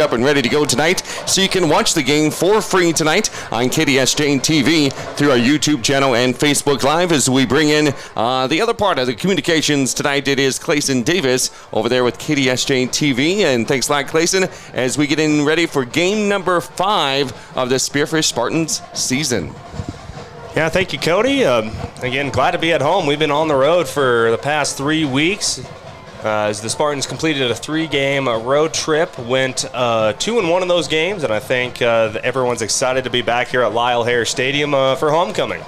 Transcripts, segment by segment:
up and ready to go tonight, so you can watch the game for free tonight on KDSJ-TV through our YouTube channel and Facebook Live as we bring in the other part of the communications tonight. It is Clayson Davis over there with KDSJ-TV, and thanks a lot, Clayson, as we get in ready for game number 5 of the Spearfish Spartans season. Yeah, thank you, Cody. Again, glad to be at home. We've been on the road for the past 3 weeks as the Spartans completed a 3-game road trip, went 2-1 in those games, and I think everyone's excited to be back here at Lyle Hare Stadium for homecoming.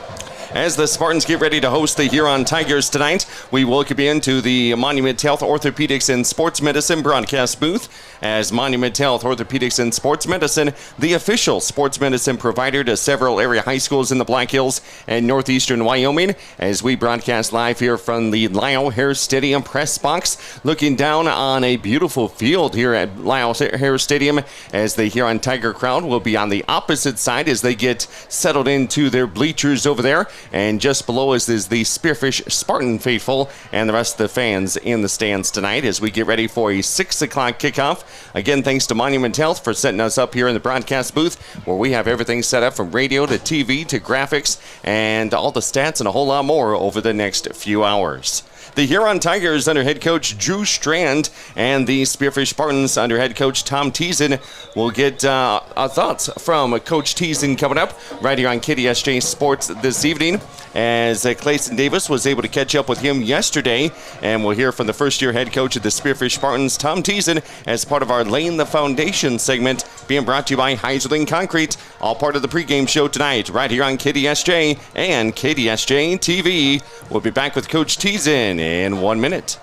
As the Spartans get ready to host the Huron Tigers tonight, we welcome you into the Monument Health Orthopedics and Sports Medicine broadcast booth. As Monument Health Orthopedics and Sports Medicine, the official sports medicine provider to several area high schools in the Black Hills and northeastern Wyoming, as we broadcast live here from the Lyle Hare Stadium press box, looking down on a beautiful field here at Lyle Hare Stadium, as the Huron Tiger crowd will be on the opposite side as they get settled into their bleachers over there. And just below us is the Spearfish Spartan faithful and the rest of the fans in the stands tonight as we get ready for a 6 o'clock kickoff. Again, thanks to Monument Health for setting us up here in the broadcast booth, where we have everything set up from radio to TV to graphics and all the stats and a whole lot more over the next few hours. The Huron Tigers under head coach Drew Strand and the Spearfish Spartans under head coach Tom Teason will get thoughts from Coach Teason coming up right here on KDSJ Sports this evening, as Clayson Davis was able to catch up with him yesterday, and we'll hear from the first-year head coach of the Spearfish Spartans, Tom Teason, as part of our Laying the Foundation segment being brought to you by Heiserling Concrete, all part of the pregame show tonight right here on KDSJ and KDSJ-TV. We'll be back with Coach Teason in 1 minute.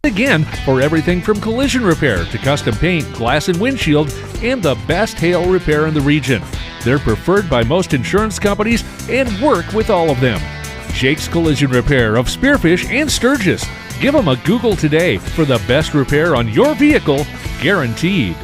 Again, for everything from collision repair to custom paint, glass and windshield, and the best hail repair in the region. They're preferred by most insurance companies and work with all of them. Jake's Collision Repair of Spearfish and Sturgis. Give them a Google today for the best repair on your vehicle, guaranteed.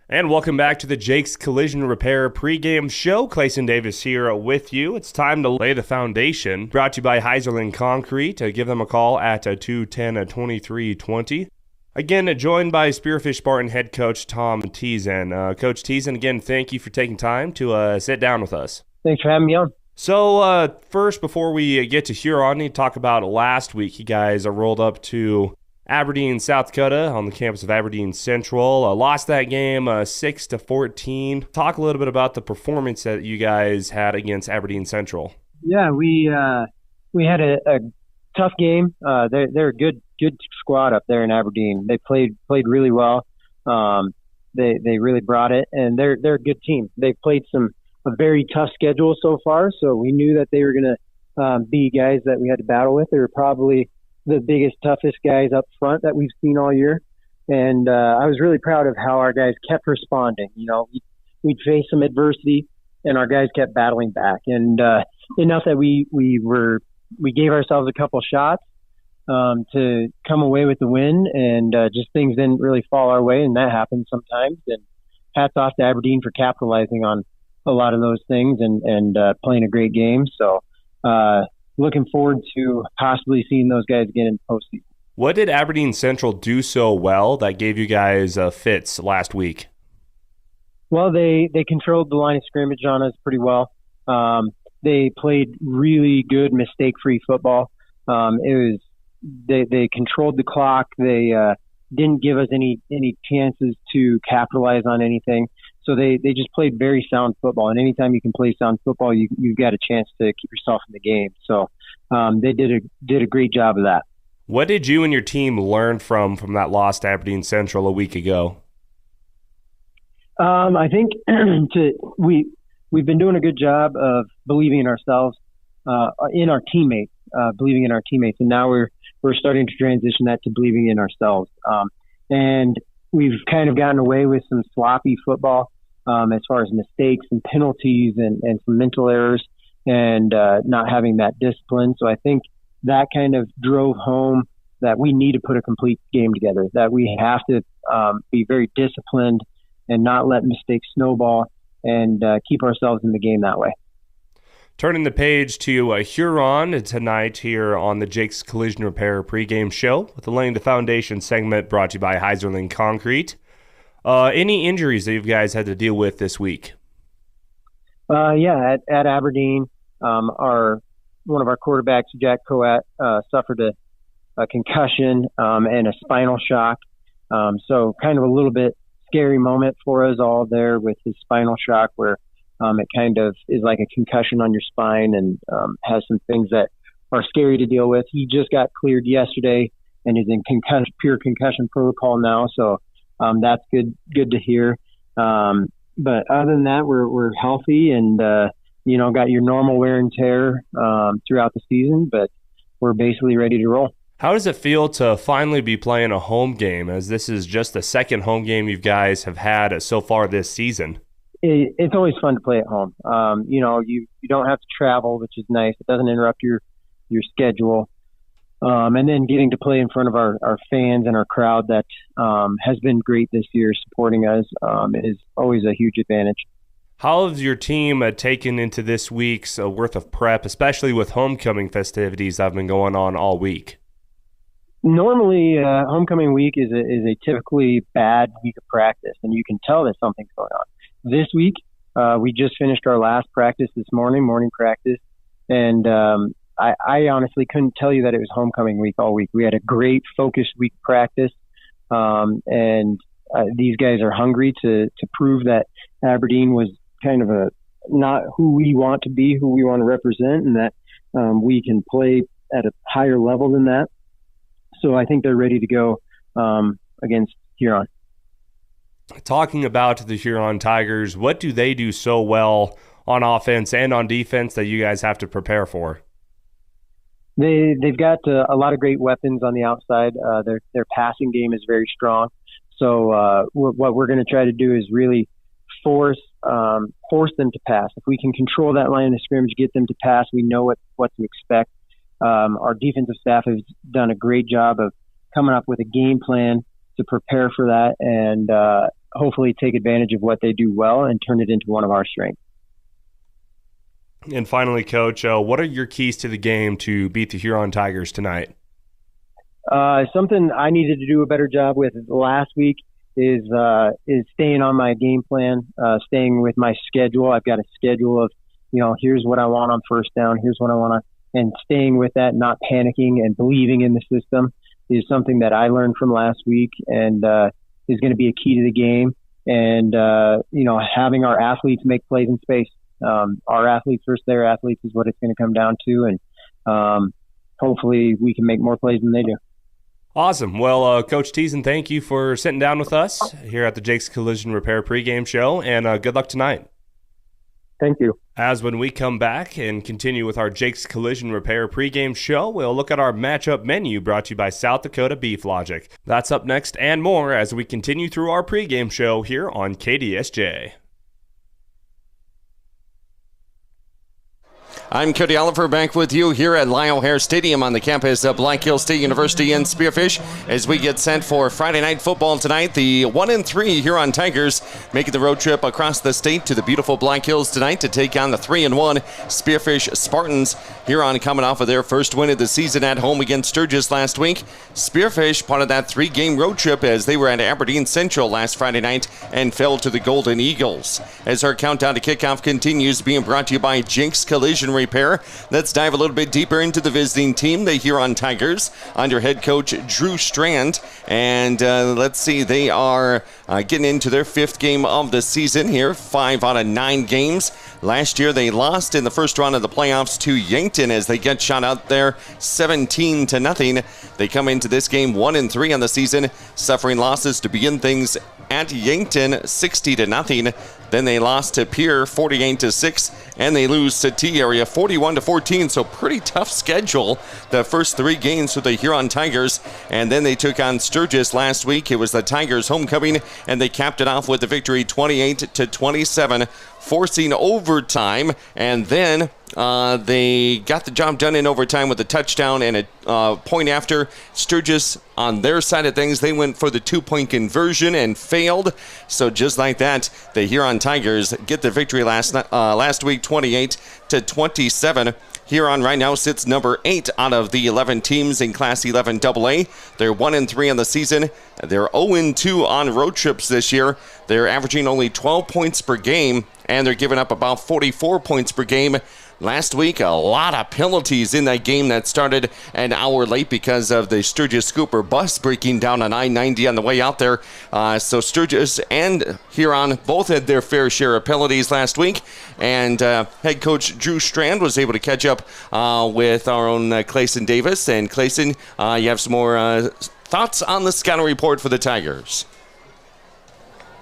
And welcome back to the Jake's Collision Repair pregame show. Clayson Davis here with you. It's time to lay the foundation. Brought to you by Heiserling Concrete. Give them a call at 210-2320. Again, joined by Spearfish Spartan head coach Tom Teason. Coach Teason, again, thank you for taking time to sit down with us. Thanks for having me on. So first, before we get to Huron, I need to talk about last week. You guys rolled up to Aberdeen, South Dakota, on the campus of Aberdeen Central. Lost that game 6-14. Talk a little bit about the performance that you guys had against Aberdeen Central. Yeah, we had a tough game. They're a good squad up there in Aberdeen. They played really well. They really brought it, and they're a good team. They've played a very tough schedule so far, so we knew that they were going to be guys that we had to battle with. They were probably the biggest, toughest guys up front that we've seen all year. And I was really proud of how our guys kept responding. We'd face some adversity, and our guys kept battling back. And enough that we gave ourselves a couple shots to come away with the win, and just things didn't really fall our way, and that happens sometimes. And hats off to Aberdeen for capitalizing on a lot of those things and playing a great game. So looking forward to possibly seeing those guys again in the postseason. What did Aberdeen Central do so well that gave you guys fits last week? Well, they controlled the line of scrimmage on us pretty well. They played really good mistake-free football. They controlled the clock. They didn't give us any chances to capitalize on anything. So they just played very sound football. And anytime you can play sound football, you've got a chance to keep yourself in the game. So they did a great job of that. What did you and your team learn from that loss to Aberdeen Central a week ago? I think we've been doing a good job of believing in ourselves, in our teammates, believing in our teammates, and now we're starting to transition that to believing in ourselves. And we've kind of gotten away with some sloppy football as far as mistakes and penalties and some mental errors, and not having that discipline. So I think that kind of drove home that we need to put a complete game together, that we have to be very disciplined and not let mistakes snowball, and keep ourselves in the game that way. Turning the page to Huron tonight here on the Jake's Collision Repair pregame show with the Laying the Foundation segment brought to you by Heiserling Concrete. Any injuries that you guys had to deal with this week? At Aberdeen, one of our quarterbacks, Jack Coat, suffered a concussion and a spinal shock. So kind of a little bit scary moment for us all there with his spinal shock, where it kind of is like a concussion on your spine, and has some things that are scary to deal with. He just got cleared yesterday and is in pure concussion protocol now. So that's good to hear. But other than that, we're healthy and, got your normal wear and tear throughout the season, but we're basically ready to roll. How does it feel to finally be playing a home game, as this is just the second home game you guys have had so far this season? It's always fun to play at home. You don't have to travel, which is nice. It doesn't interrupt your schedule. And then getting to play in front of our fans and our crowd that has been great this year supporting us is always a huge advantage. How has your team taken into this week's worth of prep, especially with homecoming festivities that have been going on all week? Normally, homecoming week is a typically bad week of practice, and you can tell that something's going on. This week, we just finished our last practice this morning practice, and I honestly couldn't tell you that it was homecoming week all week. We had a great focused week of practice, and these guys are hungry to prove that Aberdeen was kind of not who we want to be, who we want to represent, and that we can play at a higher level than that. So I think they're ready to go against Huron. Talking about the Huron Tigers, what do they do so well on offense and on defense that you guys have to prepare for? They've got a lot of great weapons on the outside. Their passing game is very strong. So what we're going to try to do is really force them to pass. If we can control that line of scrimmage, get them to pass, we know what to expect. Our defensive staff has done a great job of coming up with a game plan to prepare for that, and hopefully take advantage of what they do well and turn it into one of our strengths. And finally, Coach, what are your keys to the game to beat the Huron Tigers tonight? Something I needed to do a better job with last week is staying on my game plan, staying with my schedule. I've got a schedule of, here's what I want on first down, here's what I want to, and staying with that, not panicking and believing in the system is something that I learned from last week, and is going to be a key to the game. And, having our athletes make plays in space. Our athletes versus their athletes is what it's going to come down to. And hopefully we can make more plays than they do. Awesome. Well, Coach Teason, thank you for sitting down with us here at the Jake's Collision Repair pregame show, and good luck tonight. Thank you. As when we come back and continue with our Jake's Collision Repair pregame show, we'll look at our matchup menu brought to you by South Dakota Beef Logic. That's up next and more as we continue through our pregame show here on KDSJ. I'm Cody Oliver, back with you here at Lyle Hare Stadium on the campus of Black Hills State University in Spearfish as we get set for Friday night football tonight. The 1-3 Huron Tigers making the road trip across the state to the beautiful Black Hills tonight to take on the 3-1 Spearfish Spartans. Huron coming off of their first win of the season at home against Sturgis last week. Spearfish part of that 3-game road trip as they were at Aberdeen Central last Friday night and fell to the Golden Eagles. As our countdown to kickoff continues, being brought to you by Jake's Collision Repair. Let's dive a little bit deeper into the visiting team, the Huron Tigers, under head coach Drew Strand. And let's see, they are getting into their 5th game of the season here, 5 out of 9 games. Last year, they lost in the first round of the playoffs to Yankton as they get shot out there 17-0. They come into this game 1-3 on the season, suffering losses to begin things at Yankton 60-0. Then they lost to Pierre 48-6, and they lose to T-Area 41-14. So pretty tough schedule the first 3 games for the Huron Tigers. And then they took on Sturgis last week. It was the Tigers' homecoming, and they capped it off with a victory 28-27, forcing overtime. And then they got the job done in overtime with a touchdown and a point after. Sturgis, on their side of things, they went for the 2-point conversion and failed. So just like that, the Huron Tigers get the victory last week, 28-27. Huron right now sits number 8 out of the 11 teams in Class 11 AA. They're 1-3 on the season. They're 0-2 on road trips this year. They're averaging only 12 points per game, and they're giving up about 44 points per game. Last week, a lot of penalties in that game that started an hour late because of the Sturgis Scooper bus breaking down on I-90 on the way out there. So Sturgis and Huron both had their fair share of penalties last week. And head coach Drew Strand was able to catch up with our own Clayson Davis. And Clayson, you have some more thoughts on the scouting report for the Tigers?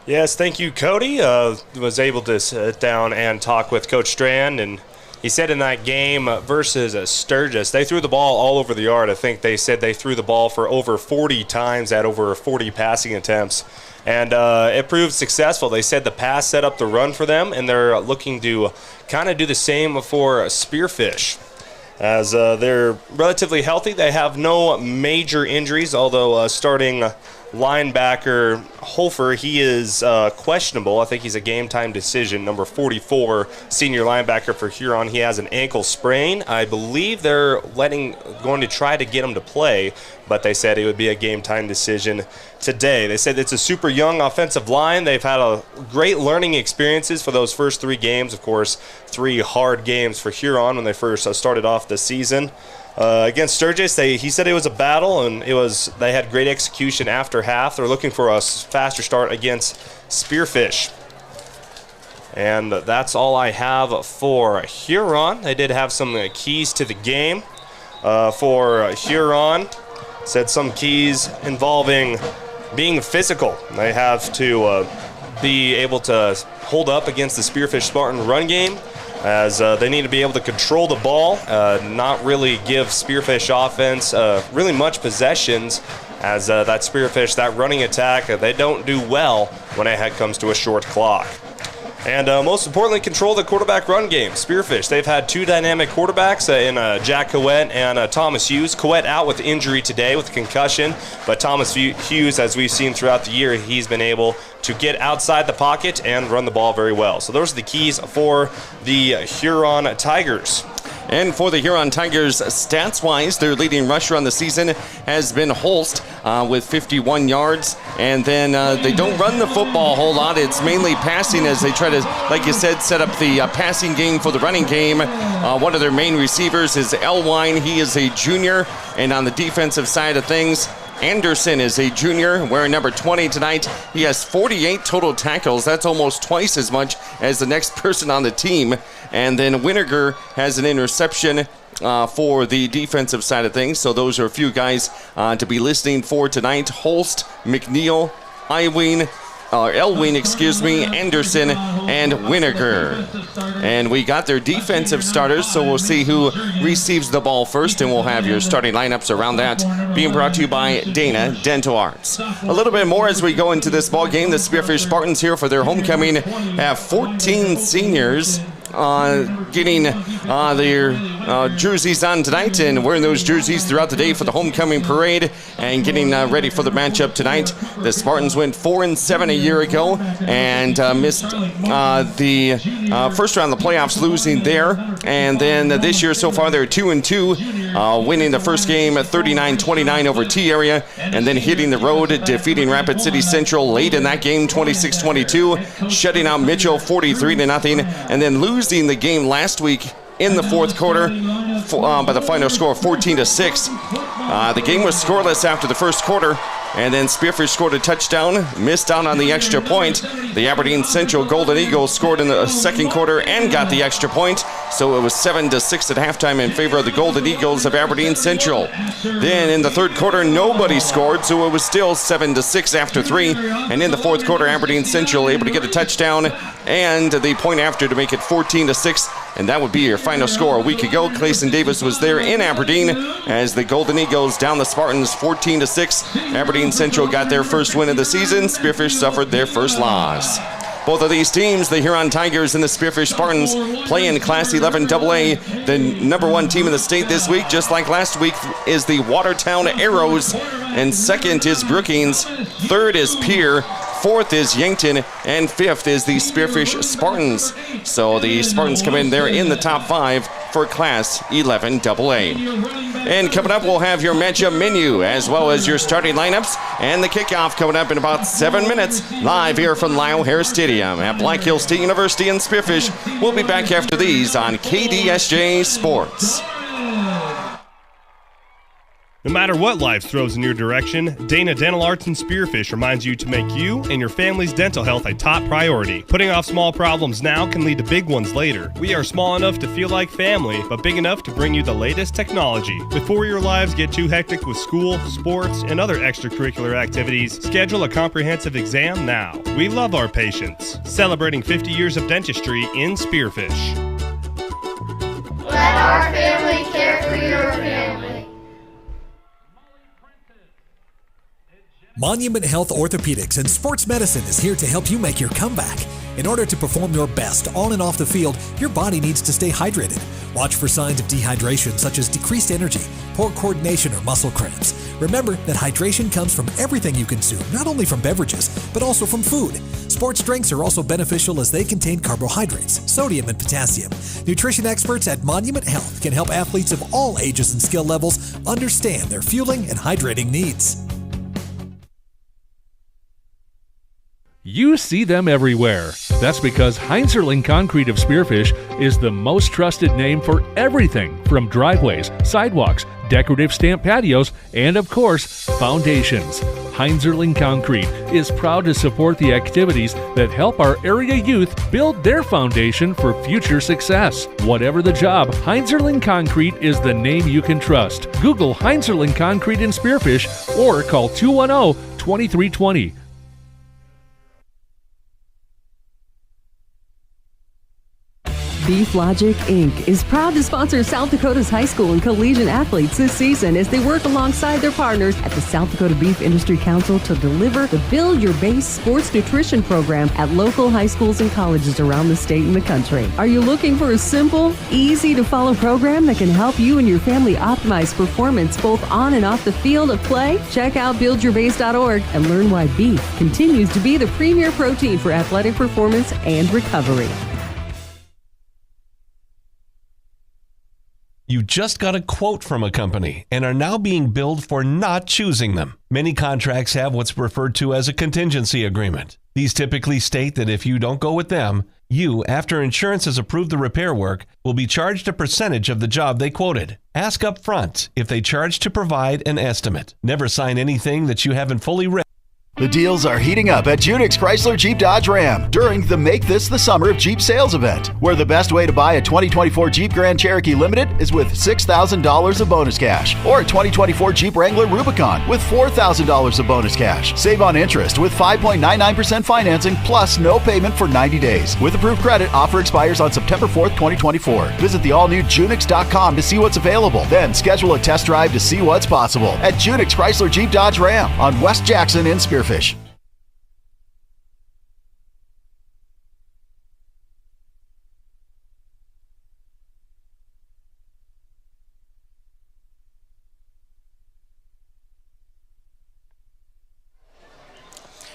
Yes, thank you, Cody. Was able to sit down and talk with Coach Strand, and he said in that game versus Sturgis, they threw the ball all over the yard. I think they said they threw the ball for over 40 times at over 40 passing attempts. And it proved successful. They said the pass set up the run for them, and they're looking to kind of do the same for Spearfish. As they're relatively healthy, they have no major injuries, although starting linebacker Holfer, he is questionable. I think he's a game-time decision. Number 44, senior linebacker for Huron. He has an ankle sprain. I believe they're going to try to get him to play, but they said it would be a game-time decision today. They said it's a super young offensive line. They've had a great learning experiences for those first 3 games. Of course, 3 hard games for Huron when they first started off the season. Against Sturgis, he said it was a battle, and they had great execution after half. They're looking for a faster start against Spearfish. And that's all I have for Huron. They did have some keys to the game. For Huron, said some keys involving being physical. They have to be able to hold up against the Spearfish Spartan run game, as they need to be able to control the ball, not really give Spearfish offense really much possessions, as that Spearfish, that running attack, they don't do well when it comes to a short clock. And most importantly, control the quarterback run game. Spearfish, they've had 2 dynamic quarterbacks in Jack Coet and Thomas Hughes. Coet out with injury today with concussion, but Thomas Hughes, as we've seen throughout the year, he's been able to get outside the pocket and run the ball very well. So those are the keys for the Huron Tigers. And for the Huron Tigers, stats-wise, their leading rusher on the season has been Holst with 51 yards. And then they don't run the football a whole lot. It's mainly passing as they try to, like you said, set up the passing game for the running game. One of their main receivers is Elwine. He is a junior. And on the defensive side of things, Anderson is a junior, wearing number 20 tonight. He has 48 total tackles. That's almost twice as much as the next person on the team. And then Winiger has an interception for the defensive side of things. So those are a few guys to be listening for tonight. Holst, McNeil, Elwing, Anderson, and Winiger. And we got their defensive starters, so we'll see who receives the ball first, and we'll have your starting lineups around that, being brought to you by Dana Dental Arts. A little bit more as we go into this ball game. The Spearfish Spartans here for their homecoming have 14 seniors getting their jerseys on tonight and wearing those jerseys throughout the day for the homecoming parade and getting ready for the matchup tonight. The Spartans went 4-7 a year ago and missed the first round of the playoffs, losing there. And then this year so far they're 2-2, winning the first game at 39-29 over T-Area, and then hitting the road, defeating Rapid City Central late in that game, 26-22, shutting out Mitchell 43-0, and then losing the game last week in the fourth quarter by the final score of 14-6. The game was scoreless after the first quarter, and then Spearfish scored a touchdown, missed out on the extra point. The Aberdeen Central Golden Eagles scored in the second quarter and got the extra point, so it was 7-6 at halftime in favor of the Golden Eagles of Aberdeen Central. Then in the third quarter, nobody scored, so it was still 7-6 after 3, and in the fourth quarter, Aberdeen Central able to get a touchdown and the point after to make it 14-6, and that would be your final score a week ago. Clayson Davis was there in Aberdeen as the Golden Eagles down the Spartans 14-6. Aberdeen Central got their first win of the season. Spearfish suffered their first loss. Both of these teams, the Huron Tigers and the Spearfish Spartans, play in Class 11 AA. The number one team in the state this week, just like last week, is the Watertown Arrows, and second is Brookings, third is Pierre, fourth is Yankton, and fifth is the Spearfish Spartans. So the Spartans come in there in the top 5 for Class 11 AA. And coming up, we'll have your matchup menu as well as your starting lineups and the kickoff coming up in about 7 minutes, live here from Lyle Hare Stadium at Black Hills State University in Spearfish. We'll be back after these on KDSJ Sports. No matter what life throws in your direction, Dana Dental Arts and Spearfish reminds you to make you and your family's dental health a top priority. Putting off small problems now can lead to big ones later. We are small enough to feel like family, but big enough to bring you the latest technology. Before your lives get too hectic with school, sports, and other extracurricular activities, schedule a comprehensive exam now. We love our patients. Celebrating 50 years of dentistry in Spearfish. Let our family care for your family. Monument Health Orthopedics and Sports Medicine is here to help you make your comeback. In order to perform your best on and off the field, your body needs to stay hydrated. Watch for signs of dehydration such as decreased energy, poor coordination, or muscle cramps. Remember that hydration comes from everything you consume, not only from beverages, but also from food. Sports drinks are also beneficial as they contain carbohydrates, sodium, and potassium. Nutrition experts at Monument Health can help athletes of all ages and skill levels understand their fueling and hydrating needs. You see them everywhere. That's because Heinzerling Concrete of Spearfish is the most trusted name for everything from driveways, sidewalks, decorative stamp patios, and of course, foundations. Heinzerling Concrete is proud to support the activities that help our area youth build their foundation for future success. Whatever the job, Heinzerling Concrete is the name you can trust. Google Heinzerling Concrete in Spearfish or call 210-2320. Beef Logic, Inc. is proud to sponsor South Dakota's high school and collegiate athletes this season as they work alongside their partners at the South Dakota Beef Industry Council to deliver the Build Your Base Sports Nutrition Program at local high schools and colleges around the state and the country. Are you looking for a simple, easy-to-follow program that can help you and your family optimize performance both on and off the field of play? Check out buildyourbase.org and learn why beef continues to be the premier protein for athletic performance and recovery. You just got a quote from a company and are now being billed for not choosing them. Many contracts have what's referred to as a contingency agreement. These typically state that if you don't go with them, you, after insurance has approved the repair work, will be charged a percentage of the job they quoted. Ask up front if they charge to provide an estimate. Never sign anything that you haven't fully read. The deals are heating up at Junix Chrysler Jeep Dodge Ram during the Make This the Summer of Jeep sales event, where the best way to buy a 2024 Jeep Grand Cherokee Limited is with $6,000 of bonus cash, or a 2024 Jeep Wrangler Rubicon with $4,000 of bonus cash. Save on interest with 5.99% financing plus no payment for 90 days. With approved credit, offer expires on September 4th, 2024. Visit the all-new Junix.com to see what's available. Then schedule a test drive to see what's possible at Junix Chrysler Jeep Dodge Ram on West Jackson in Spearfish.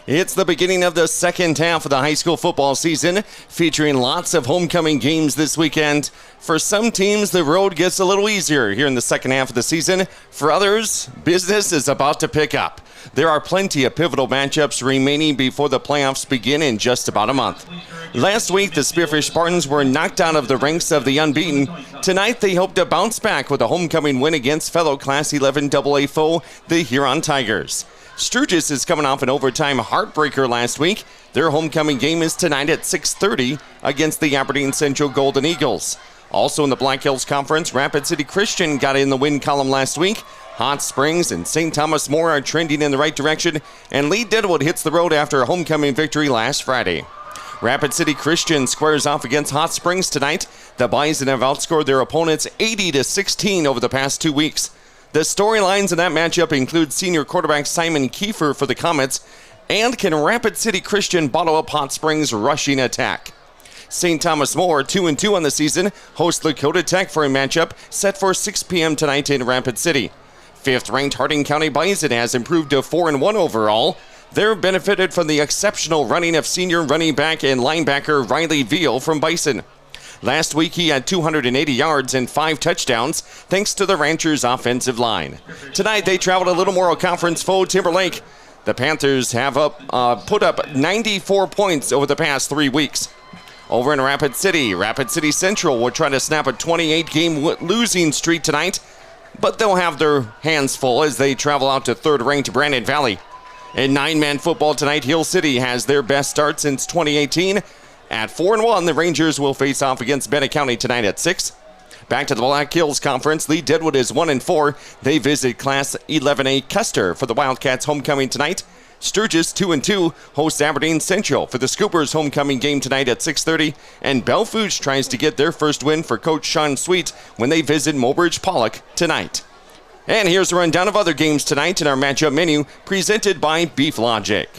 It's the beginning of the second half of the high school football season, featuring lots of homecoming games this weekend. For some teams, the road gets a little easier here in the second half of the season. For others, business is about to pick up. There are plenty of pivotal matchups remaining before the playoffs begin in just about a month. Last week, the Spearfish Spartans were knocked out of the ranks of the unbeaten. Tonight, they hope to bounce back with a homecoming win against fellow Class 11 AA foe, the Huron Tigers. Sturgis is coming off an overtime heartbreaker last week. Their homecoming game is tonight at 6:30 against the Aberdeen Central Golden Eagles. Also in the Black Hills Conference, Rapid City Christian got in the win column last week. Hot Springs and St. Thomas More are trending in the right direction, and Lee Deadwood hits the road after a homecoming victory last Friday. Rapid City Christian squares off against Hot Springs tonight. The Bison have outscored their opponents 80-16 over the past 2 weeks. The storylines in that matchup include senior quarterback Simon Kiefer for the Comets, and can Rapid City Christian bottle up Hot Springs' rushing attack? St. Thomas More, 2-2 on the season, host Lakota Tech for a matchup set for 6 p.m. tonight in Rapid City. Fifth-ranked Harding County Bison has improved to 4-1 overall. They're benefited from the exceptional running of senior running back and linebacker Riley Veal from Bison. Last week, he had 280 yards and 5 touchdowns, thanks to the Ranchers' offensive line. Tonight, they traveled a Little Moral Conference foe Timberlake. The Panthers have put up 94 points over the past 3 weeks. Over in Rapid City Central will try to snap a 28-game losing streak tonight, but they'll have their hands full as they travel out to third-ranked Brandon Valley. In 9-man football tonight, Hill City has their best start since 2018. At 4-1, the Rangers will face off against Bennett County tonight at 6. Back to the Black Hills Conference, Lee Deadwood is 1-4. They visit Class 11A Custer for the Wildcats homecoming tonight. Sturgis, 2-2, hosts Aberdeen Central for the Scoopers homecoming game tonight at 6:30. And Belfouche tries to get their first win for Coach Sean Sweet when they visit Mobridge Pollock tonight. And here's a rundown of other games tonight in our matchup menu presented by Beef Logic.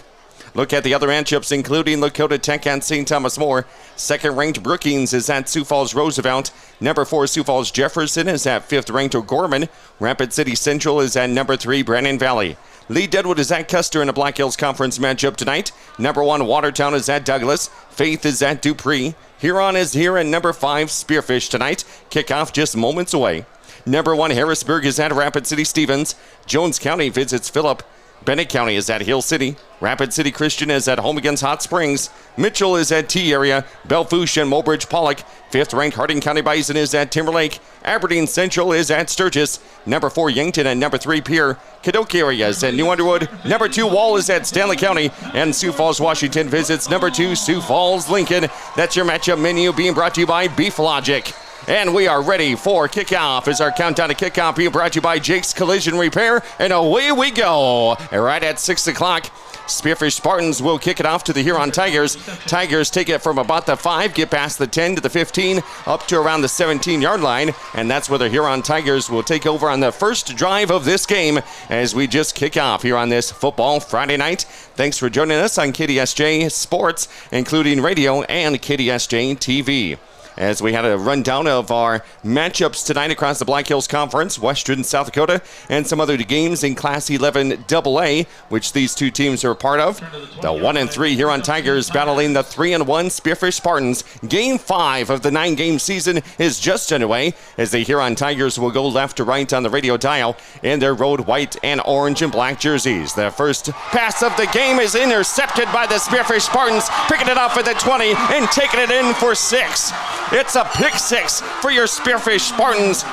Look at the other matchups, including Lakota Tech and St. Thomas More. Second-ranked Brookings is at Sioux Falls Roosevelt. Number 4 Sioux Falls Jefferson is at 5th-ranked O'Gorman. Rapid City Central is at number 3 Brandon Valley. Lee Deadwood is at Custer in a Black Hills Conference matchup tonight. Number 1 Watertown is at Douglas. Faith is at Dupree. Huron is here, and number 5 Spearfish tonight. Kickoff just moments away. Number 1 Harrisburg is at Rapid City Stevens. Jones County visits Phillip. Bennett County is at Hill City. Rapid City Christian is at home against Hot Springs. Mitchell is at T-Area. Belfouche and Mobridge Pollock. 5th-ranked Harding County Bison is at Timberlake. Aberdeen Central is at Sturgis. Number 4 Yankton and number 3 Pierre. Cadoke area is at New Underwood. Number 2 Wall is at Stanley County. And Sioux Falls, Washington visits number 2 Sioux Falls, Lincoln. That's your matchup menu being brought to you by Beef Logic. And we are ready for kickoff as our countdown to kickoff being brought to you by Jake's Collision Repair. And away we go. Right at 6 o'clock, Spearfish Spartans will kick it off to the Huron Tigers. Tigers take it from about the 5, get past the 10 to the 15, up to around the 17-yard line. And that's where the Huron Tigers will take over on the first drive of this game as we just kick off here on this Football Friday night. Thanks for joining us on KDSJ Sports, including radio and KDSJ-TV. As we had a rundown of our matchups tonight across the Black Hills Conference, Western South Dakota, and some other games in Class 11 AA, which these two teams are a part of. The 1-3 Huron Tigers battling the 3-1 Spearfish Spartans. Game 5 of the 9-game season is just underway as the Huron Tigers will go left to right on the radio dial in their road white and orange and black jerseys. The first pass of the game is intercepted by the Spearfish Spartans, picking it up at the 20 and taking it in for 6. It's a pick 6 for your Spearfish Spartans.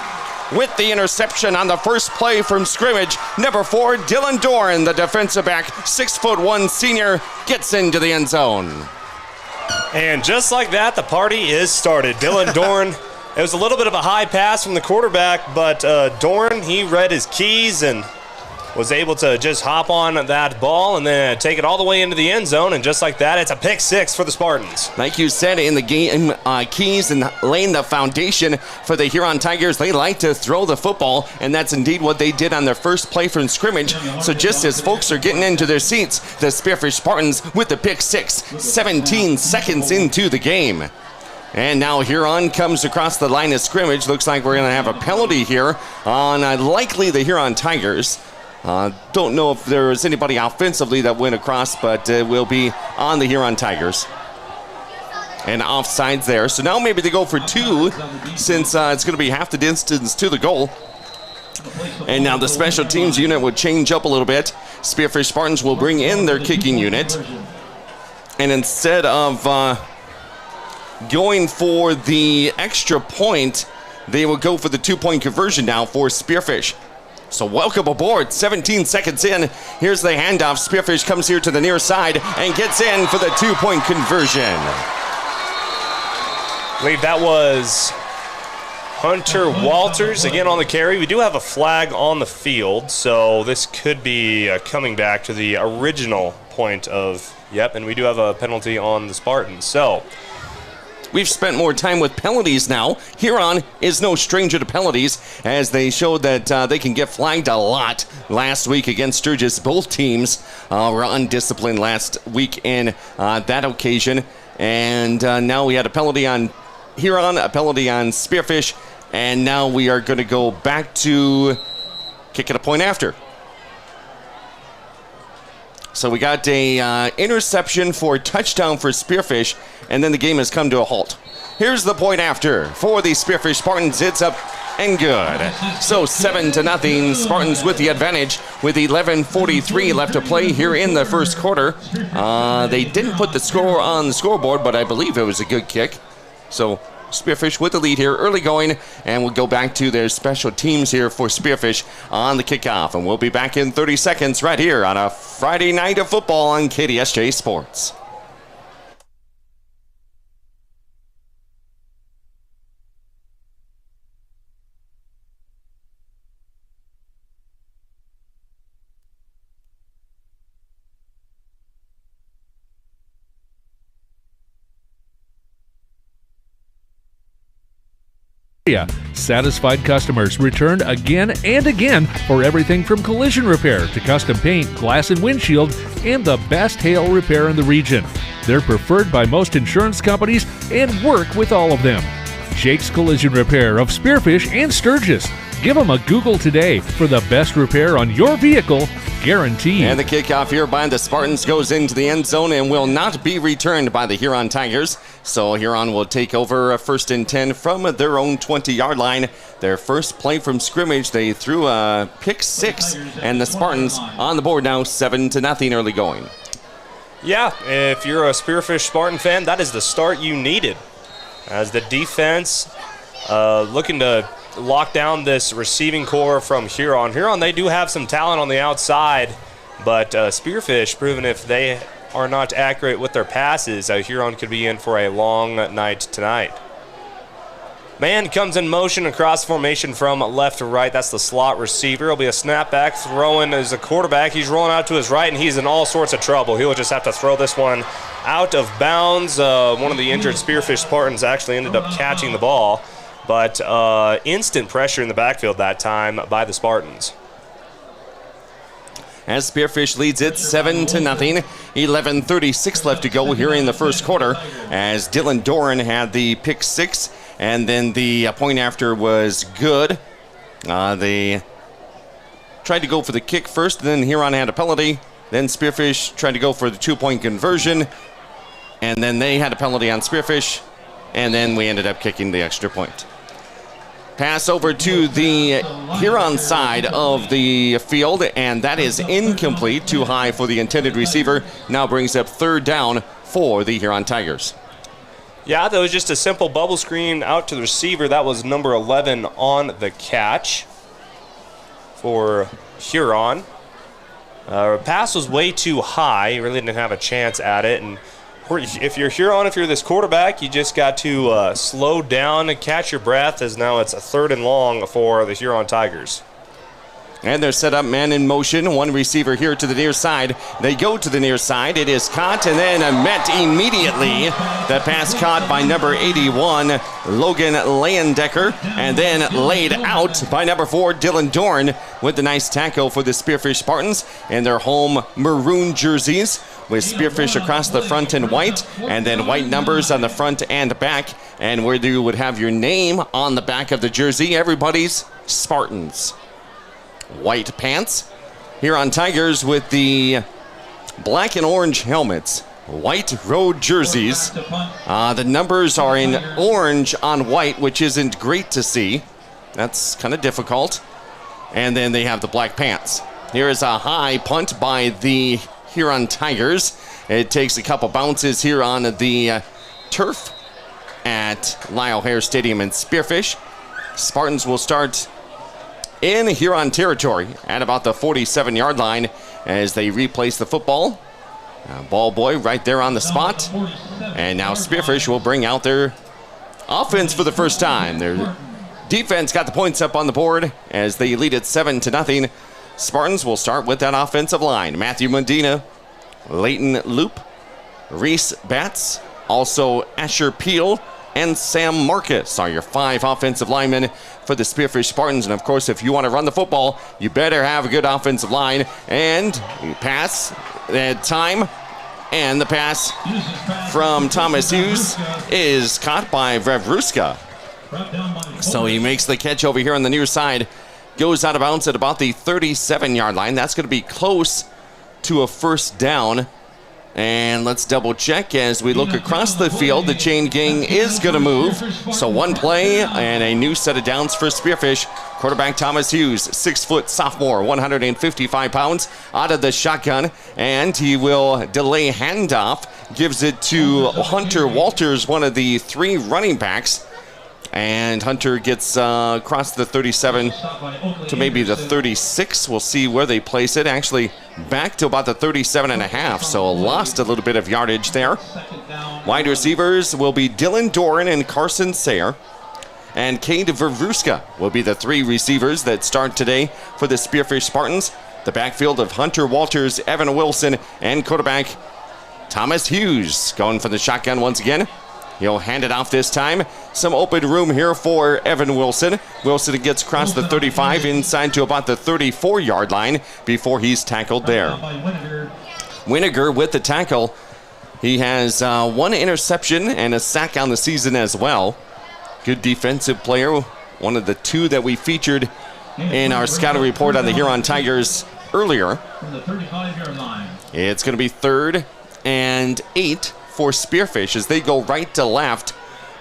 with the interception on the first play from scrimmage. Number 4, Dylan Dorn, the defensive back, 6'1" senior, gets into the end zone. And just like that, the party is started. Dylan Dorn, it was a little bit of a high pass from the quarterback, but Dorn, he read his keys and was able to just hop on that ball and then take it all the way into the end zone. And just like that, it's a pick 6 for the Spartans. Like you said, in the game, keys and laying the foundation for the Huron Tigers. They like to throw the football, and that's indeed what they did on their first play from scrimmage. So just as folks are getting into their seats, the Spearfish Spartans with the pick 6, 17 seconds into the game. And now Huron comes across the line of scrimmage. Looks like we're going to have a penalty here on likely the Huron Tigers. Don't know if there was anybody offensively that went across, but it will be on the Huron Tigers. And offsides there. So now maybe they go for 2 since it's going to be half the distance to the goal. And now the special teams unit would change up a little bit. Spearfish Spartans will bring in their kicking unit. And instead of going for the extra point, they will go for the 2-point conversion now for Spearfish. So welcome aboard, 17 seconds in. Here's the handoff. Spearfish comes here to the near side and gets in for the 2-point conversion. I believe that was Hunter Walters again on the carry. We do have a flag on the field, so this could be coming back to the original point of, and we do have a penalty on the Spartans. So we've spent more time with penalties now. Huron is no stranger to penalties, as they showed that they can get flagged a lot last week against Sturgis. Both teams were undisciplined last week in that occasion. And now we had a penalty on Huron, a penalty on Spearfish, and now we are going to go back to kick it a point after. So we got a interception for a touchdown for Spearfish, and then the game has come to a halt. Here's the point after for the Spearfish Spartans. It's up and good. So 7-0, Spartans with the advantage with 11:43 left to play here in the first quarter. They didn't put the score on the scoreboard, but I believe it was a good kick. So Spearfish with the lead here, early going, and we'll go back to their special teams here for Spearfish on the kickoff. And we'll be back in 30 seconds right here on a Friday night of football on KDSJ Sports. Satisfied customers return again and again for everything from collision repair to custom paint, glass and windshield, and the best hail repair in the region. They're preferred by most insurance companies and work with all of them. Jake's Collision Repair of Spearfish and Sturgis. Give them a Google today for the best repair on your vehicle, guaranteed. And the kickoff here by the Spartans goes into the end zone and will not be returned by the Huron Tigers. So Huron will take over a 1st and 10 from their own 20-yard line. Their first play from scrimmage, they threw a pick 6, and the Spartans on the board now 7-0 early going. Yeah, if you're a Spearfish Spartan fan, that is the start you needed. As the defense looking to lock down this receiving core from Huron. Huron, they do have some talent on the outside, but Spearfish proven if they are not accurate with their passes, Huron could be in for a long night tonight. Man comes in motion across formation from left to right. That's the slot receiver. It'll be a snapback throwing as a quarterback. He's rolling out to his right, and he's in all sorts of trouble. He'll just have to throw this one out of bounds. One of the injured Spearfish Spartans actually ended up catching the ball, but instant pressure in the backfield that time by the Spartans. As Spearfish leads it 7-0, 11:36 left to go here in the first quarter, as Dylan Doran had the pick 6, and then the point after was good. They tried to go for the kick first, then Huron had a penalty. Then Spearfish tried to go for the 2-point conversion, and then they had a penalty on Spearfish, and then we ended up kicking the extra point. Pass over to the Huron side of the field, and that is incomplete, too high for the intended receiver. Now brings up 3rd down for the Huron Tigers. Yeah, that was just a simple bubble screen out to the receiver. That was number 11 on the catch for Huron. Pass was way too high. He really didn't have a chance at it. And if you're Huron, if you're this quarterback, you just got to slow down and catch your breath, as now it's a 3rd and long for the Huron Tigers. And they're set up man in motion. One receiver here to the near side. They go to the near side. It is caught and then met immediately. The pass caught by number 81, Logan Leyendecker, and then laid out by number 4, Dylan Dorn, with the nice tackle for the Spearfish Spartans in their home maroon jerseys, with Spearfish across the front in white, and then white numbers on the front and back, and where you would have your name on the back of the jersey, everybody's Spartans. White pants. Huron Tigers with the black and orange helmets. White road jerseys. The numbers are in orange on white, which isn't great to see. That's kind of difficult. And then they have the black pants. Here is a high punt by the Huron Tigers. It takes a couple bounces here on the turf at Lyle Hare Stadium in Spearfish. Spartans will start in Huron territory at about the 47-yard line as they replace the football. Ball boy right there on the spot. And now Spearfish will bring out their offense for the first time. Their defense got the points up on the board as they lead it 7-0. Spartans will start with that offensive line. Matthew Medina, Leighton Loop, Reese Batts, also Asher Peel, and Sam Marcus are your 5 offensive linemen for the Spearfish Spartans. And of course, if you want to run the football, you better have a good offensive line. And pass at time. And the pass from Thomas Hughes is caught by Vrevruska. So he makes the catch over here on the near side. Goes out of bounds at about the 37-yard line. That's going to be close to a first down. And let's double check as we look across the field. The chain gang is going to move. So one play and a new set of downs for Spearfish. Quarterback Thomas Hughes, 6-foot sophomore, 155 pounds, out of the shotgun. And he will delay handoff. Gives it to Hunter Walters, one of the 3 running backs. And Hunter gets across the 37 to maybe the 36. We'll see where they place it. Actually, back to about the 37.5, so lost a little bit of yardage there. Wide receivers will be Dylan Doran and Carson Sayre. And Cade Vrevruska will be the 3 receivers that start today for the Spearfish Spartans. The backfield of Hunter Walters, Evan Wilson, and quarterback Thomas Hughes going for the shotgun once again. He'll hand it off this time. Some open room here for Evan Wilson. Wilson gets across the 35 inside to about the 34-yard line before he's tackled there. Winiger with the tackle. He has 1 interception and a sack on the season as well. Good defensive player. One of the 2 that we featured in our scouting report on the Huron Tigers earlier. It's going to be 3rd and 8 for Spearfish as they go right to left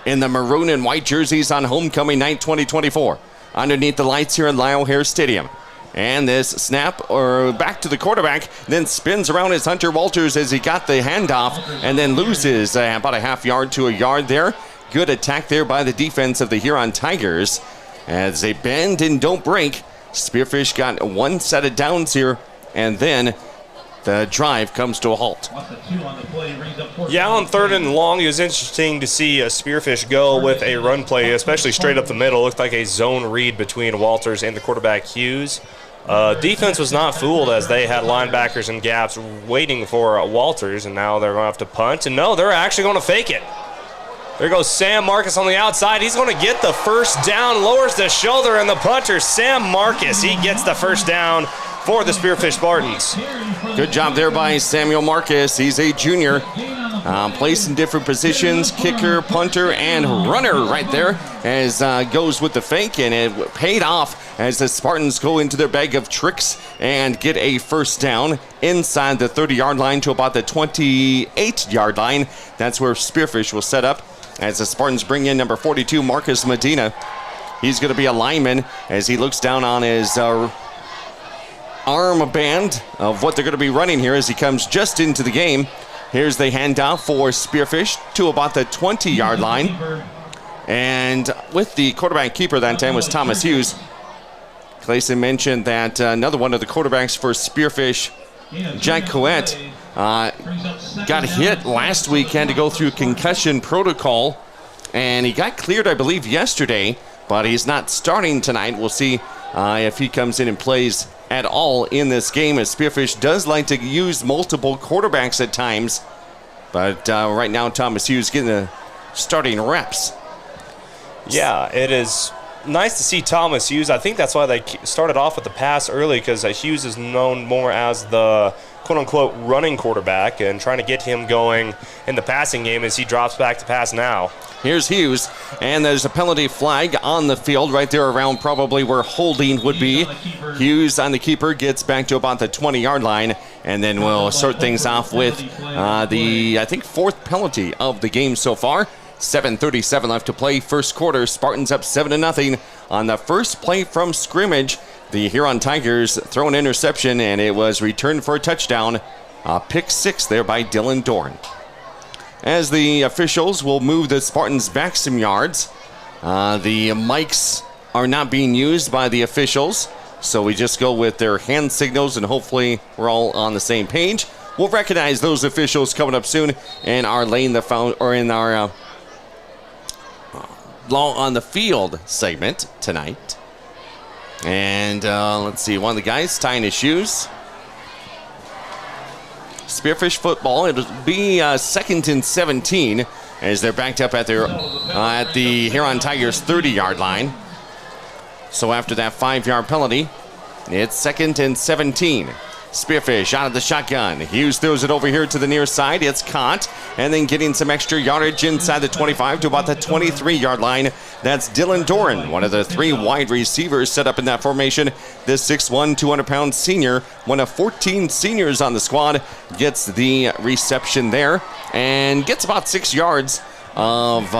in the maroon and white jerseys on homecoming night 2024. Underneath the lights here in Lyle Hare Stadium. And this snap or back to the quarterback, then spins around as Hunter Walters as he got the handoff and then loses about a half yard to a yard there. Good attack there by the defense of the Huron Tigers as they bend and don't break. Spearfish got 1 set of downs here, and then the drive comes to a halt. Yeah, on 3rd and long, it was interesting to see Spearfish go with a run play, especially straight up the middle. It looked like a zone read between Walters and the quarterback Hughes. Defense was not fooled as they had linebackers and gaps waiting for Walters, and now they're going to have to punt. And no, they're actually going to fake it. There goes Sam Marcus on the outside. He's going to get the first down, lowers the shoulder, and the punter, Sam Marcus, he gets the first down for the Spearfish Spartans. Good job there by Samuel Marcus. He's a junior. Placed in different positions, kicker, punter, and runner right there as goes with the fake, and it paid off as the Spartans go into their bag of tricks and get a first down inside the 30-yard line to about the 28-yard line. That's where Spearfish will set up as the Spartans bring in number 42, Marcus Medina. He's going to be a lineman as he looks down on his arm band of what they're going to be running here as he comes just into the game. Here's the handoff for Spearfish to about the 20-yard line. And with the quarterback keeper that time was Thomas Hughes. Clayson mentioned that another one of the quarterbacks for Spearfish, Jack Couette, got hit last week, had to go through concussion protocol, and he got cleared, I believe, yesterday, but he's not starting tonight. We'll see if he comes in and plays at all in this game, as Spearfish does like to use multiple quarterbacks at times, but right now Thomas Hughes getting the starting reps. Yeah, it is nice to see Thomas Hughes. I think that's why they started off with the pass early, because Hughes is known more as the quote-unquote running quarterback, and trying to get him going in the passing game as he drops back to pass now. Here's Hughes, and there's a penalty flag on the field right there around probably where holding would be. Hughes on the keeper gets back to about the 20-yard line, and then we'll start things off with the, I think, fourth penalty of the game so far. 7:37 left to play, first quarter. Spartans up 7-0 on the first play from scrimmage. The Huron Tigers throw an interception, and it was returned for a touchdown. Pick 6 there by Dylan Dorn. As the officials will move the Spartans back some yards, the mics are not being used by the officials, so we just go with their hand signals, and hopefully we're all on the same page. We'll recognize those officials coming up soon in our in our Law on the Field segment tonight. And let's see, one of the guys tying his shoes. Spearfish football, it'll be 2nd and 17 as they're backed up at the Huron Tigers 30-yard line. So after that 5-yard penalty, it's 2nd and 17. Spearfish out of the shotgun. Hughes throws it over here to the near side. It's caught, and then getting some extra yardage inside the 25 to about the 23-yard line. That's Dylan Doran, one of the 3 wide receivers set up in that formation. This 6'1", 200-pound senior, one of 14 seniors on the squad, gets the reception there and gets about 6 yards of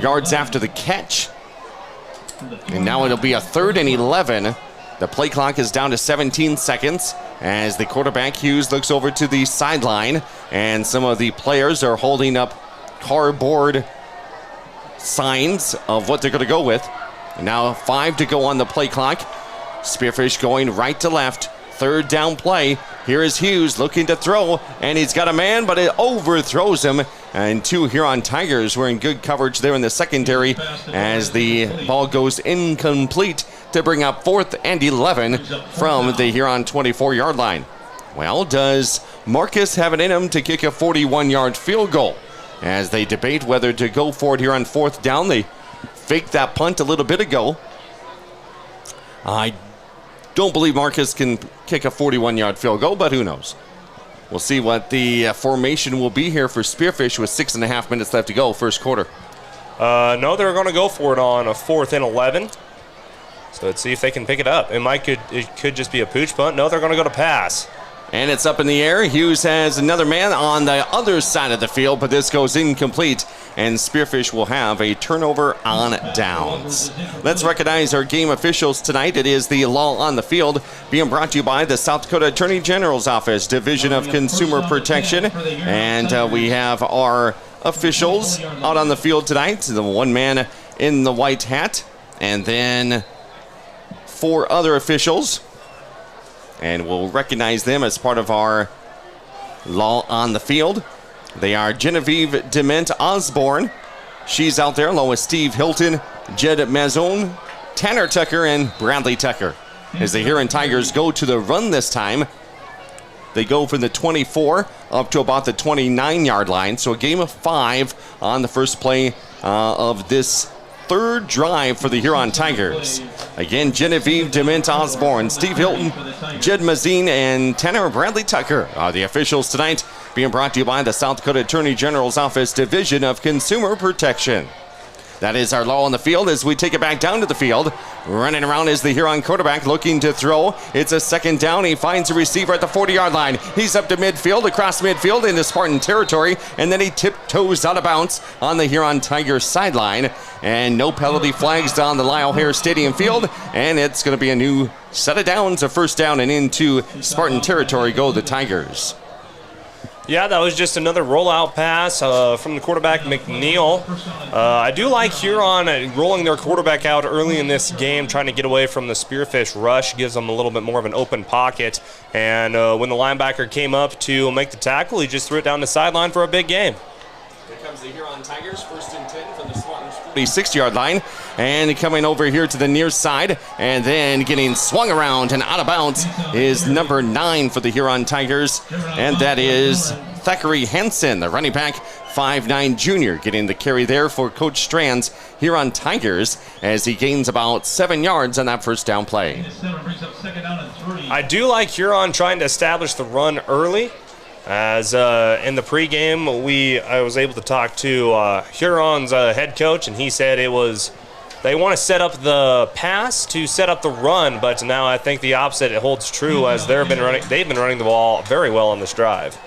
yards after the catch. And now it'll be a 3rd and 11. The play clock is down to 17 seconds as the quarterback Hughes looks over to the sideline, and some of the players are holding up cardboard signs of what they're going to go with. And now 5 to go on the play clock. Spearfish going right to left. 3rd down play. Here is Hughes looking to throw, and he's got a man, but it overthrows him. And 2 Huron Tigers were in good coverage there in the secondary as the ball goes incomplete to bring up 4th and 11 from the Huron 24-yard line. Well, does Marcus have it in him to kick a 41-yard field goal? As they debate whether to go for it here on 4th down. They faked that punt a little bit ago. I don't believe Marcus can kick a 41-yard field goal, but who knows? We'll see what the formation will be here for Spearfish with 6.5 minutes left to go, first quarter. No, they're going to go for it on a 4th and 11. So let's see if they can pick it up. It could just be a pooch punt. No, they're going to go to pass. And it's up in the air. Hughes has another man on the other side of the field, but this goes incomplete, and Spearfish will have a turnover on downs. Let's recognize our game officials tonight. It is the Law on the Field, being brought to you by the South Dakota Attorney General's Office, Division of Consumer Protection. And we have our officials out on the field tonight. The one man in the white hat, and then 4 other officials. And we'll recognize them as part of our Law on the Field. They are Genevieve Dement Osborne. She's out there along with Steve Hilton, Jed Mazone, Tanner Tucker, and Bradley Tucker. As the Huron Tigers go to the run this time, they go from the 24 up to about the 29-yard line. So a game of 5 on the first play of this 3rd drive for the Huron Tigers. Again, Genevieve Dement Osborne, Steve Hilton, Jed Mazine, and Tanner Bradley Tucker are the officials tonight, being brought to you by the South Dakota Attorney General's Office, Division of Consumer Protection. That is our Law on the Field as we take it back down to the field. Running around is the Huron quarterback looking to throw. It's a 2nd down. He finds a receiver at the 40-yard line. He's up to midfield, across midfield into Spartan territory, and then he tiptoes out of bounds on the Huron Tigers sideline. And no penalty flags on the Lyle Hare Stadium field, and it's going to be a new set of downs, a 1st down, and into Spartan territory go the Tigers. Yeah, that was just another rollout pass from the quarterback, McNeil. I do like Huron rolling their quarterback out early in this game, trying to get away from the Spearfish rush, gives them a little bit more of an open pocket. And when the linebacker came up to make the tackle, he just threw it down the sideline for a big game. Here comes the Huron Tigers, 1st and 10 from the Spartans 46-yard line. And coming over here to the near side and then getting swung around and out of bounds is number 9 for the Huron Tigers. And that is Thackeray Henson, the running back, 5'9" junior, getting the carry there for Coach Strand's Huron Tigers as he gains about 7 yards on that first down play. I do like Huron trying to establish the run early. As in the pregame, I was able to talk to Huron's head coach, and he said they want to set up the pass to set up the run, but now I think the opposite it holds true as they've been running the ball very well on this drive.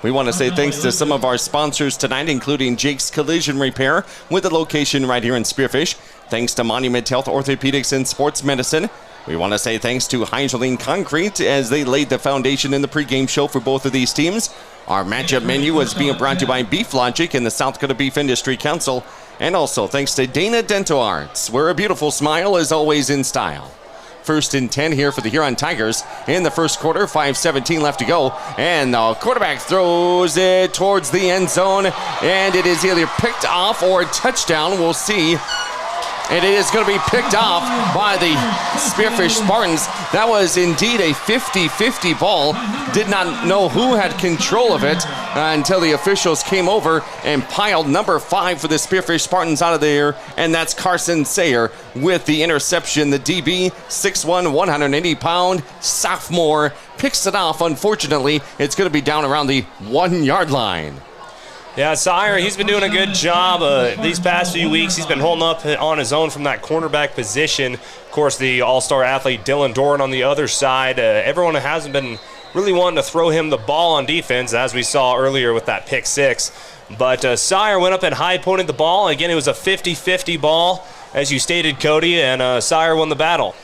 We want to say thanks to some of our sponsors tonight, including Jake's Collision Repair with a location right here in Spearfish. Thanks to Monument Health Orthopedics and Sports Medicine. We want to say thanks to Heiserling Concrete as they laid the foundation in the pregame show for both of these teams. Our matchup menu is being brought to you by Beef Logic and the South Dakota Beef Industry Council. And also thanks to Dana Dental Arts, where a beautiful smile is always in style. 1st and 10 here for the Huron Tigers in the first quarter, 5:17 left to go. And the quarterback throws it towards the end zone, and it is either picked off or a touchdown. We'll see. And it is going to be picked off by the Spearfish Spartans. That was indeed a 50-50 ball. Did not know who had control of it until the officials came over and piled number 5 for the Spearfish Spartans out of there. And that's Carson Sayer with the interception. The DB, 6'1", 180-pound sophomore, picks it off. Unfortunately, it's going to be down around the 1-yard line. Yeah, Sire, he's been doing a good job these past few weeks. He's been holding up on his own from that cornerback position. Of course, the all-star athlete Dylan Doran on the other side. Everyone hasn't been really wanting to throw him the ball on defense, as we saw earlier with that pick 6. But Sire went up and high-pointed the ball. Again, it was a 50-50 ball, as you stated, Cody, and Sire won the battle.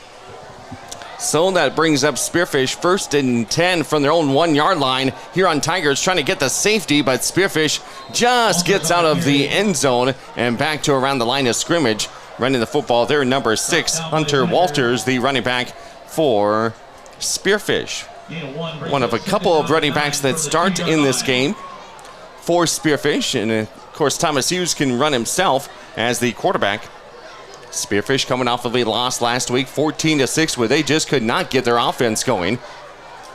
So that brings up Spearfish 1st and 10 from their own 1-yard line. Huron Tigers trying to get the safety, but Spearfish just gets out of the end zone and back to around the line of scrimmage. Running the football there, number 6, Hunter Walters, the running back for Spearfish. One of a couple of running backs that start in this game for Spearfish. And of course, Thomas Hughes can run himself as the quarterback. Spearfish coming off of a loss last week, 14-6, where they just could not get their offense going.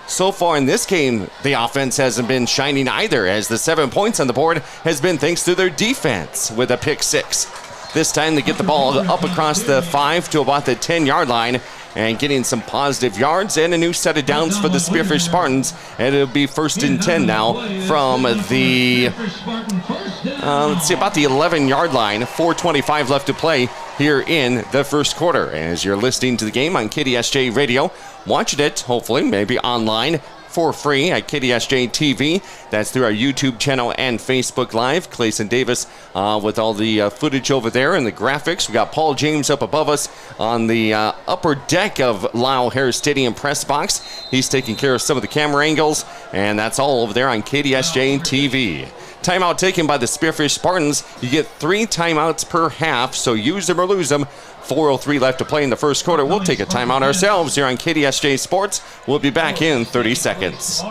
So far in this game, the offense hasn't been shining either, as the 7 points on the board has been thanks to their defense with a pick 6. This time they get the ball up across the 5 to about the 10-yard line and getting some positive yards and a new set of downs for the Spearfish Spartans. And it'll be 1st and 10 now from the, about the 11-yard line. 4:25 left to play here in the first quarter. As you're listening to the game on KDSJ Radio, watching it, hopefully, maybe online, for free at KDSJ-TV. That's through our YouTube channel and Facebook Live. Clayson Davis with all the footage over there and the graphics. We got Paul James up above us on the upper deck of Lyle Hare Stadium press box. He's taking care of some of the camera angles, and that's all over there on KDSJ-TV. Timeout taken by the Spearfish Spartans. You get 3 timeouts per half, so use them or lose them. 4:03 left to play in the first quarter. We'll take a timeout ourselves here on KDSJ Sports. We'll be back in 30 seconds.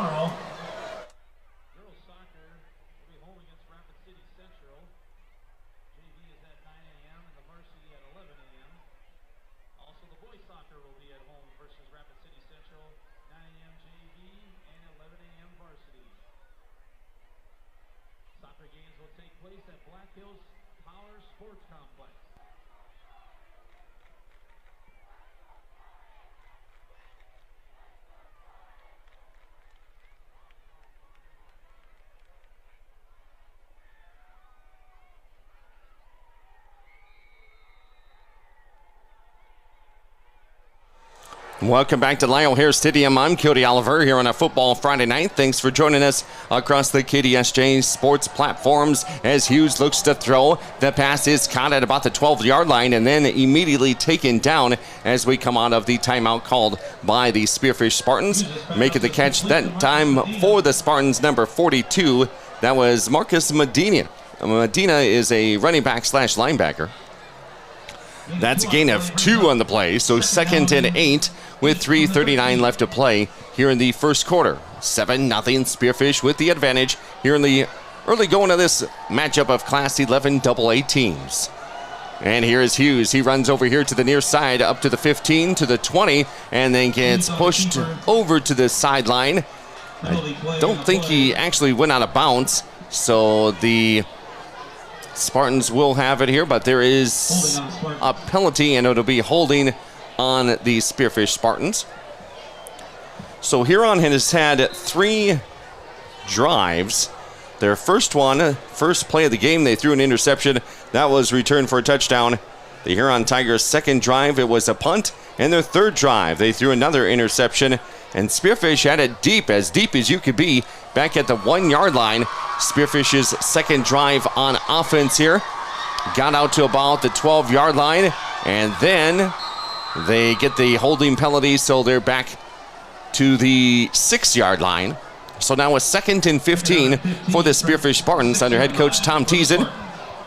Welcome back to Lyle Hare Stadium. I'm Cody Oliver here on a Football Friday night. Thanks for joining us across the KDSJ sports platforms as Hughes looks to throw. The pass is caught at about the 12-yard line and then immediately taken down as we come out of the timeout called by the Spearfish Spartans. Making the catch that time for the Spartans, number 42. That was Marcus Medina. Medina is a running back / linebacker. That's a gain of 2 on the play, so 2nd and 8 with 3:39 left to play here in the first quarter. 7-0 Spearfish with the advantage here in the early going of this matchup of Class 11 AA teams. And here is Hughes. He runs over here to the near side up to the 15, to the 20, and then gets pushed over to the sideline. I don't think he actually went out of bounds, so the Spartans will have it here, but there is a penalty, and it'll be holding on the Spearfish Spartans. So Huron has had 3 drives. Their first play of the game, they threw an interception. That was returned for a touchdown. The Huron Tigers' second drive, it was a punt. And their third drive, they threw another interception. And Spearfish had it deep as you could be, back at the 1-yard line. Spearfish's second drive on offense here. Got out to about the 12-yard line, and then they get the holding penalty, so they're back to the 6-yard line. So now a 2nd and 15 for the Spearfish Spartans under head coach Tom Teason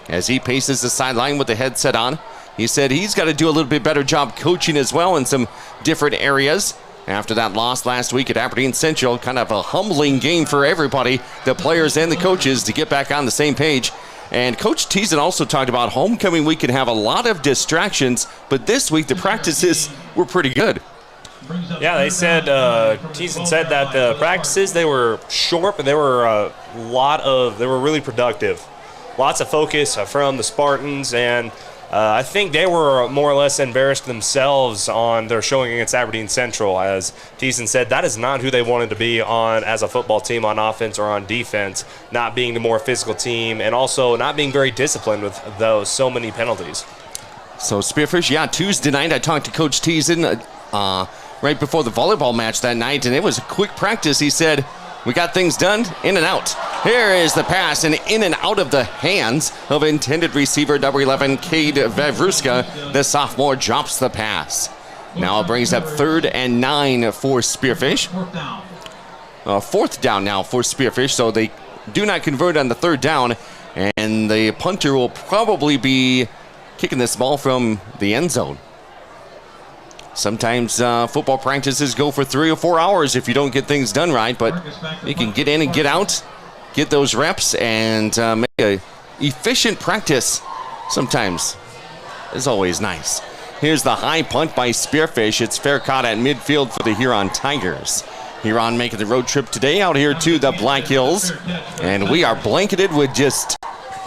as he paces the sideline with the headset on. He said he's got to do a little bit better job coaching as well in some different areas. After that loss last week at Aberdeen Central, kind of a humbling game for everybody, the players and the coaches, to get back on the same page. And Coach Teason also talked about homecoming week can have a lot of distractions, but this week the practices were pretty good. Yeah, they said, Teason said that the practices, they were short, but they were they were really productive. Lots of focus from the Spartans, and I think they were more or less embarrassed themselves on their showing against Aberdeen Central. As Teason said, that is not who they wanted to be on as a football team on offense or on defense, not being the more physical team and also not being very disciplined with those so many penalties. So Spearfish, Tuesday night I talked to Coach Teason right before the volleyball match that night, and it was a quick practice. He said, we got things done, in and out. Here is the pass, and in and out of the hands of intended receiver number 11, Cade Vavruska. The sophomore drops the pass. Now it brings up 3rd and 9 for Spearfish. 4th down now for Spearfish, so they do not convert on the 3rd down, and the punter will probably be kicking this ball from the end zone. Sometimes football practices go for 3 or 4 hours if you don't get things done right, but you can get in and get out, get those reps, and make an efficient practice sometimes. Is always nice. Here's the high punt by Spearfish. It's fair caught at midfield for the Huron Tigers. Huron making the road trip today out here to the Black Hills, and we are blanketed with just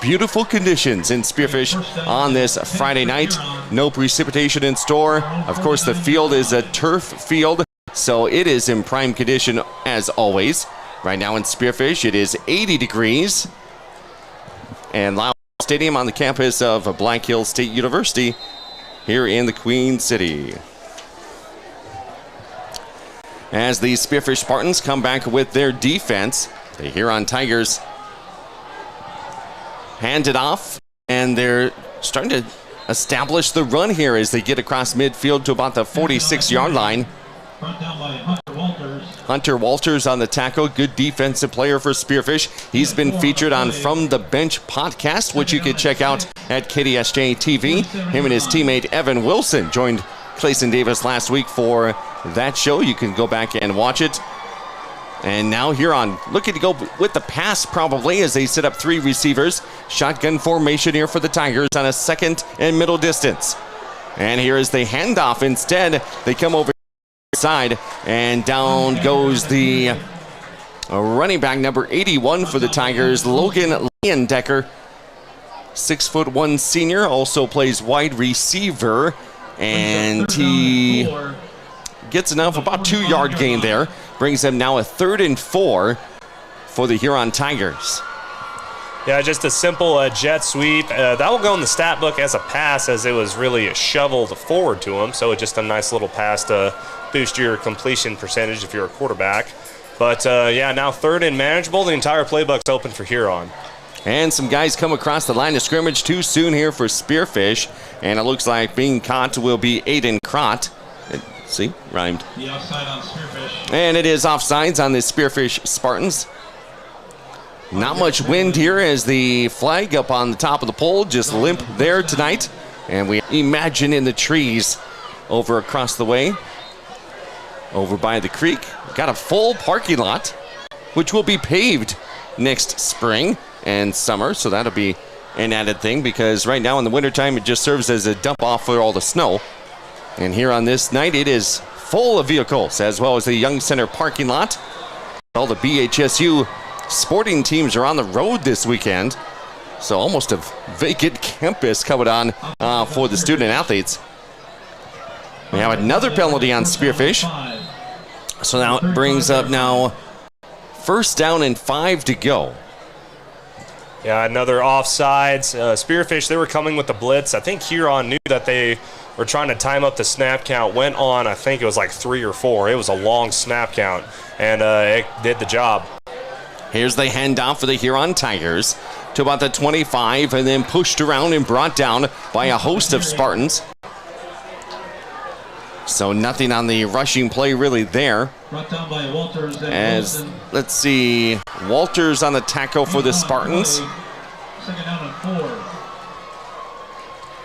beautiful conditions in Spearfish on this Friday night. No precipitation in store. Of course, the field is a turf field, so it is in prime condition as always. Right now in Spearfish, it is 80 degrees. And Lyle Stadium on the campus of Black Hills State University here in the Queen City. As the Spearfish Spartans come back with their defense, the Huron Tigers hand it off, and they're starting to establish the run here as they get across midfield to about the 46-yard line. Hunter Walters on the tackle, good defensive player for Spearfish. He's been featured on From the Bench podcast, which you can check out at KDSJ-TV. Him and his teammate Evan Wilson joined Clayson Davis last week for that show. You can go back and watch it. And now Huron looking to go with the pass probably as they set up 3 receivers. Shotgun formation here for the Tigers on a 2nd and middle distance. And here is the handoff. Instead, they come over side, and down goes the running back number 81 for the Tigers, Logan Leyendecker. 6'1" senior, also plays wide receiver, and he gets enough, about 2-yard gain there. Brings them now a 3rd and 4 for the Huron Tigers. Yeah, just a simple jet sweep That will go in the stat book as a pass, as it was really shoveled forward to him. So just a nice little pass to boost your completion percentage if you're a quarterback. But yeah, now 3rd and manageable. The entire playbook's open for Huron. And some guys come across the line of scrimmage too soon here for Spearfish. And it looks like being caught will be Aiden Crott. See, rhymed. The offside on Spearfish. And it is offsides on the Spearfish Spartans. Not much wind here as the flag up on the top of the pole, just limp there tonight. And we imagine in the trees over across the way, over by the creek. Got a full parking lot, which will be paved next spring and summer. So that'll be an added thing, because right now in the wintertime, it just serves as a dump off for all the snow. And here on this night, it is full of vehicles, as well as the Young Center parking lot. All the BHSU sporting teams are on the road this weekend. So almost a vacant campus coming on for the student athletes. We have another penalty on Spearfish. So now it brings up now 1st down and 5 to go. Yeah, another offsides. Spearfish, they were coming with the blitz. I think Huron knew that they were trying to time up the snap count. Went on, I think it was like 3 or 4. It was a long snap count, and it did the job. Here's the handoff for the Huron Tigers to about the 25, and then pushed around and brought down by a host of Spartans. So nothing on the rushing play really there. Brought down by Walters. As, let's see, Walters on the tackle for the Spartans. 2nd down and 4.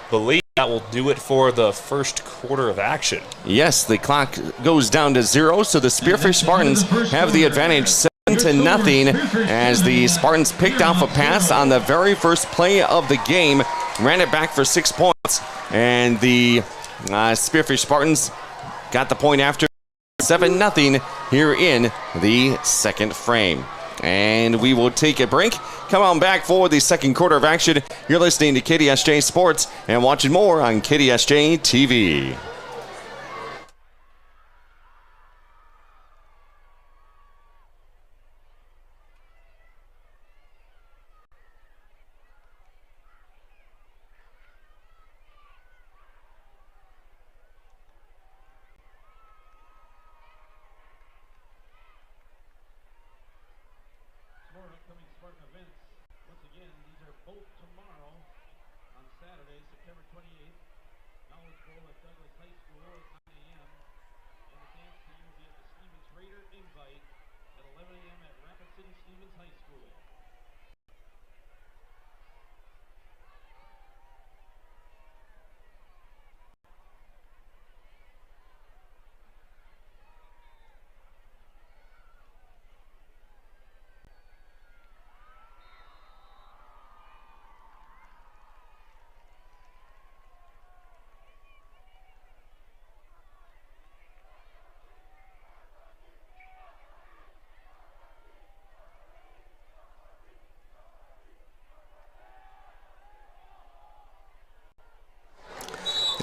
Believe that will do it for the first quarter of action. Yes, the clock goes down to 0, so the Spearfish Spartans have the advantage 7-0, as the Spartans picked off a pass on the very first play of the game, ran it back for 6 points, and the Spearfish Spartans got the point after. 7-0 here in the second frame. And we will take a break. Come on back for the second quarter of action. You're listening to KDSJ Sports and watching more on KDSJ-TV.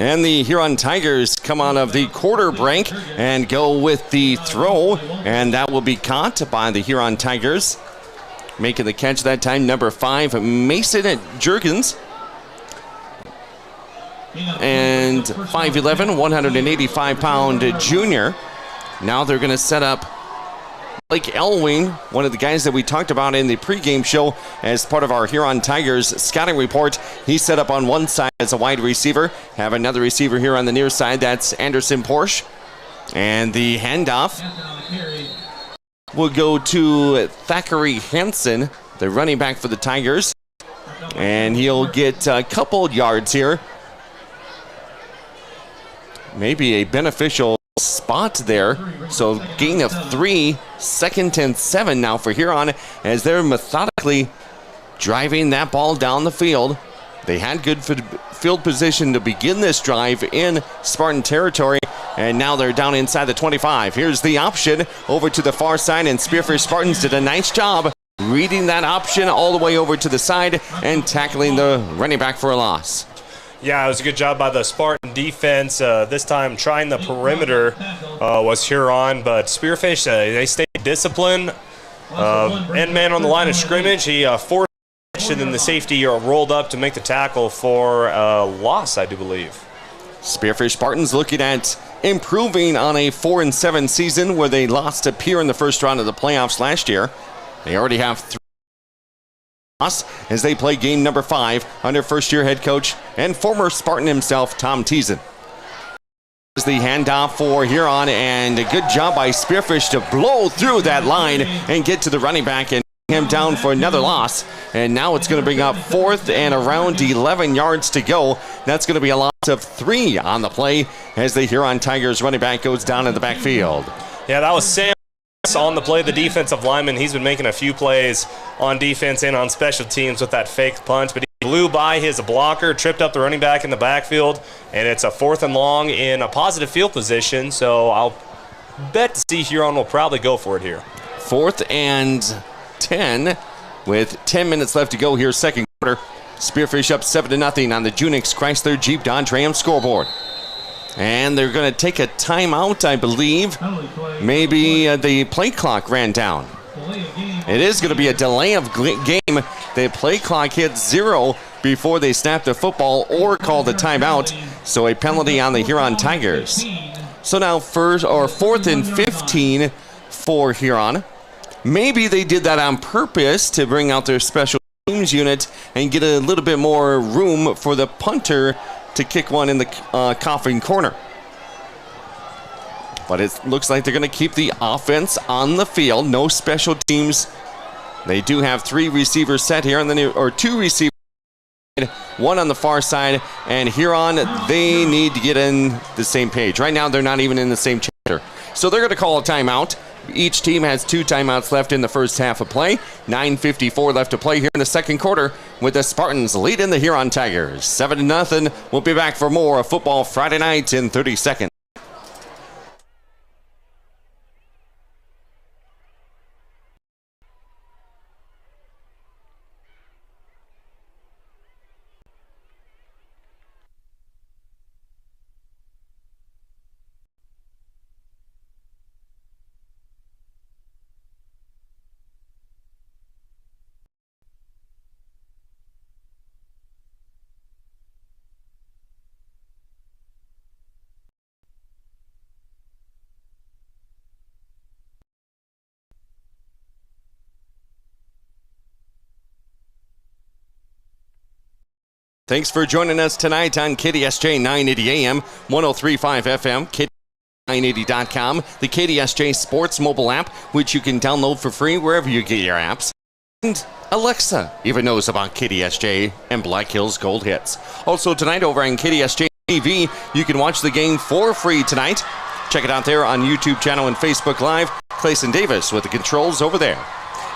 And the Huron Tigers come out of the quarter break and go with the throw, and that will be caught by the Huron Tigers. Making the catch that time, number 5, Mason Jurgens. And 5'11", 185-pound junior. Now they're going to set up Blake Elwing, one of the guys that we talked about in the pregame show as part of our Huron Tigers scouting report. He's set up on one side as a wide receiver. Have another receiver here on the near side. That's Anderson Porsche. And the handoff will go to Thackeray Hansen, the running back for the Tigers. And he'll get a couple yards here. Maybe a beneficial spot there. So gain of 3, 2nd and 7 now for Huron as they're methodically driving that ball down the field. They had good field position to begin this drive in Spartan territory, and now they're down inside the 25. Here's the option over to the far side, and Spearfish Spartans did a nice job reading that option all the way over to the side and tackling the running back for a loss. Yeah, it was a good job by the Spartan defense. This time trying the perimeter was Huron, but Spearfish, they stayed disciplined. End man on the line of scrimmage. He forced rush, and then the safety rolled up to make the tackle for a loss, I do believe. Spearfish Spartans looking at improving on a 4-7 season where they lost to Pier in the first round of the playoffs last year. They already have 3 losses as they play game number 5 under first-year head coach and former Spartan himself, Tom Teason. The handoff for Huron, and a good job by Spearfish to blow through that line and get to the running back and him down for another loss. And now it's going to bring up 4th and around 11 yards to go. That's going to be a loss of 3 on the play as the Huron Tigers running back goes down in the backfield. Yeah, that was Sam on the play, the defensive lineman. He's been making a few plays on defense and on special teams with that fake punch, but he blew by his blocker, tripped up the running back in the backfield, and it's a 4th and long in a positive field position, so I'll bet to see Huron will probably go for it here. 4th and 10 with 10 minutes left to go here, second quarter. Spearfish up 7-0 on the Junix Chrysler Jeep Dodge Ram scoreboard. And they're going to take a timeout, I believe. Maybe the play clock ran down. It is going to be a delay of game. The play clock hit 0 before they snapped the football or called a timeout. So a penalty on the Huron Tigers. So now 4th and 15 for Huron. Maybe they did that on purpose to bring out their special teams unit and get a little bit more room for the punter to kick one in the coffin corner. But it looks like they're going to keep the offense on the field. No special teams. They do have 3 receivers set here, and then 2 receivers, 1 on the far side. And Huron, they need to get in the same page. Right now, they're not even in the same chapter. So they're going to call a timeout. Each team has 2 timeouts left in the first half of play. 9:54 left to play here in the second quarter with the Spartans leading the Huron Tigers. 7-0. We'll be back for more of Football Friday Night in 30 seconds. Thanks for joining us tonight on KDSJ 980 AM, 103.5 FM, KDSJ980.com, the KDSJ Sports mobile app, which you can download for free wherever you get your apps. And Alexa even knows about KDSJ and Black Hills Gold Hits. Also tonight over on KDSJ-TV, you can watch the game for free tonight. Check it out there on YouTube channel and Facebook Live. Clayson Davis with the controls over there.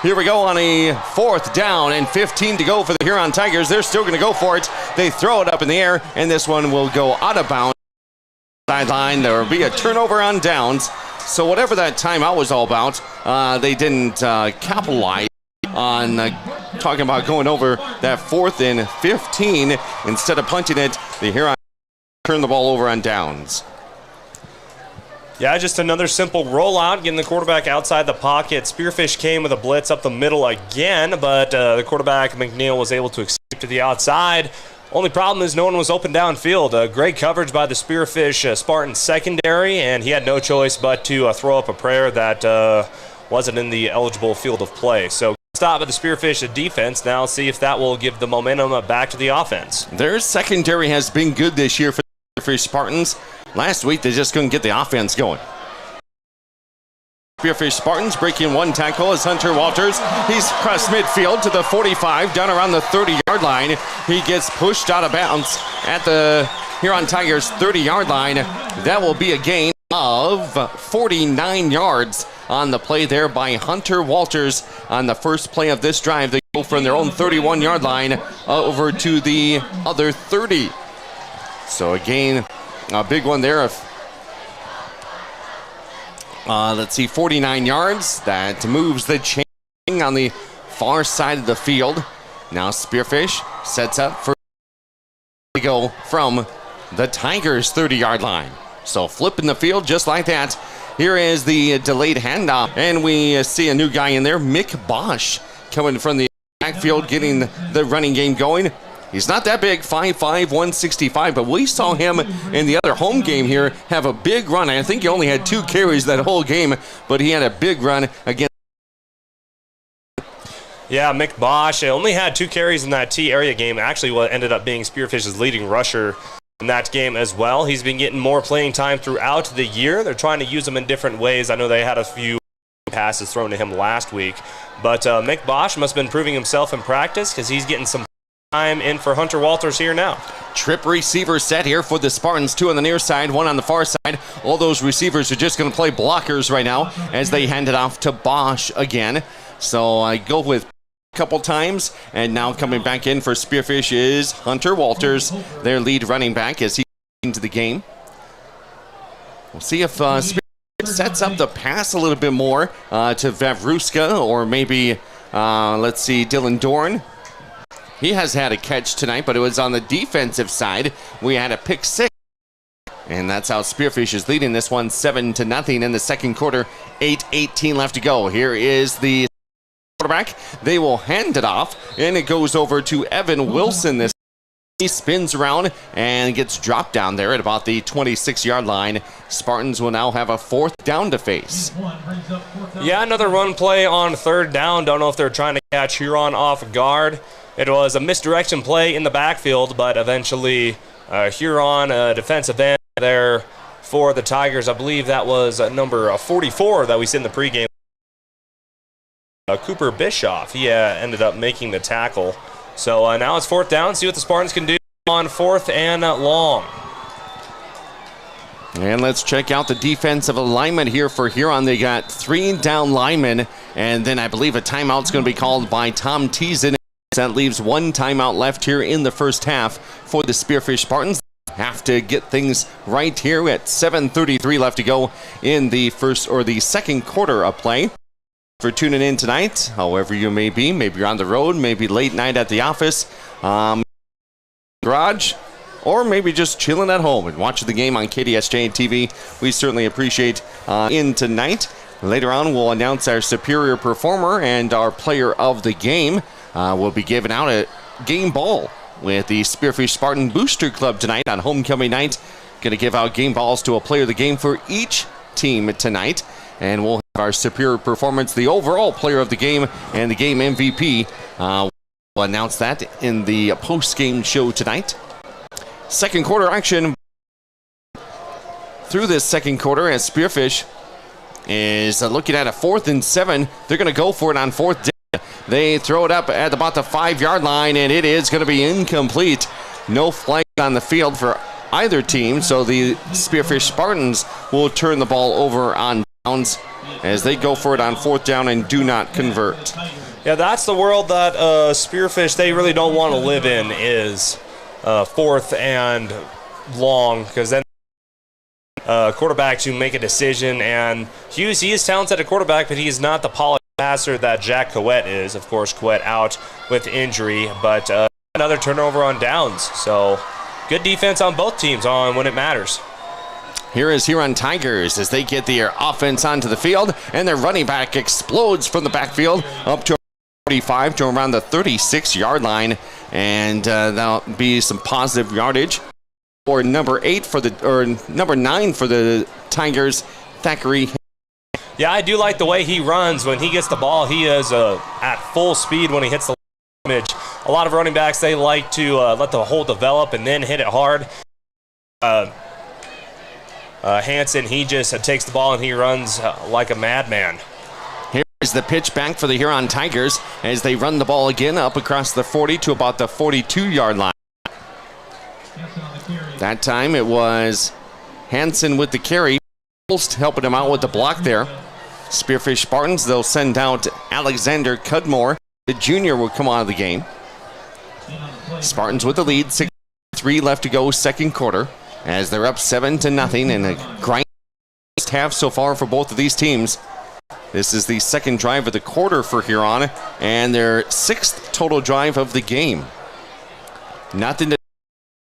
Here we go on a 4th down and 15 to go for the Huron Tigers. They're still going to go for it. They throw it up in the air, and this one will go out of bounds. Sideline, there will be a turnover on downs. So whatever that timeout was all about, they didn't capitalize on talking about going over that 4th and 15. Instead of punting it, the Huron turned the ball over on downs. Yeah, just another simple rollout, getting the quarterback outside the pocket. Spearfish came with a blitz up the middle again, but the quarterback, McNeil, was able to escape to the outside. Only problem is no one was open downfield. Great coverage by the Spearfish Spartans secondary, and he had no choice but to throw up a prayer that wasn't in the eligible field of play. So stop at the Spearfish defense. Now see if that will give the momentum back to the offense. Their secondary has been good this year for the Spearfish Spartans. Last week, they just couldn't get the offense going. Spearfish Spartans breaking 1 tackle as Hunter Walters. He's crossed midfield to the 45, down around the 30-yard line. He gets pushed out of bounds at the Huron Tigers 30-yard line. That will be a gain of 49 yards on the play there by Hunter Walters on the first play of this drive. They go from their own 31-yard line over to the other 30. So again, a big one there of, let's see, 49 yards. That moves the chain on the far side of the field. Now Spearfish sets up for to go from the Tigers' 30-yard line. So flipping the field just like that. Here is the delayed handoff, and we see a new guy in there, Mick Bosch, coming from the backfield, getting the running game going. He's not that big, 5'5", 165, but we saw him in the other home game here have a big run. I think he only had 2 carries that whole game, but he had a big run against. Yeah, Mick Bosch only had 2 carries in that T area game. Actually, what ended up being Spearfish's leading rusher in that game as well. He's been getting more playing time throughout the year. They're trying to use him in different ways. I know they had a few passes thrown to him last week, but Mick Bosch must have been proving himself in practice because he's getting some time in for Hunter Walters here now. Trip receiver set here for the Spartans, 2 on the near side, 1 on the far side. All those receivers are just going to play blockers right now as they hand it off to Bosch again. So I go with a couple times, and now coming back in for Spearfish is Hunter Walters, their lead running back as he into the game. We'll see if Spearfish sets up the pass a little bit more to Vavruska, or maybe, let's see, Dylan Dorn. He has had a catch tonight, but it was on the defensive side. We had a pick 6. And that's how Spearfish is leading this one 7-0 in the second quarter. 8:18 left to go. Here is the quarterback. They will hand it off, and it goes over to Evan Wilson. He spins around and gets dropped down there at about the 26-yard line. Spartans will now have a 4th down to face. Yeah, another run play on 3rd down. Don't know if they're trying to catch Huron off guard. It was a misdirection play in the backfield, but eventually Huron, defensive end there for the Tigers. I believe that was number 44 that we see in the pregame. Cooper Bischoff, he ended up making the tackle. So now it's 4th down. See what the Spartans can do on 4th and long. And let's check out the defensive alignment here for Huron. They got 3 down linemen, and then I believe a timeout's going to be called by Tom Teason. That leaves 1 timeout left here in the first half for the Spearfish Spartans. Have to get things right here at 7:33 left to go in the first or the second quarter of play. For tuning in tonight, however you may be, maybe you're on the road, maybe late night at the office, garage, or maybe just chilling at home and watching the game on KDSJ-TV. We certainly appreciate in tonight. Later on, we'll announce our superior performer and our player of the game. We'll be giving out a game ball with the Spearfish Spartan Booster Club tonight on homecoming night. Going to give out game balls to a player of the game for each team tonight. And we'll have our superior performance, the overall player of the game, and the game MVP. We'll announce that in the post-game show tonight. Second quarter action through this second quarter as Spearfish is looking at a 4th and 7. They're going to go for it on 4th down. They throw it up at about the 5-yard line, and it is going to be incomplete. No flag on the field for either team, so the Spearfish Spartans will turn the ball over on downs as they go for it on 4th down and do not convert. Yeah, that's the world that Spearfish, they really don't want to live in, is 4th and long, because then quarterbacks who make a decision, and Hughes, he is talented at quarterback, but he is not the polished passer that Jack Coet is. Of course, Coet out with injury, but another turnover on downs. So good defense on both teams on when it matters. Here is Huron Tigers as they get their offense onto the field, and their running back explodes from the backfield up to 45 to around the 36-yard line, and that'll be some positive yardage for number 9 for the Tigers, Thackeray. Yeah, I do like the way he runs. When he gets the ball, he is at full speed when he hits the image. A lot of running backs, they like to let the hole develop and then hit it hard. Hansen, he just takes the ball and he runs like a madman. Here's the pitch back for the Huron Tigers as they run the ball again up across the 40 to about the 42-yard line. That time it was Hansen with the carry, helping him out with the block there. Spearfish Spartans, they'll send out Alexander Cudmore. The junior will come out of the game. Spartans with the lead, 6:3 left to go, second quarter, as they're up 7-0 in a grind half so far for both of these teams. This is the second drive of the quarter for Huron, and their 6th total drive of the game. Nothing to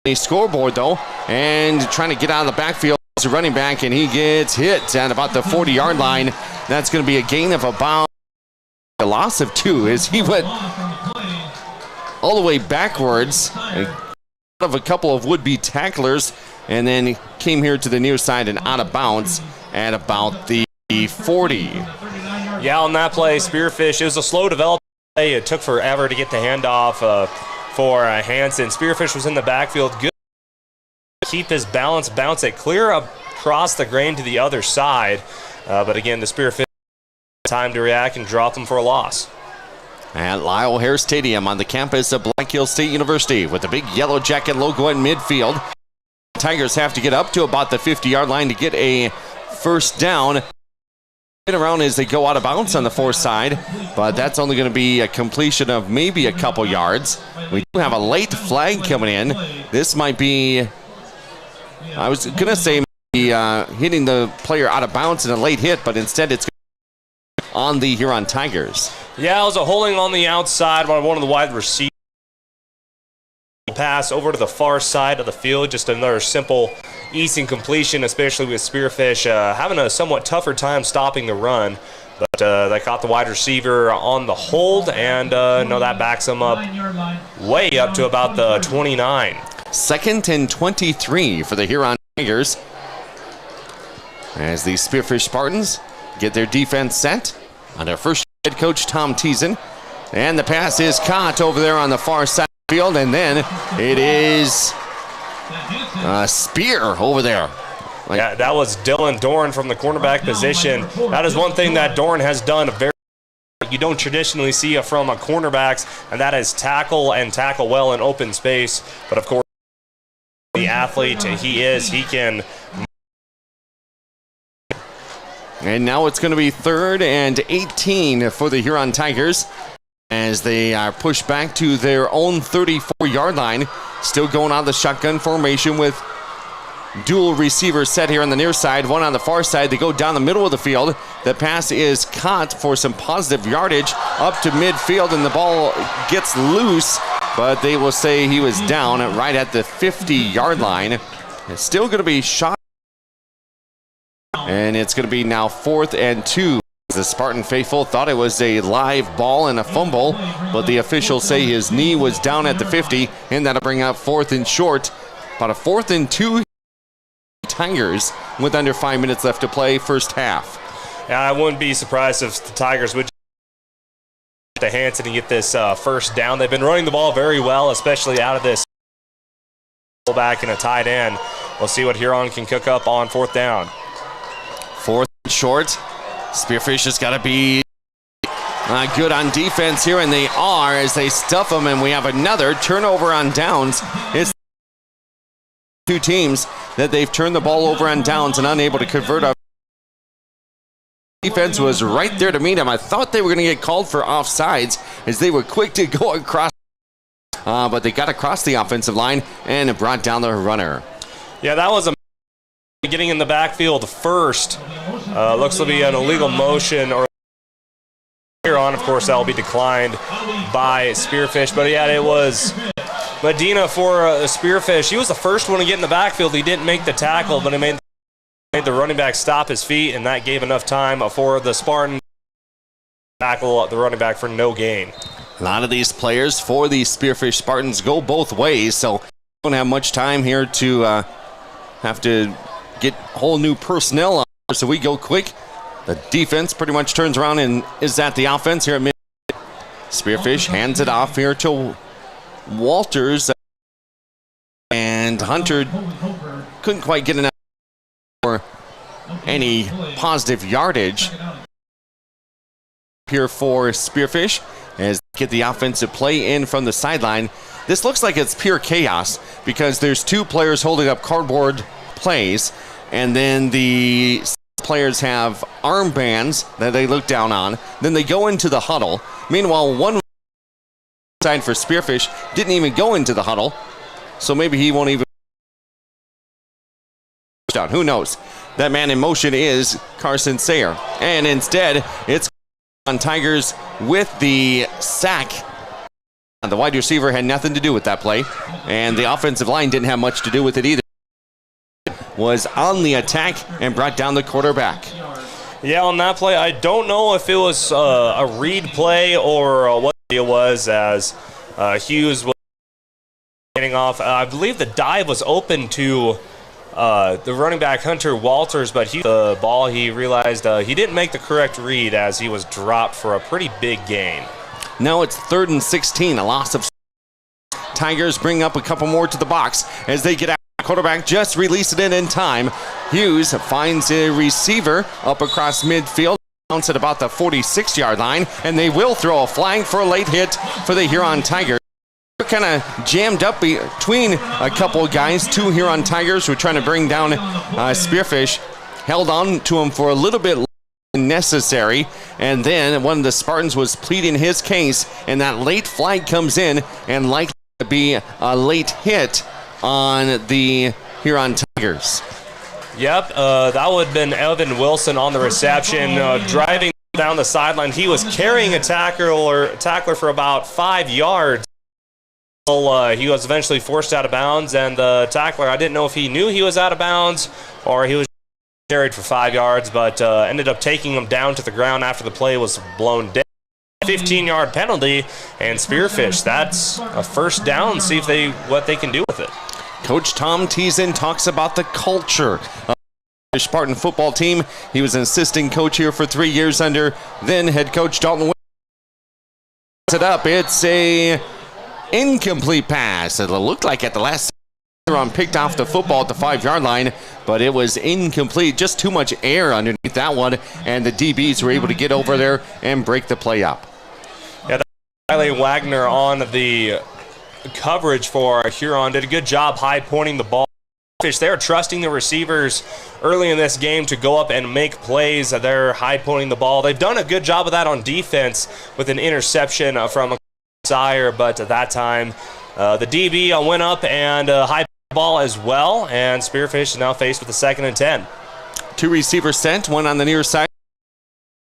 the scoreboard, though, and trying to get out of the backfield as a running back, and he gets hit at about the 40-yard line. That's going to be a gain of about a loss of 2 as he went all the way backwards of a couple of would-be tacklers, and then came here to the near side and out of bounds at about the 40. Yeah, on that play, Spearfish, it was a slow development play. It took forever to get the handoff for Hansen. Spearfish was in the backfield. Good. Keep his balance, bounce it clear across the grain to the other side. But again, the Spearfish time to react and drop them for a loss. At Lyle Hare Stadium on the campus of Black Hills State University with the big yellow jacket logo in midfield. Tigers have to get up to about the 50-yard line to get a first down. Around as they go out of bounds on the far side, but that's only going to be a completion of maybe a couple yards. We do have a late flag coming in. This might be, I was going to say maybe, hitting the player out of bounds in a late hit, but instead it's on the Huron Tigers. Yeah, it was a holding on the outside by one of the wide receivers. Pass over to the far side of the field, just another simple, easy completion, especially with Spearfish having a somewhat tougher time stopping the run. But they caught the wide receiver on the hold, and no, that backs them up way up to about the 29. 2nd and 23 for the Huron Tigers as the Spearfish Spartans get their defense set under first head coach Tom Teason. And the pass is caught over there on the far side of the field, and then it is Spear over there. Yeah, that was Dylan Dorn from the cornerback position. That is one thing that Dorn has done very you don't traditionally see from a cornerbacks, and that is tackle and tackle well in open space. But of course, the athlete he can. And now it's going to be 3rd and 18 for the Huron Tigers as they are pushed back to their own 34-yard line. Still going on the shotgun formation with dual receivers set here on the near side, one on the far side. They go down the middle of the field. The pass is caught for some positive yardage up to midfield, and the ball gets loose, but they will say he was down right at the 50-yard line. It's still going to be shot, and it's going to be now 4th and 2. The Spartan faithful thought it was a live ball and a fumble, but the officials say his knee was down at the 50, and that'll bring up 4th and short. About a 4th and 2 Tigers with under 5 minutes left to play first half. Yeah, I wouldn't be surprised if the Tigers would get to Hansen and get this first down. They've been running the ball very well, especially out of this fullback and a tight end. We'll see what Huron can cook up on 4th down. 4th and short. Spearfish has got to be good on defense here, and they are as they stuff them, and we have another turnover on downs. It's two teams that they've turned the ball over on downs and unable to convert. Our defense was right there to meet them. I thought they were going to get called for offsides as they were quick to go across, but they got across the offensive line and brought down the runner. Yeah, that was a getting in the backfield first. Looks to be an illegal motion, or here on, of course, that will be declined by Spearfish. But yeah, it was Medina for Spearfish. He was the first one to get in the backfield. He didn't make the tackle, but he made the running back stop his feet, and that gave enough time for the Spartan to tackle the running back for no gain. A lot of these players for the Spearfish Spartans go both ways, so we don't have much time here to have to get whole new personnel on. So we go quick. The defense pretty much turns around and is at the offense here at mid. Spearfish hands it off here to Walters, and Hunter couldn't quite get enough for any positive yardage here for Spearfish as they get the offensive play in from the sideline. This looks like it's pure chaos because there's two players holding up cardboard plays, and then the players have armbands that they look down on. Then they go into the huddle. Meanwhile, one side for Spearfish didn't even go into the huddle, so maybe he won't even down. Who knows? That man in motion is Carson Sayer, and instead it's on Tigers with the sack. The wide receiver had nothing to do with that play, and the offensive line didn't have much to do with it either. Was on the attack and brought down the quarterback. Yeah, on that play, I don't know if it was a read play or what it was, as Hughes was getting off. I believe the dive was open to the running back Hunter Walters, but the ball, he realized he didn't make the correct read as he was dropped for a pretty big gain. Now it's 3rd and 16, a loss of. Tigers bring up a couple more to the box as they get out. The quarterback just released it in time. Hughes finds a receiver up across midfield, bounce at about the 46-yard line, and they will throw a flag for a late hit for the Huron Tigers. They're kind of jammed up between a couple of guys. 2 Huron Tigers were trying to bring down Spearfish, held on to him for a little bit necessary, and then one of the Spartans was pleading his case, and that late flag comes in and likely to be a late hit on the Huron Tigers. Yep, that would have been Evan Wilson on the reception, driving down the sideline. He was carrying a tackler for about 5 yards. He was eventually forced out of bounds, and the tackler, I didn't know if he knew he was out of bounds or he was carried for 5 yards, but ended up taking him down to the ground after the play was blown down. 15-yard penalty, and Spearfish, that's a first down. See if what they can do with it. Coach Tom Teason talks about the culture of the Spartan football team. He was an assistant coach here for 3 years under then head coach Dalton. It up. It's a incomplete pass. It looked like at the last Huron picked off the football at the 5-yard line, but it was incomplete. Just too much air underneath that one, and the DBs were able to get over there and break the play up. Yeah, Riley Wagner on the coverage for Huron did a good job high pointing the ball. They're trusting the receivers early in this game to go up and make plays. They're high pointing the ball. They've done a good job of that on defense with an interception from Sire, but at that time the DB went up and high ball as well, and Spearfish is now faced with a 2nd and 10. 2 receivers sent, one on the near side.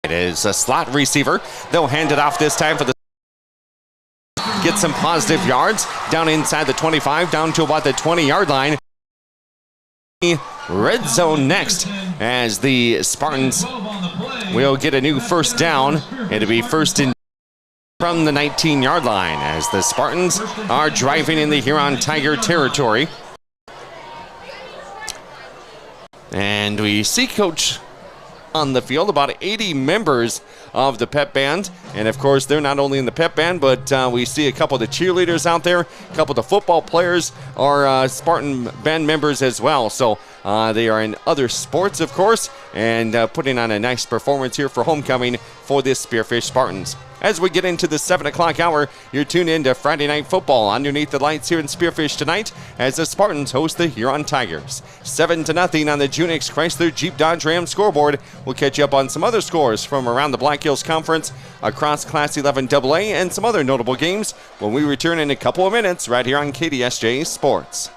It is a slot receiver. They'll hand it off this time for the get some positive yards down inside the 25, down to about the 20-yard line. Red zone next as the Spartans will get a new first down. It'll be 1st and from the 19-yard line as the Spartans are driving in the Huron Tiger territory. And we see Coach on the field, about 80 members of the pep band. And of course, they're not only in the pep band, but we see a couple of the cheerleaders out there, a couple of the football players are Spartan band members as well. So they are in other sports, of course, and putting on a nice performance here for homecoming for the Spearfish Spartans. As we get into the 7 o'clock hour, you're tuned in to Friday Night Football underneath the lights here in Spearfish tonight as the Spartans host the Huron Tigers. 7-0 on the Junix Chrysler Jeep Dodge Ram scoreboard. We'll catch you up on some other scores from around the Black Hills Conference, across Class 11 AA, and some other notable games when we return in a couple of minutes right here on KDSJ Sports.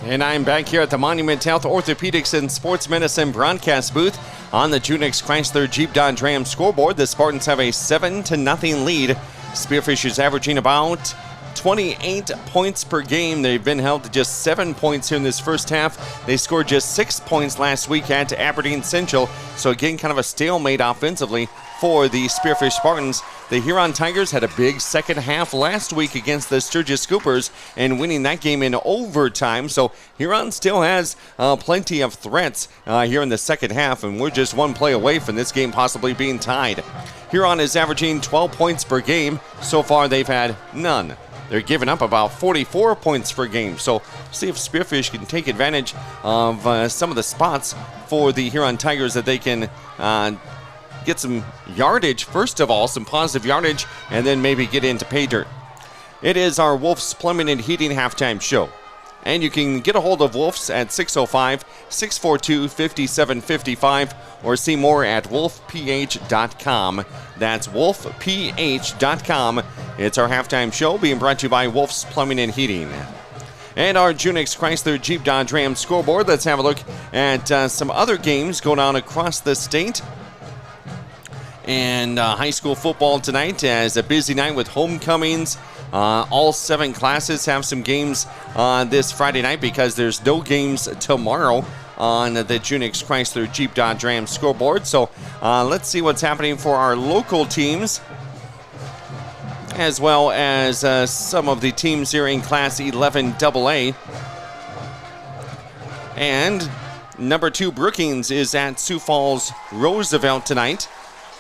And I'm back here at the Monument Health Orthopedics and Sports Medicine broadcast booth on the Junix Chrysler Jeep Dodge Ram scoreboard. The Spartans have a 7-0 lead. Spearfish is averaging about 28 points per game. They've been held to just 7 points here in this first half. They scored just 6 points last week at Aberdeen Central. So again, kind of a stalemate offensively for the Spearfish Spartans. The Huron Tigers had a big second half last week against the Sturgis Scoopers and winning that game in overtime. So Huron still has plenty of threats here in the second half, and we're just one play away from this game possibly being tied. Huron is averaging 12 points per game. So far, they've had none. They're giving up about 44 points per game. So see if Spearfish can take advantage of some of the spots for the Huron Tigers that they can get some yardage, first of all, some positive yardage, and then maybe get into pay dirt. It is our Wolf's Plumbing and Heating halftime show. And you can get a hold of Wolf's at 605-642-5755 or see more at wolfph.com. That's wolfph.com. It's our halftime show being brought to you by Wolf's Plumbing and Heating. And our Junix Chrysler Jeep Dodge Ram scoreboard. Let's have a look at some other games going on across the state. And high school football tonight as a busy night with homecomings. All 7 classes have some games this Friday night because there's no games tomorrow on the Junix Chrysler Jeep Dodge Ram scoreboard. So let's see what's happening for our local teams, as well as some of the teams here in Class 11 AA. And number 2 Brookings is at Sioux Falls Roosevelt tonight.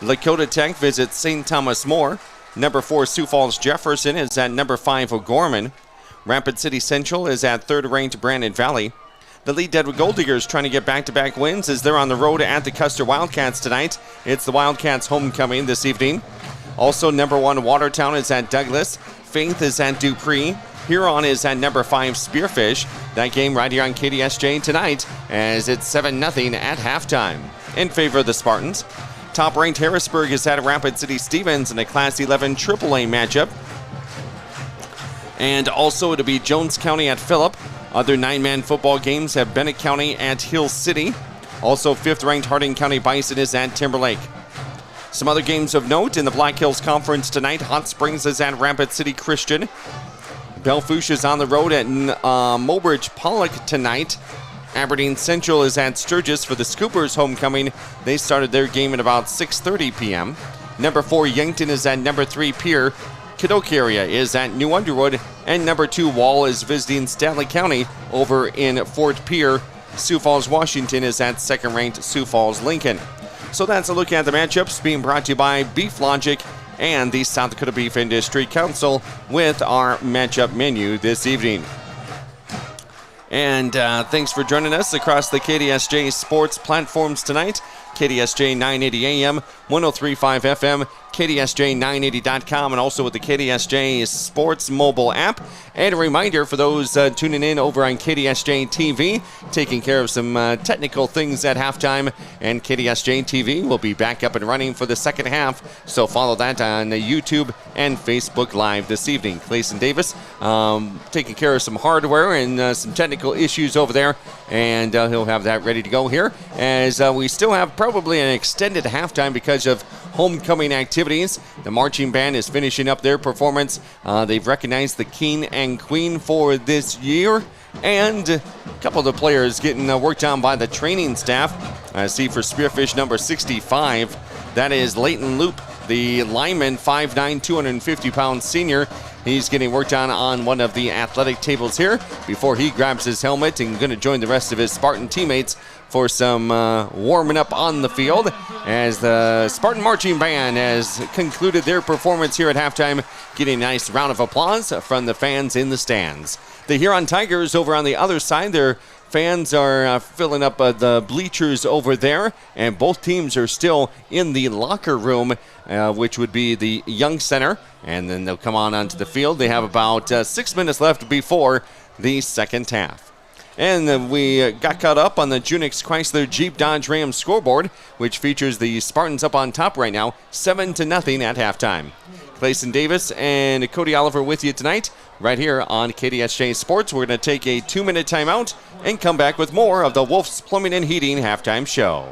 Lakota Tech visits St. Thomas More. Number 4 Sioux Falls Jefferson is at number 5 O'Gorman. Rapid City Central is at third-ranked Brandon Valley. The Lee Deadwood Gold Diggers trying to get back-to-back wins as they're on the road at the Custer Wildcats tonight. It's the Wildcats homecoming this evening. Also, number 1 Watertown is at Douglas. Faith is at Dupree. Huron is at number 5 Spearfish. That game right here on KDSJ tonight as it's 7-0 at halftime in favor of the Spartans. Top-ranked Harrisburg is at Rapid City Stevens in a Class 11 AAA matchup. And also it'll be Jones County at Phillip. Other 9-man football games have Bennett County at Hill City. Also 5th-ranked Harding County Bison is at Timberlake. Some other games of note in the Black Hills Conference tonight. Hot Springs is at Rapid City Christian. Belfouche is on the road at Mobridge Pollock tonight. Aberdeen Central is at Sturgis for the Scoopers homecoming. They started their game at about 6:30 p.m. Number 4 Yankton is at number 3 Pierre. Kadoke area is at New Underwood. And number 2 Wall is visiting Stanley County over in Fort Pierre. Sioux Falls, Washington is at second-ranked Sioux Falls, Lincoln. So that's a look at the matchups being brought to you by Beef Logic and the South Dakota Beef Industry Council with our matchup menu this evening. And thanks for joining us across the KDSJ sports platforms tonight. KDSJ 980 AM, 103.5 FM, KDSJ980.com, and also with the KDSJ Sports mobile app. And a reminder for those tuning in over on KDSJ-TV, taking care of some technical things at halftime, and KDSJ-TV will be back up and running for the second half, so follow that on YouTube and Facebook Live this evening. Clayson Davis taking care of some hardware and some technical issues over there, and he'll have that ready to go here, as we still have probably an extended halftime because of homecoming activities. The marching band is finishing up their performance. They've recognized the king and queen for this year, and a couple of the players getting worked on by the training staff. I see for Spearfish number 65, that is Leighton Loop, the lineman, 5'9", 250-pound senior. He's getting worked on one of the athletic tables here before he grabs his helmet and going to join the rest of his Spartan teammates for some warming up on the field, as the Spartan Marching Band has concluded their performance here at halftime, getting a nice round of applause from the fans in the stands. The Huron Tigers over on the other side, their fans are filling up the bleachers over there, and both teams are still in the locker room, which would be the Young Center, and then they'll come on onto the field. They have about 6 minutes left before the second half. And we got caught up on the Junix Chrysler Jeep Dodge Ram scoreboard, which features the Spartans up on top right now, 7-0 at halftime. Clayson Davis and Cody Oliver with you tonight, right here on KDSJ Sports. We're going to take a 2-minute timeout and come back with more of the Wolf's Plumbing and Heating halftime show.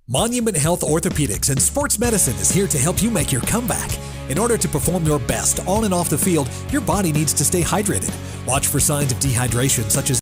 Monument Health Orthopedics and Sports Medicine is here to help you make your comeback. In order to perform your best on and off the field, your body needs to stay hydrated. Watch for signs of dehydration such as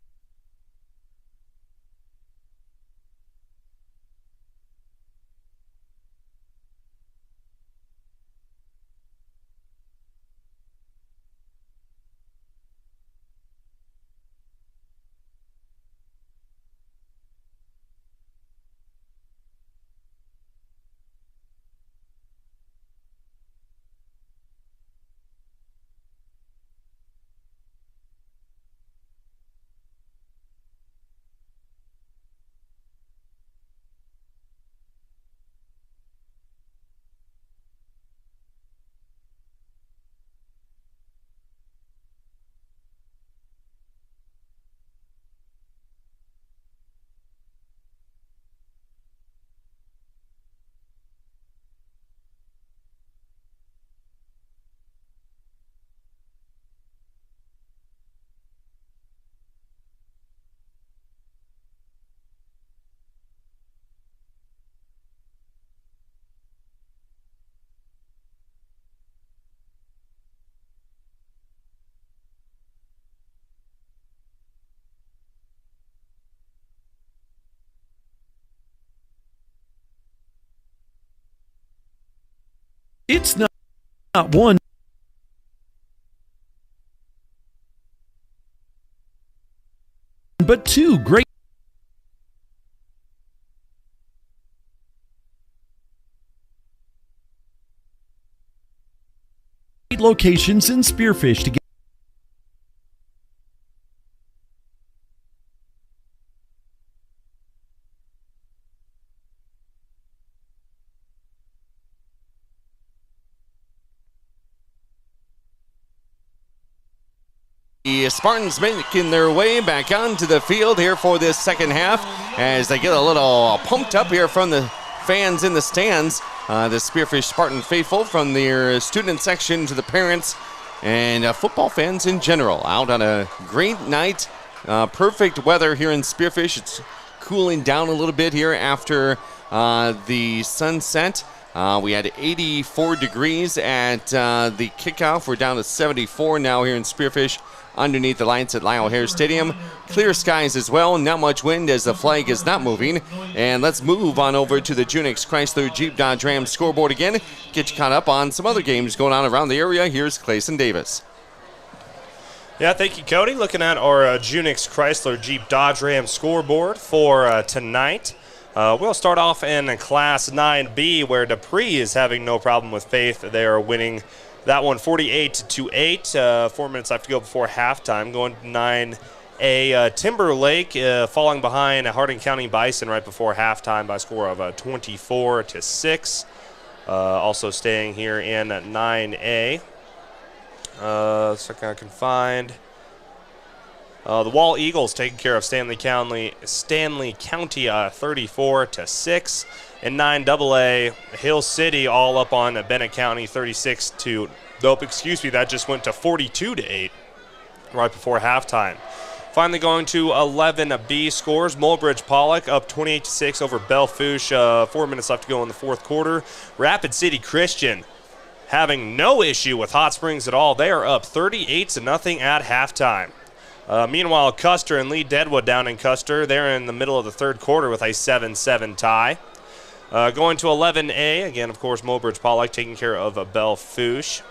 it's not one, but two great locations in Spearfish to get the Spartans making their way back onto the field here for this second half as they get a little pumped up here from the fans in the stands. The Spearfish Spartan faithful, from their student section to the parents and football fans in general, out on a great night. Perfect weather here in Spearfish. It's cooling down a little bit here after the sunset. We had 84 degrees at the kickoff. We're down to 74 now here in Spearfish underneath the lights at Lyle Hare Stadium. Clear skies as well, not much wind as the flag is not moving. And let's move on over to the Junix Chrysler Jeep Dodge Ram scoreboard again. Get you caught up on some other games going on around the area. Here's Clayson Davis. Yeah, thank you, Cody. Looking at our Junix Chrysler Jeep Dodge Ram scoreboard for tonight. We'll start off in Class 9B, where Dupree is having no problem with Faith. They are winning that one 48-8. 4 minutes left to go before halftime. Going to 9A, Timberlake falling behind Hardin County Bison right before halftime by a score of 24-6. Also staying here in 9A. Second I can find. The Wall Eagles taking care of Stanley County 34-6. And 9AA, Hill City all up on Bennett County that just went to 42-8 right before halftime. Finally going to 11B scores. Mulbridge Pollock up 28-6 over Belfouche. 4 minutes left to go in the fourth quarter. Rapid City Christian having no issue with Hot Springs at all. They are up 38-0 at halftime. Meanwhile, Custer and Lee Deadwood down in Custer. They're in the middle of the third quarter with a 7-7 tie. Going to 11A, again, of course, Mulbridge Pollock taking care of Belfouche.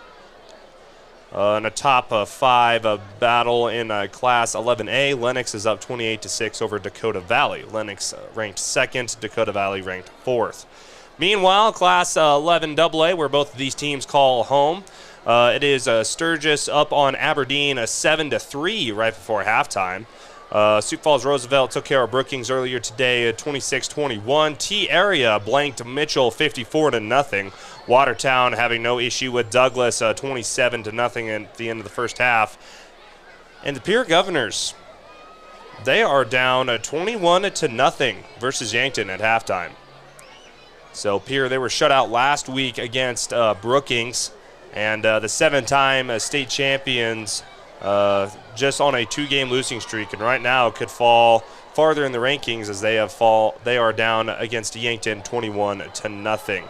In a top 5 battle in Class 11A, Lennox is up 28-6 over Dakota Valley. Lennox ranked 2nd, Dakota Valley ranked 4th. Meanwhile, Class 11AA, where both of these teams call home, it is Sturgis up on Aberdeen 7-3 right before halftime. Sioux Falls Roosevelt took care of Brookings earlier today at 26-21. T-Area blanked Mitchell 54-0. Watertown having no issue with Douglas 27-0 at the end of the first half. And the Pierre Governors, they are down 21-0 versus Yankton at halftime. So Pierre, they were shut out last week against Brookings, and the 7-time state champions just on a 2-game losing streak, and right now could fall farther in the rankings as they are down against Yankton 21-0.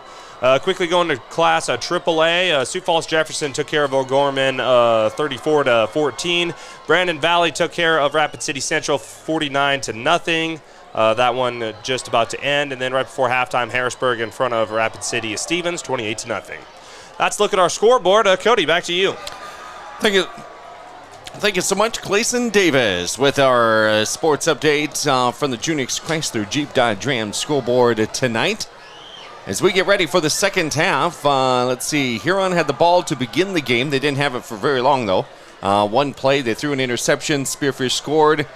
Quickly going to Class AAA, Sioux Falls Jefferson took care of O'Gorman 34-14. Brandon Valley took care of Rapid City Central 49-0. That one just about to end, and then right before halftime, Harrisburg in front of Rapid City Stevens 28-0. Let's look at our scoreboard. Cody, back to you. Thank you so much, Clayson Davis, with our sports update from the Junix Chrysler Jeep Dodge Ram scoreboard tonight. As we get ready for the second half, let's see, Huron had the ball to begin the game. They didn't have it for very long, though. One play, they threw an interception. Spearfish scored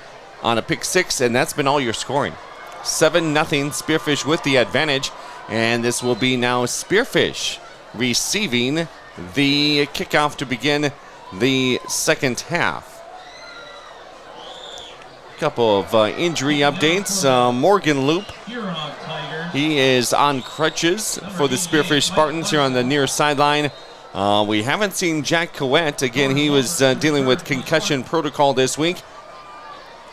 on a pick 6, and that's been all your scoring. 7-0, Spearfish with the advantage, and this will be now Spearfish receiving the kickoff to begin the second half. Couple of injury updates. Morgan Loop, he is on crutches for the Spearfish Spartans here on the near sideline. We haven't seen Jack Coette. Again, he was dealing with concussion protocol this week.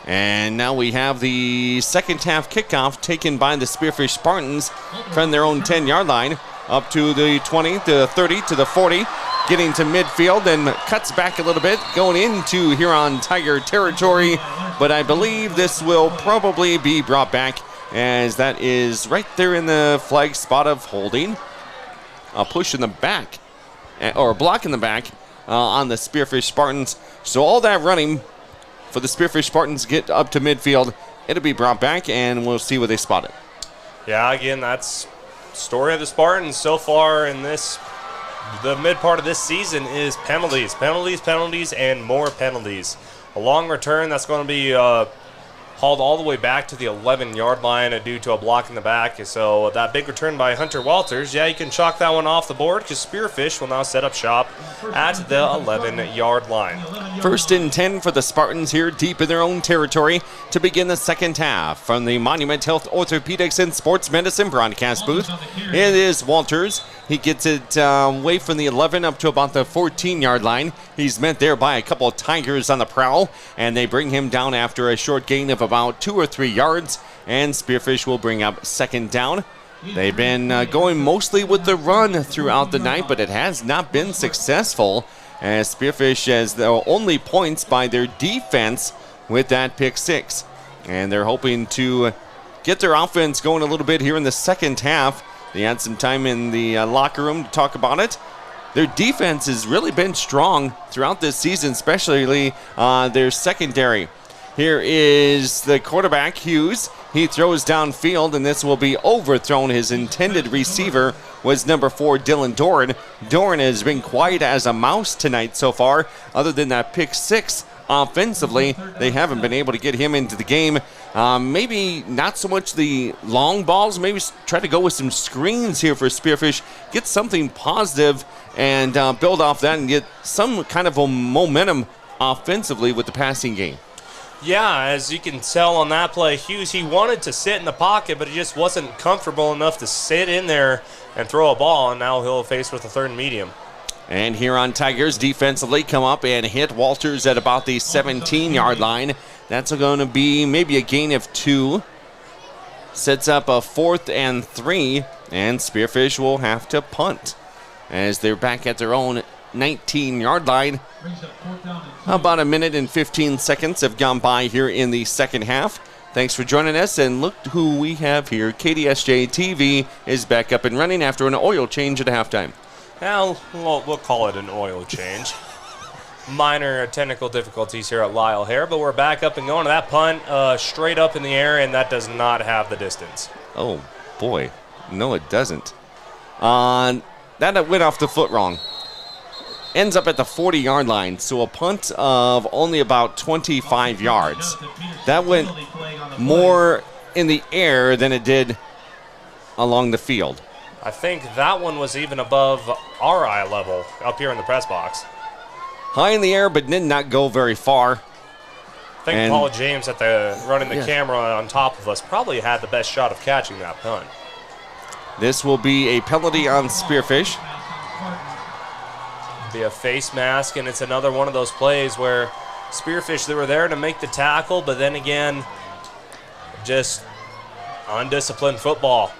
And now we have the second half kickoff taken by the Spearfish Spartans from their own 10-yard line up to the 20, to the 30, to the 40, getting to midfield and cuts back a little bit, going into Huron Tiger territory. But I believe this will probably be brought back, as that is right there in the flag spot of holding. A push in the back, or a block in the back on the Spearfish Spartans. So all that running for the Spearfish Spartans get up to midfield. It'll be brought back, and we'll see where they spot it. Yeah, again, that's story of the Spartans so far in this, the mid part of this season, is penalties, and more penalties. A long return that's going to be hauled all the way back to the 11-yard line due to a block in the back. So that big return by Hunter Walters, yeah, you can chalk that one off the board because Spearfish will now set up shop at the 11-yard line. 1st and 10 for the Spartans here deep in their own territory to begin the second half. From the Monument Health Orthopedics and Sports Medicine broadcast booth, it is Walters. He gets it away from the 11 up to about the 14-yard line. He's met there by a couple of Tigers on the prowl, and they bring him down after a short gain of about 2 or 3 yards, and Spearfish will bring up second down. They've been going mostly with the run throughout the night, but it has not been successful, as Spearfish has the only points by their defense with that pick 6. And they're hoping to get their offense going a little bit here in the second half. They had some time in the locker room to talk about it. Their defense has really been strong throughout this season, especially their secondary. Here is the quarterback, Hughes. He throws downfield, and this will be overthrown. His intended receiver was number 4, Dylan Doran. Doran has been quiet as a mouse tonight so far. Other than that pick 6 offensively, they haven't been able to get him into the game. Maybe not so much the long balls. Maybe try to go with some screens here for Spearfish. Get something positive and build off that and get some kind of a momentum offensively with the passing game. Yeah, as you can tell on that play, Hughes, he wanted to sit in the pocket, but he just wasn't comfortable enough to sit in there and throw a ball, and now he'll face with a 3rd and medium. And Huron Tigers defensively come up and hit Walters at about the 17-yard line. That's going to be maybe a gain of 2. Sets up a 4th and 3, and Spearfish will have to punt as they're back at their own 19-yard line. About a minute and 15 seconds have gone by here in the second half. Thanks for joining us, and look who we have here. KDSJ-TV is back up and running after an oil change at halftime. Well, we'll call it an oil change. Minor technical difficulties here at Lyle Hare, but we're back up and going. That punt straight up in the air, and that does not have the distance. Oh, boy. No, it doesn't. That went off the foot wrong. Ends up at the 40-yard line, so a punt of only about 25 yards. That went more in the air than it did along the field. I think that one was even above our eye level up here in the press box. High in the air, but did not go very far. I think Paul James running the camera on top of us probably had the best shot of catching that punt. This will be a penalty on Spearfish. Be a face mask, and it's another one of those plays where Spearfish, they were there to make the tackle, but then again, just undisciplined football.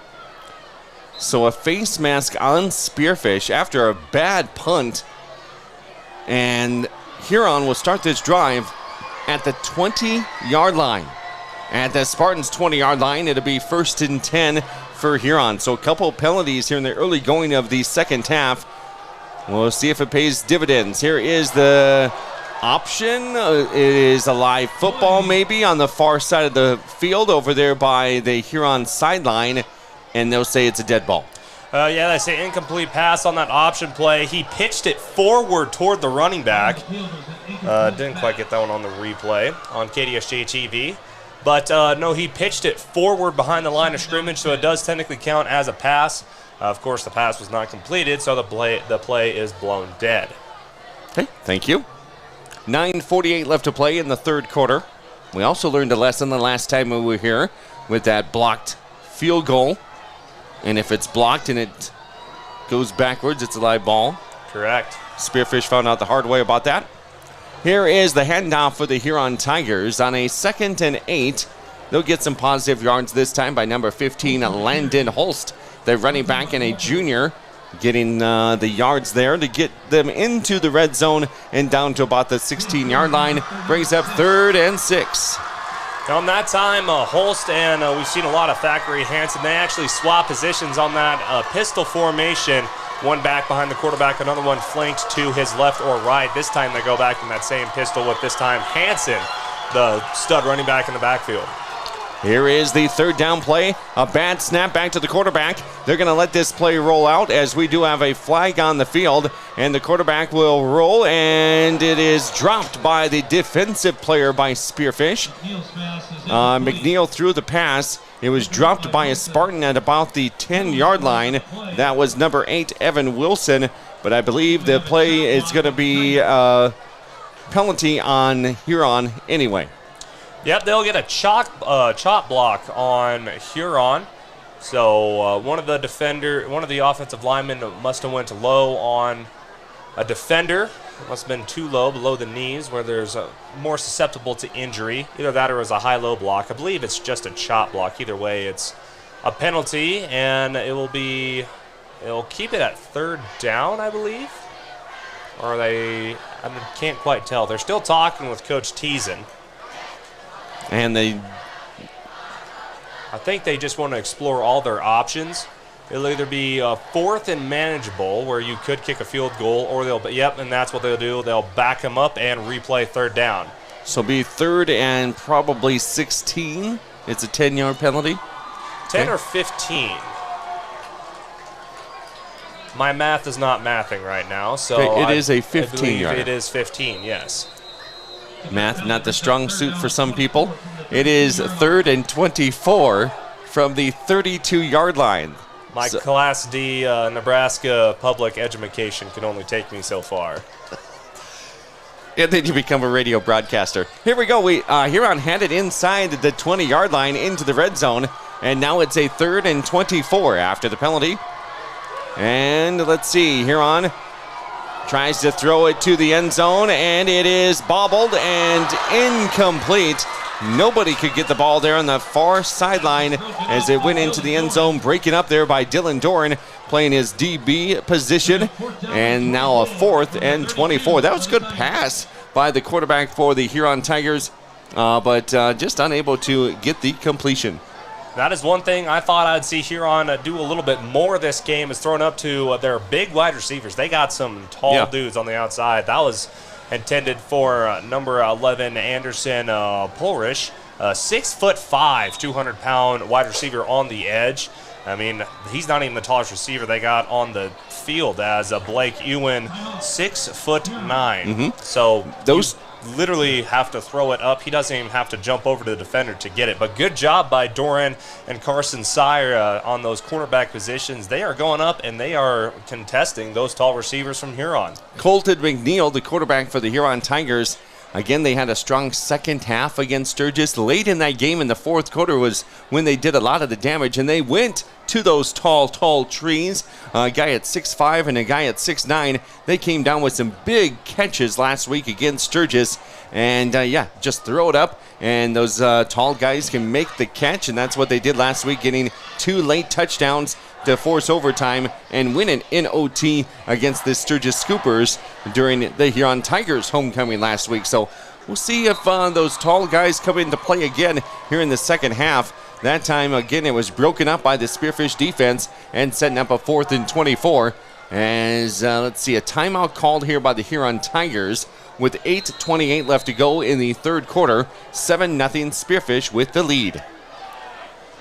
So a face mask on Spearfish after a bad punt, and Huron will start this drive at the 20-yard line. At the Spartans' 20-yard line, it'll be 1st and 10 for Huron. So a couple penalties here in the early going of the second half. We'll see if it pays dividends. Here is the option. It is a live football maybe on the far side of the field over there by the Huron sideline, and they'll say it's a dead ball. Yeah, they say incomplete pass on that option play. He pitched it forward toward the running back. Didn't quite get that one on the replay on KDSJ-TV. But no, he pitched it forward behind the line of scrimmage, so it does technically count as a pass. Of course, the pass was not completed, so the play is blown dead. Okay, thank you. 9:48 left to play in the third quarter. We also learned a lesson the last time we were here with that blocked field goal. And if it's blocked and it goes backwards, it's a live ball. Correct. Spearfish found out the hard way about that. Here is the handoff for the Huron Tigers on a 2nd and 8. They'll get some positive yards this time by number 15, Landon Holst. The running back and a junior getting the yards there to get them into the red zone and down to about the 16-yard line. Brings up 3rd and 6. On that time, Holst and we've seen a lot of Thackeray Hansen. They actually swap positions on that pistol formation. One back behind the quarterback, another one flanked to his left or right. This time they go back in that same pistol with this time Hansen, the stud running back in the backfield. Here is the third down play. A bad snap back to the quarterback. They're going to let this play roll out as we do have a flag on the field. And the quarterback will roll, and it is dropped by the defensive player by Spearfish. McNeil threw the pass. It was dropped by a Spartan at about the 10-yard line. That was number 8, Evan Wilson. But I believe the play is going to be a penalty on Huron anyway. Yep, they'll get a chop block on Huron. So one of the offensive linemen must have went low on a defender. It must have been too low, below the knees, where there's more susceptible to injury. Either that or it was a high-low block. I believe it's just a chop block. Either way, it's a penalty, and it'll keep it at 3rd down, I believe. Or I can't quite tell. They're still talking with Coach Teason. And I think they just want to explore all their options. It'll either be 4th and manageable, where you could kick a field goal, or and that's what they'll do. They'll back them up and replay 3rd down. So be 3rd and probably 16. It's a 10-yard penalty. 10 or 15. My math is not mathing right now, so it is a 15-yard. It is 15, yes. Math, not the strong suit for some people. It is 3rd and 24 from the 32-yard line. My Class D Nebraska public education can only take me so far. And then you become a radio broadcaster. Here we go. Huron had it inside the 20-yard line into the red zone, and now it's a 3rd and 24 after the penalty. And let's see, Huron tries to throw it to the end zone, and it is bobbled and incomplete. Nobody could get the ball there on the far sideline as it went into the end zone, breaking up there by Dylan Doran, playing his DB position. And now a 4th and 24. That was a good pass by the quarterback for the Huron Tigers, but just unable to get the completion. That is one thing I thought I'd see Huron do a little bit more this game, is thrown up to their big wide receivers. They got some tall dudes on the outside. That was intended for number 11, Anderson Pulrich, 6'5", 200-pound wide receiver on the edge. I mean, he's not even the tallest receiver they got on the field, as Blake Ewan, 6'9". Mm-hmm. So those literally have to throw it up. He doesn't even have to jump over to the defender to get it. But good job by Doran and Carson Sire on those cornerback positions. They are going up, and they are contesting those tall receivers from Huron. Colton McNeil, the quarterback for the Huron Tigers. Again, they had a strong second half against Sturgis. Late in that game in the fourth quarter was when they did a lot of the damage, and they went to those tall trees. A guy at 6'5" and a guy at 6'9". They came down with some big catches last week against Sturgis. And, just throw it up, and those tall guys can make the catch, and that's what they did last week, getting 2 late touchdowns to force overtime and win it in OT against the Sturgis Scoopers during the Huron Tigers homecoming last week. So we'll see if those tall guys come into play again here in the second half. That time, again, it was broken up by the Spearfish defense and setting up a 4th and 24. As, let's see, a timeout called here by the Huron Tigers with 8:28 left to go in the third quarter. 7-0 Spearfish with the lead.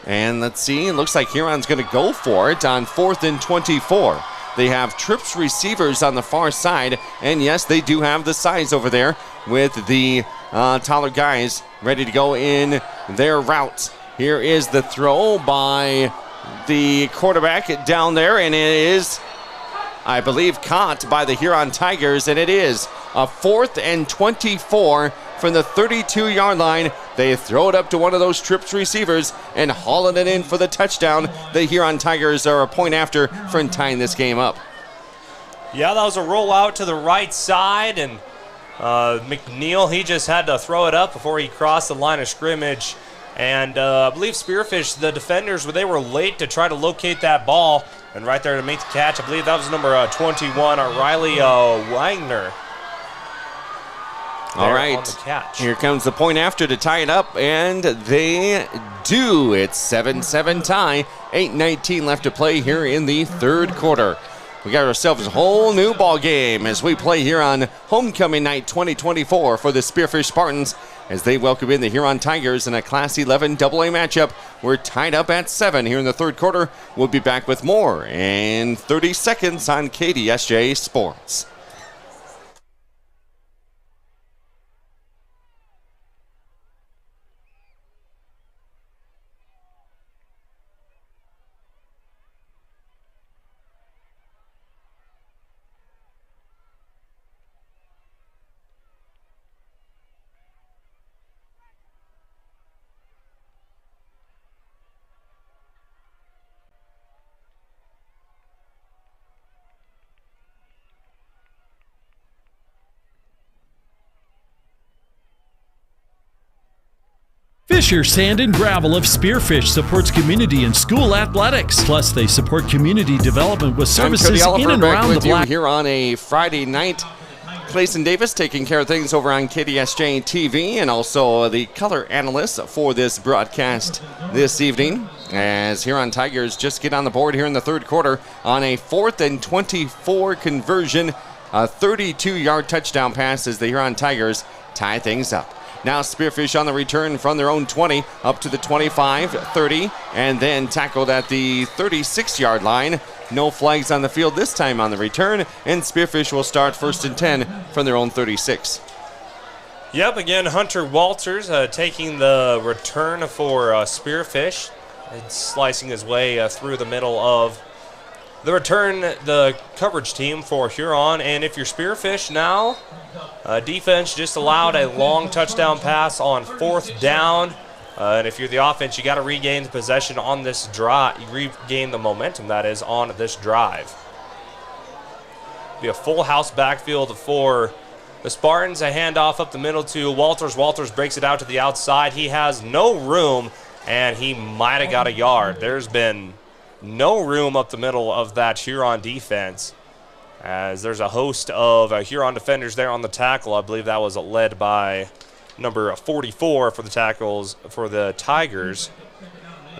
And let's see, it looks like Huron's going to go for it on 4th and 24. They have trips receivers on the far side, and yes, they do have the size over there with the taller guys ready to go in their routes. Here is the throw by the quarterback down there, and it is, I believe, caught by the Huron Tigers, and it is a 4th and 24 from the 32-yard line. They throw it up to one of those trips receivers and hauling it in for the touchdown. The Huron Tigers are a point after for tying this game up. Yeah, that was a rollout to the right side, and McNeil, he just had to throw it up before he crossed the line of scrimmage. And I believe Spearfish, the defenders, they were late to try to locate that ball. And right there to make the catch, I believe that was number 21, Riley Wagner. All right, here comes the point after to tie it up, and they do. It's 7-7 tie, 8:19 left to play here in the third quarter. We got ourselves a whole new ball game as we play here on Homecoming Night 2024 for the Spearfish Spartans as they welcome in the Huron Tigers in a Class 11 AA matchup. We're tied up at 7 here in the third quarter. We'll be back with more in 30 seconds on KDSJ Sports. Fisher Sand and Gravel of Spearfish supports community and school athletics. Plus, they support community development with services in and around the Black. Here on a Friday night, Clayson Davis taking care of things over on KDSJ-TV and also the color analyst for this broadcast this evening. As Huron Tigers just get on the board here in the third quarter on a 4th and 24 conversion, a 32-yard touchdown pass as the Huron Tigers tie things up. Now Spearfish on the return from their own 20 up to the 25, 30, and then tackled at the 36-yard line. No flags on the field this time on the return, and Spearfish will start 1st and 10 from their own 36. Yep, again, Hunter Walters taking the return for Spearfish and slicing his way through the middle of the return, the coverage team for Huron. And if you're Spearfish now, defense just allowed a long touchdown pass on 4th down. And if you're the offense, you got to regain the possession on this drive, regain the momentum that is on this drive. Be a full house backfield for the Spartans. A handoff up the middle to Walters. Walters breaks it out to the outside. He has no room, and he might have got a yard. There's been no room up the middle of that Huron defense, as there's a host of Huron defenders there on the tackle. I believe that was led by number 44 for the tackles for the Tigers.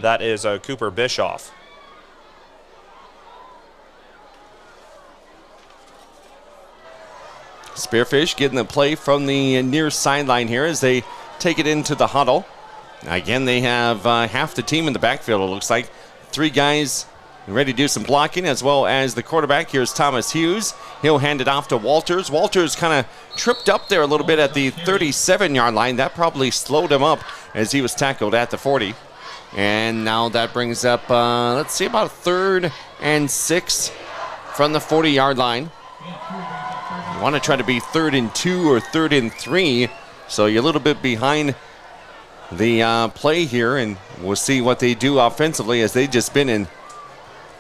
That is Cooper Bischoff. Spearfish getting the play from the near sideline here as they take it into the huddle. Again, they have half the team in the backfield, it looks like. 3 guys ready to do some blocking, as well as the quarterback. Here's Thomas Hughes. He'll hand it off to Walters. Walters kind of tripped up there a little bit at the 37-yard line. That probably slowed him up as he was tackled at the 40. And now that brings up, let's see, about 3rd and 6 from the 40-yard line. You want to try to be 3rd and 2 or 3rd and 3, so you're a little bit behind the play here, and we'll see what they do offensively as they've just been in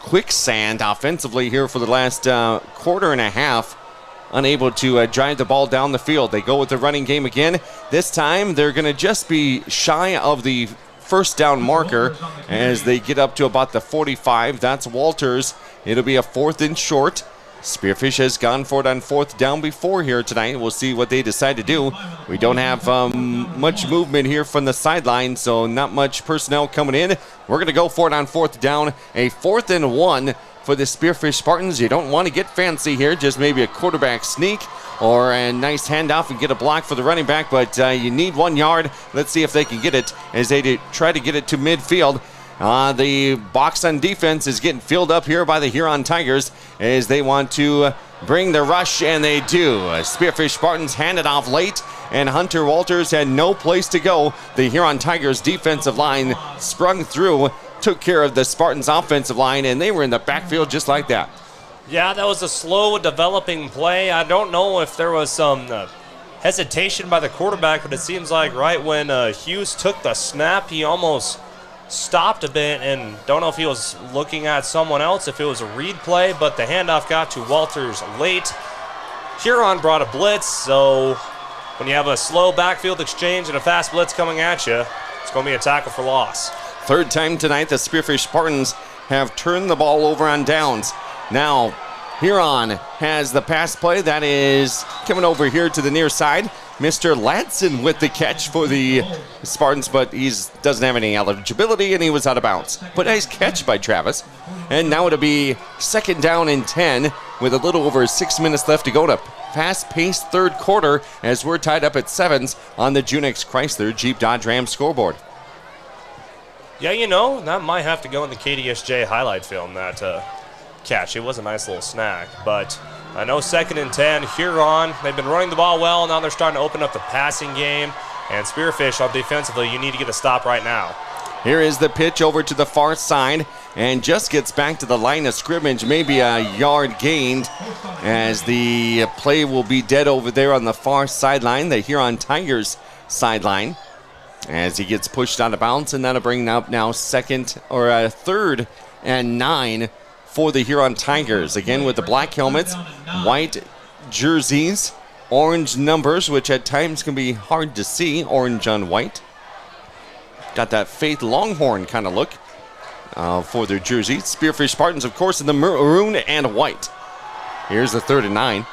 quicksand offensively here for the last quarter and a half. Unable to drive the ball down the field. They go with the running game again. This time they're going to just be shy of the first down marker as they get up to about the 45. That's Walters. It'll be a 4th and short. Spearfish has gone for it on 4th down before here tonight. We'll see what they decide to do. We don't have much movement here from the sideline, so not much personnel coming in. We're going to go for it on 4th down. A 4th and 1 for the Spearfish Spartans. You don't want to get fancy here, just maybe a quarterback sneak or a nice handoff and get a block for the running back, but you need 1 yard. Let's see if they can get it as they try to get it to midfield. The box on defense is getting filled up here by the Huron Tigers as they want to bring the rush, and they do. Spearfish Spartans hand it off late, and Hunter Walters had no place to go. The Huron Tigers defensive line sprung through, took care of the Spartans offensive line, and they were in the backfield just like that. Yeah, that was a slow developing play. I don't know if there was some hesitation by the quarterback, but it seems like right when Hughes took the snap, he almost stopped a bit, and don't know if he was looking at someone else, if it was a read play, but the handoff got to Walters late. Huron brought a blitz, so when you have a slow backfield exchange and a fast blitz coming at you, it's going to be a tackle for loss. 3rd time tonight, the Spearfish Spartans have turned the ball over on downs. Now, Huron has the pass play that is coming over here to the near side. Mr. Ladson with the catch for the Spartans, but he doesn't have any eligibility, and he was out of bounds. But nice catch by Travis. And now it'll be 2nd down and 10 with a little over 6 minutes left to go to fast-paced 3rd quarter as we're tied up at 7s on the Junix Chrysler Jeep Dodge Ram scoreboard. Yeah, you know, that might have to go in the KDSJ highlight film, that catch. It was a nice little snack, but I know 2nd and 10, Huron, they've been running the ball well. Now they're starting to open up the passing game, and Spearfish on defensively, you need to get a stop right now. Here is the pitch over to the far side, and just gets back to the line of scrimmage, maybe a yard gained, as the play will be dead over there on the far sideline, the Huron Tigers sideline, as he gets pushed out of bounds, and that'll bring up now 3rd and 9 for the Huron Tigers. Again with the black helmets, white jerseys, orange numbers, which at times can be hard to see, orange on white. Got that Faith Longhorn kind of look for their jerseys. Spearfish Spartans, of course, in the maroon and white. Here's the 3rd and 9.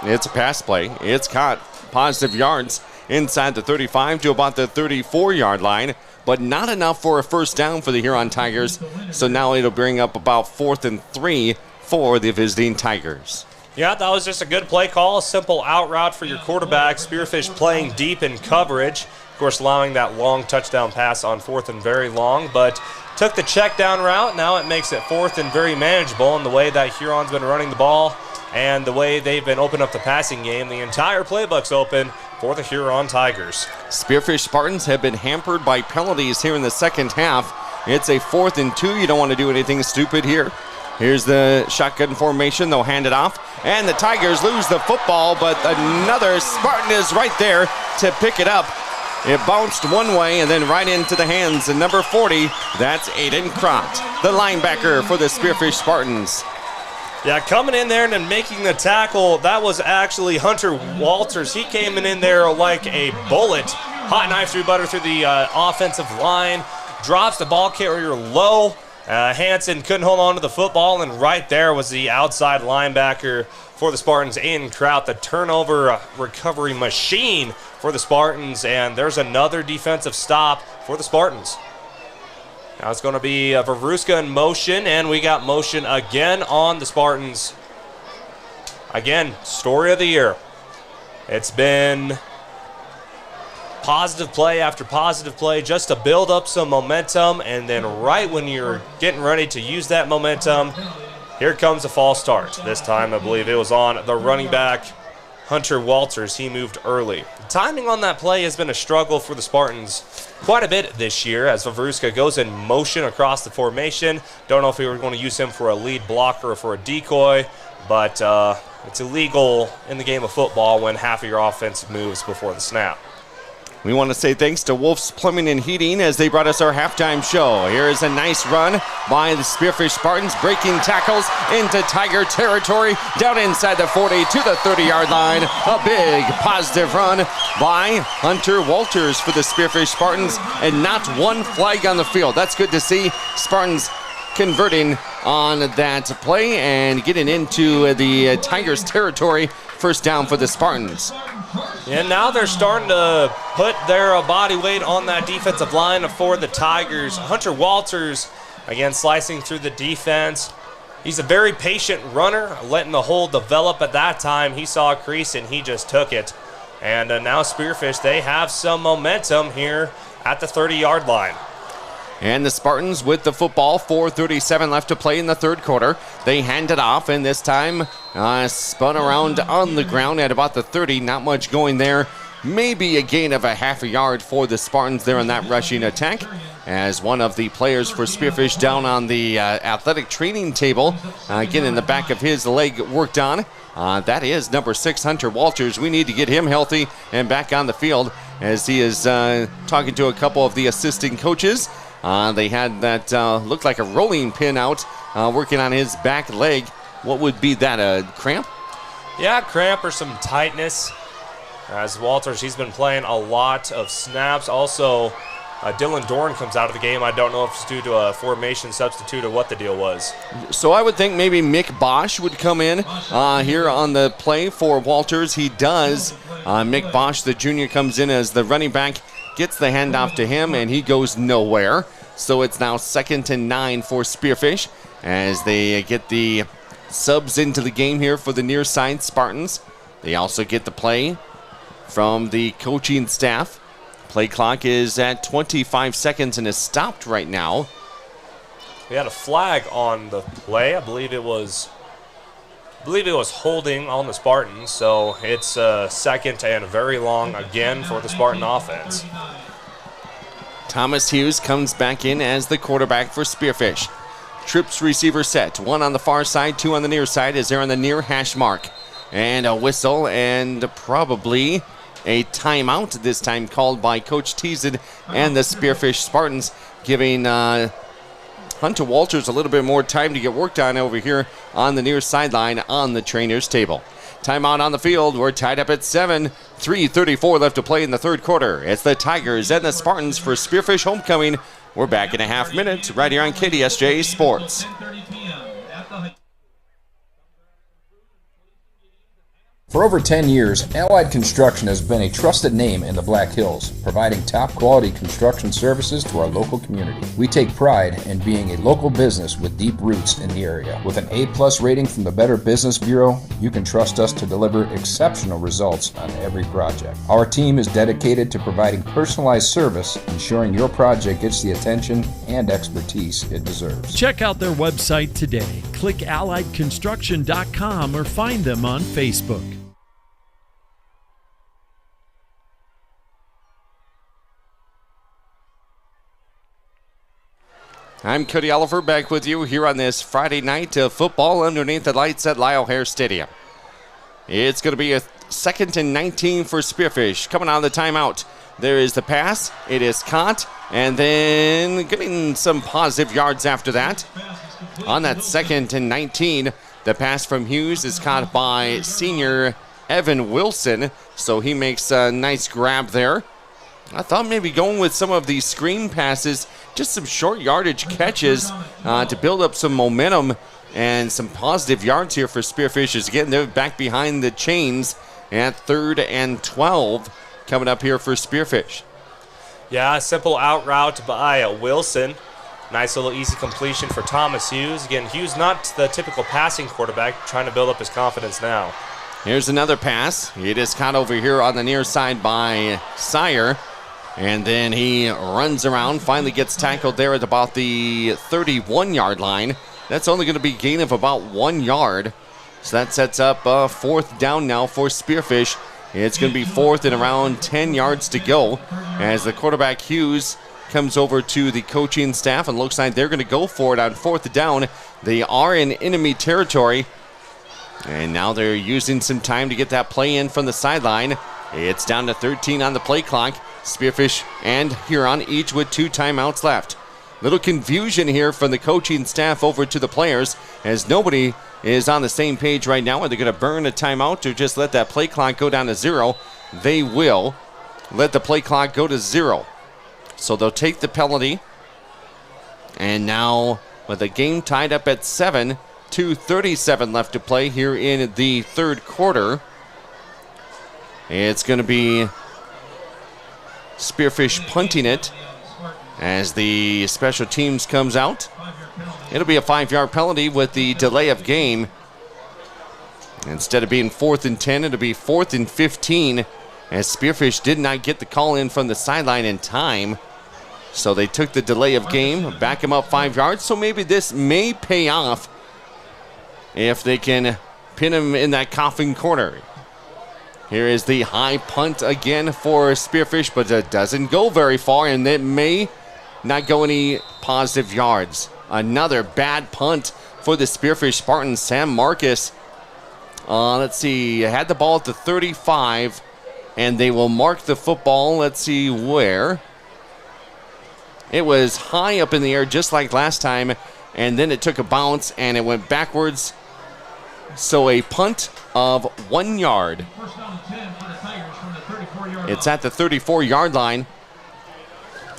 It's a pass play. It's caught. Positive yards inside the 35 to about the 34-yard line, but not enough for a 1st down for the Huron Tigers. So now it'll bring up about 4th and 3 for the visiting Tigers. Yeah, that was just a good play call, a simple out route for your quarterback. Spearfish playing deep in coverage, of course allowing that long touchdown pass on 4th and very long, but took the check down route. Now it makes it 4th and very manageable in the way that Huron's been running the ball and the way they've been opening up the passing game. The entire playbook's open for the Huron Tigers. Spearfish Spartans have been hampered by penalties here in the 2nd half. It's a 4th and 2. You don't want to do anything stupid here. Here's the shotgun formation. They'll hand it off, and the Tigers lose the football, but another Spartan is right there to pick it up. It bounced one way and then right into the hands of number 40. That's Aiden Crott, the linebacker for the Spearfish Spartans. Yeah, coming in there and then making the tackle, that was actually Hunter Walters. He came in there like a bullet. Hot knife through butter through the offensive line. Drops the ball carrier low. Hansen couldn't hold on to the football, and right there was the outside linebacker for the Spartans, Aiden Kraut, the turnover recovery machine for the Spartans, and there's another defensive stop for the Spartans. Now it's going to be Vavruska in motion, and we got motion again on the Spartans. Again, story of the year. It's been positive play after positive play just to build up some momentum, and then right when you're getting ready to use that momentum, here comes a false start. This time I believe it was on the running back, Hunter Walters. He moved early. The timing on that play has been a struggle for the Spartans quite a bit this year as Vavruska goes in motion across the formation. Don't know if we were going to use him for a lead blocker or for a decoy, but it's illegal in the game of football when half of your offense moves before the snap. We want to say thanks to Wolf's Plumbing and Heating as they brought us our halftime show. Here is a nice run by the Spearfish Spartans, breaking tackles into Tiger territory, down inside the 40 to the 30-yard line. A big positive run by Hunter Walters for the Spearfish Spartans, and not one flag on the field. That's good to see. Spartans converting on that play and getting into the Tigers territory. First down for the Spartans. And now they're starting to put their body weight on that defensive line for the Tigers. Hunter Walters, again, slicing through the defense. He's a very patient runner, letting the hole develop. At that time, he saw a crease and he just took it. And now Spearfish, they have some momentum here at the 30-yard line. And the Spartans with the football, 4:37 left to play in the third quarter. They hand it off, and this time spun around on the ground at about the 30. Not much going there. Maybe a gain of a half a yard for the Spartans there in that rushing attack, as one of the players for Spearfish down on the athletic training table, getting the back of his leg worked on. That is number 6, Hunter Walters. We need to get him healthy and back on the field, as he is talking to a couple of the assistant coaches. They had that looked like a rolling pin out, working on his back leg. What would be that, a cramp? Yeah, cramp or some tightness. As Walters, he's been playing a lot of snaps. Also, Dylan Dorn comes out of the game. I don't know if it's due to a formation substitute or what the deal was. So I would think maybe Mick Bosch would come in here on the play for Walters. He does. Mick Bosch, the junior, comes in as the running back, gets the handoff to him, and he goes nowhere. So it's now 2nd and 9 for Spearfish as they get the subs into the game here for the near side Spartans. They also get the play from the coaching staff. Play clock is at 25 seconds and is stopped right now. We had a flag on the play. I believe it was holding on the Spartans, so it's second and very long again for the Spartan offense. Thomas Hughes comes back in as the quarterback for Spearfish. Trips receiver set. 1 on the far side, 2 on the near side as they're on the near hash mark. And a whistle and probably a timeout this time called by Coach Teased and the Spearfish Spartans, giving Hunter Walters a little bit more time to get worked on over here on the near sideline on the trainer's table. Timeout on the field. We're tied up at 7. 3:34 left to play in the third quarter. It's the Tigers and the Spartans for Spearfish homecoming. We're back in a half minute right here on KDSJ Sports. For over 10 years, Allied Construction has been a trusted name in the Black Hills, providing top-quality construction services to our local community. We take pride in being a local business with deep roots in the area. With an A+ rating from the Better Business Bureau, you can trust us to deliver exceptional results on every project. Our team is dedicated to providing personalized service, ensuring your project gets the attention and expertise it deserves. Check out their website today. Click alliedconstruction.com or find them on Facebook. I'm Cody Oliver, back with you here on this Friday night of football underneath the lights at Lyle Hare Stadium. It's going to be a 2nd and 19 for Spearfish. Coming out of the timeout, there is the pass. It is caught, and then getting some positive yards after that. On that 2nd and 19, the pass from Hughes is caught by senior Evan Wilson, so he makes a nice grab there. I thought maybe going with some of these screen passes, just some short yardage catches to build up some momentum and some positive yards here for Spearfish. As again, they're back behind the chains at 3rd and 12 coming up here for Spearfish. Yeah, a simple out route by Wilson. Nice little easy completion for Thomas Hughes. Again, Hughes not the typical passing quarterback, trying to build up his confidence now. Here's another pass. It is caught over here on the near side by Sire. And then he runs around, finally gets tackled there at about the 31-yard line. That's only going to be a gain of about 1 yard. So that sets up 4th down now for Spearfish. It's going to be 4th and around 10 yards to go as the quarterback Hughes comes over to the coaching staff and looks like they're going to go for it on 4th down. They are in enemy territory. And now they're using some time to get that play in from the sideline. It's down to 13 on the play clock. Spearfish and Huron each with 2 timeouts left. Little confusion here from the coaching staff over to the players as nobody is on the same page right now. Are they going to burn a timeout or just let that play clock go down to 0? They will let the play clock go to 0. So they'll take the penalty. And now with the game tied up at 7, 2:37 left to play here in the third quarter. It's going to be Spearfish punting it as the special teams comes out. It'll be a 5-yard penalty with the delay of game. Instead of being 4th and 10, it'll be 4th and 15 as Spearfish did not get the call in from the sideline in time. So they took the delay of game, back him up 5 yards. So maybe this may pay off if they can pin him in that coffin corner. Here is the high punt again for Spearfish, but it doesn't go very far, and it may not go any positive yards. Another bad punt for the Spearfish Spartans. Sam Marcus, let's see, had the ball at the 35, and they will mark the football. Let's see where. It was high up in the air just like last time, and then it took a bounce, and it went backwards. So a punt of 1 yard. It's at the 34-yard line.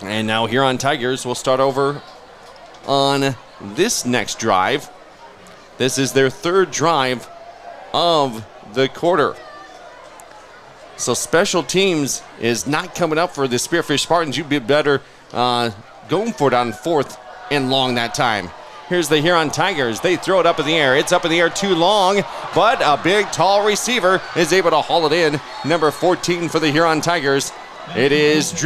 And now Huron Tigers will start over on this next drive. This is their 3rd drive of the quarter. So special teams is not coming up for the Spearfish Spartans. You'd be better going for it on 4th and long that time. Here's the Huron Tigers. They throw it up in the air. It's up in the air too long, but a big, tall receiver is able to haul it in. Number 14 for the Huron Tigers. It is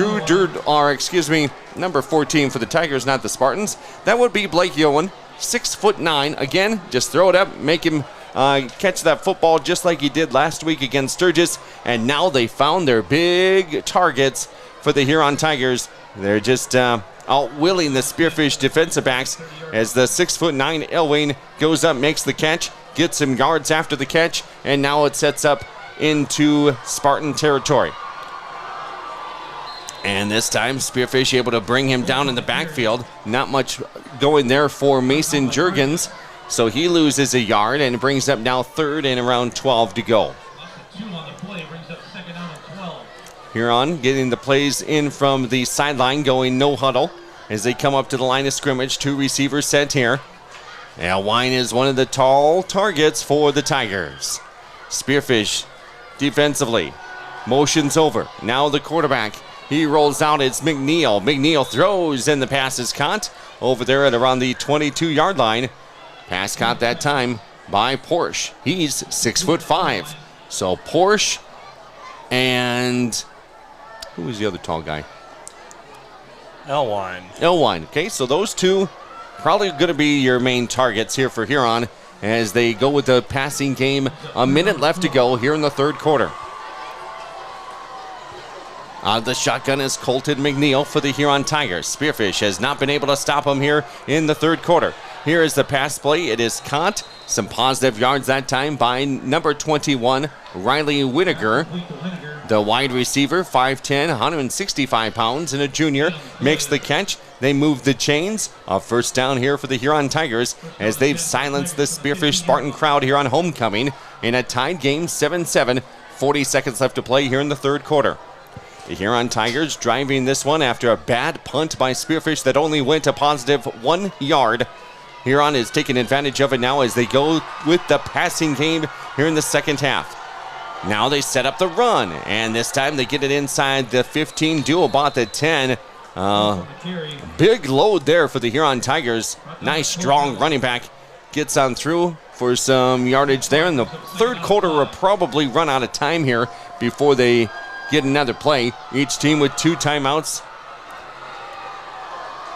number 14 for the Tigers, not the Spartans. That would be Blake Yowen, 6'9". Again, just throw it up, make him catch that football just like he did last week against Sturgis. And now they found their big targets for the Huron Tigers. They're just outwilling the Spearfish defensive backs as the 6'9" Elwayne goes up, makes the catch, gets some yards after the catch, and now it sets up into Spartan territory. And this time, Spearfish able to bring him down in the backfield. Not much going there for Mason Juergens, so he loses a yard and brings up now 3rd and around 12 to go. Huron getting the plays in from the sideline, going no huddle as they come up to the line of scrimmage. 2 receivers set here. Elwine is one of the tall targets for the Tigers. Spearfish defensively motions over. Now the quarterback. He rolls out. It's McNeil. McNeil throws, and the pass is caught over there at around the 22-yard line. Pass caught that time by Porsche. He's 6'5". So Porsche and who was the other tall guy? Elwine. Okay, so those two probably going to be your main targets here for Huron as they go with the passing game. A minute left to go here in the third quarter. The shotgun is Colton McNeil for the Huron Tigers. Spearfish has not been able to stop him here in the third quarter. Here is the pass play. It is caught. Some positive yards that time by number 21, Riley Whittaker. The wide receiver, 5'10", 165 pounds, and a junior, makes the catch. They move the chains. A first down here for the Huron Tigers as they've silenced the Spearfish Spartan crowd here on homecoming in a tied game, 7-7. 40 seconds left to play here in the third quarter. The Huron Tigers driving this one after a bad punt by Spearfish that only went a positive 1 yard. Huron is taking advantage of it now as they go with the passing game here in the second half. Now they set up the run, and this time they get it inside the 15, do about the 10. Big load there for the Huron Tigers. Nice, strong running back. Gets on through for some yardage there. And the third quarter will probably run out of time here before they get another play. Each team with 2 timeouts.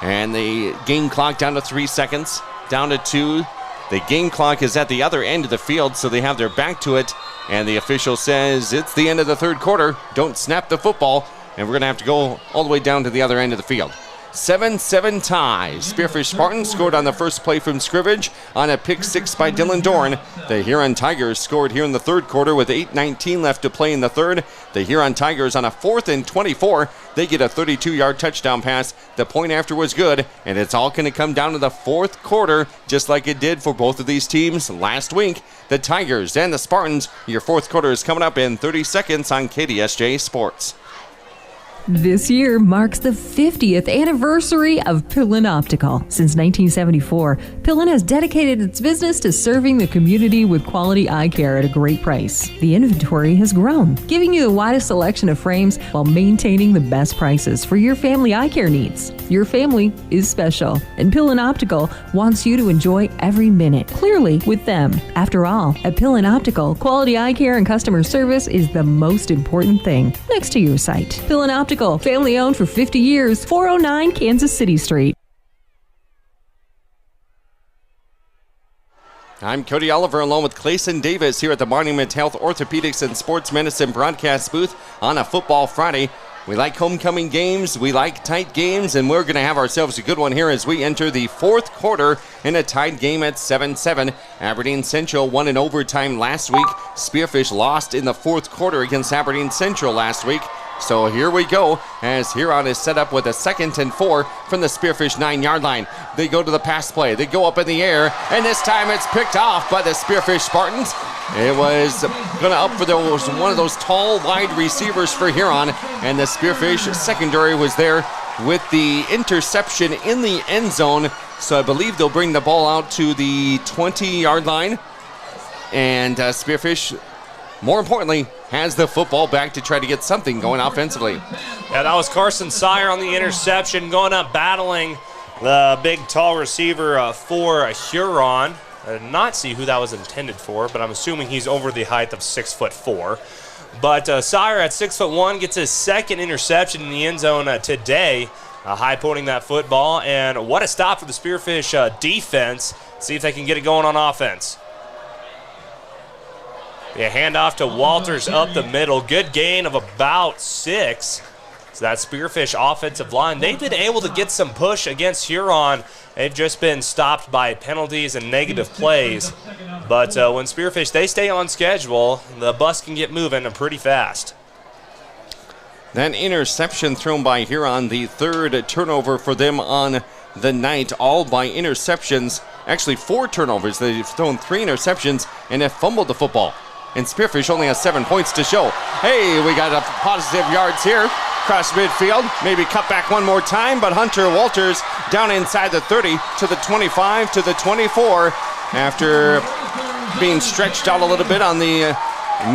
And the game clock down to 3 seconds, down to 2. The game clock is at the other end of the field, so they have their back to it. And the official says it's the end of the third quarter. Don't snap the football. And we're going to have to go all the way down to the other end of the field. 7-7 tie. Spearfish Spartans scored on the first play from scrimmage on a pick 6 by Dylan Dorn. The Huron Tigers scored here in the third quarter with 8:19 left to play in the third. The Huron Tigers on a 4th and 24. They get a 32-yard touchdown pass. The point after was good, and it's all going to come down to the fourth quarter, just like it did for both of these teams last week. The Tigers and the Spartans. Your fourth quarter is coming up in 30 seconds on KDSJ Sports. This year marks the 50th anniversary of Pillin Optical. Since 1974, Pillin has dedicated its business to serving the community with quality eye care at a great price. The inventory has grown, giving you the widest selection of frames while maintaining the best prices for your family eye care needs. Your family is special, and Pillin Optical wants you to enjoy every minute clearly with them. After all, at Pillin Optical, quality eye care and customer service is the most important thing next to your sight. Pillin Optical, family owned for 50 years, 409 Kansas City Street. I'm Cody Oliver along with Clayson Davis here at the Monument Health Orthopedics and Sports Medicine broadcast booth on a Football Friday. We like homecoming games, we like tight games, and we're going to have ourselves a good one here as we enter the fourth quarter in a tied game at 7-7. Aberdeen Central won in overtime last week. Spearfish lost in the fourth quarter against Aberdeen Central last week. So here we go as Huron is set up with a 2nd and 4 from the Spearfish 9-yard line. They go to the pass play. They go up in the air, and this time it's picked off by the Spearfish Spartans. It was going to up for one of those tall, wide receivers for Huron, and the Spearfish secondary was there with the interception in the end zone. So I believe they'll bring the ball out to the 20-yard line, and Spearfish, more importantly, has the football back to try to get something going offensively. Yeah, that was Carson Sire on the interception, going up battling the big, tall receiver for Huron. I did not see who that was intended for, but I'm assuming he's over the height of 6'4". But Sire at 6'1" gets his second interception in the end zone today, high-pointing that football. And what a stop for the Spearfish defense. See if they can get it going on offense. A handoff to Walters up the middle. Good gain of about 6. So that Spearfish offensive line, they've been able to get some push against Huron. They've just been stopped by penalties and negative plays. But when Spearfish, they stay on schedule, the bus can get moving pretty fast. That interception thrown by Huron, the third turnover for them on the night, all by interceptions. Actually, 4 turnovers. They've thrown 3 interceptions and have fumbled the football. And Spearfish only has 7 points to show. Hey, we got a positive yards here. Cross midfield, maybe cut back one more time, but Hunter Walters down inside the 30 to the 25 to the 24 after being stretched out a little bit on the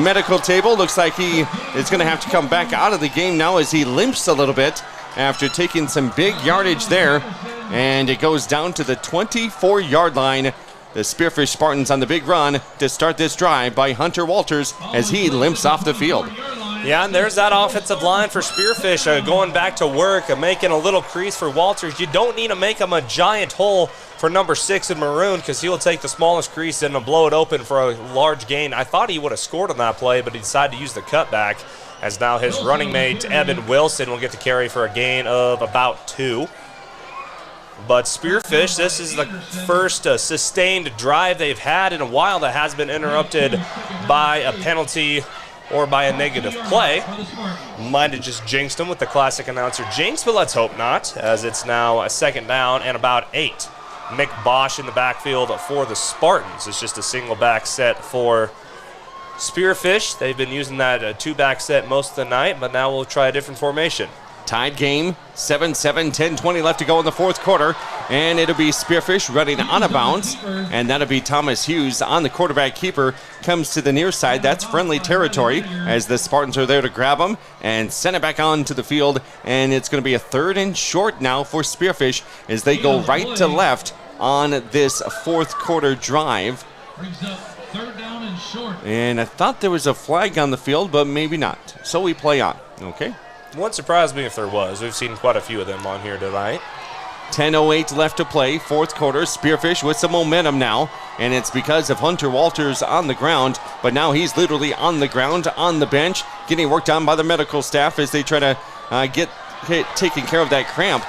medical table. Looks like he is going to have to come back out of the game now as he limps a little bit after taking some big yardage there. And it goes down to the 24-yard line. The Spearfish Spartans on the big run to start this drive by Hunter Walters as he limps off the field. Yeah, and there's that offensive line for Spearfish going back to work, making a little crease for Walters. You don't need to make him a giant hole for number 6 in maroon because he'll take the smallest crease and blow it open for a large gain. I thought he would have scored on that play, but he decided to use the cutback as now his running mate, Evan Wilson, will get to carry for a gain of about 2. But Spearfish, this is the first sustained drive they've had in a while that has been interrupted by a penalty or by a negative play. Might have just jinxed them with the classic announcer jinx, but let's hope not, as it's now a 2nd down and about 8. Mick Bosch in the backfield for the Spartans. It's just a single back set for Spearfish. They've been using that 2-back set most of the night, but now we'll try a different formation. Tied game, 7-7, 10-20 left to go in the fourth quarter, and it'll be Spearfish running out of bounds, and that'll be Thomas Hughes on the quarterback keeper, comes to the near side. That's friendly territory as the Spartans are there to grab him and send it back onto the field, and it's going to be a 3rd and short now for Spearfish as they go right to left on this fourth quarter drive. And I thought there was a flag on the field, but maybe not. So we play on, okay? Wouldn't surprise me if there was. We've seen quite a few of them on here tonight. 10:08 left to play, fourth quarter. Spearfish with some momentum now, and it's because of Hunter Walters on the ground, but now he's literally on the ground, on the bench, getting worked on by the medical staff as they try to get taking care of that cramp.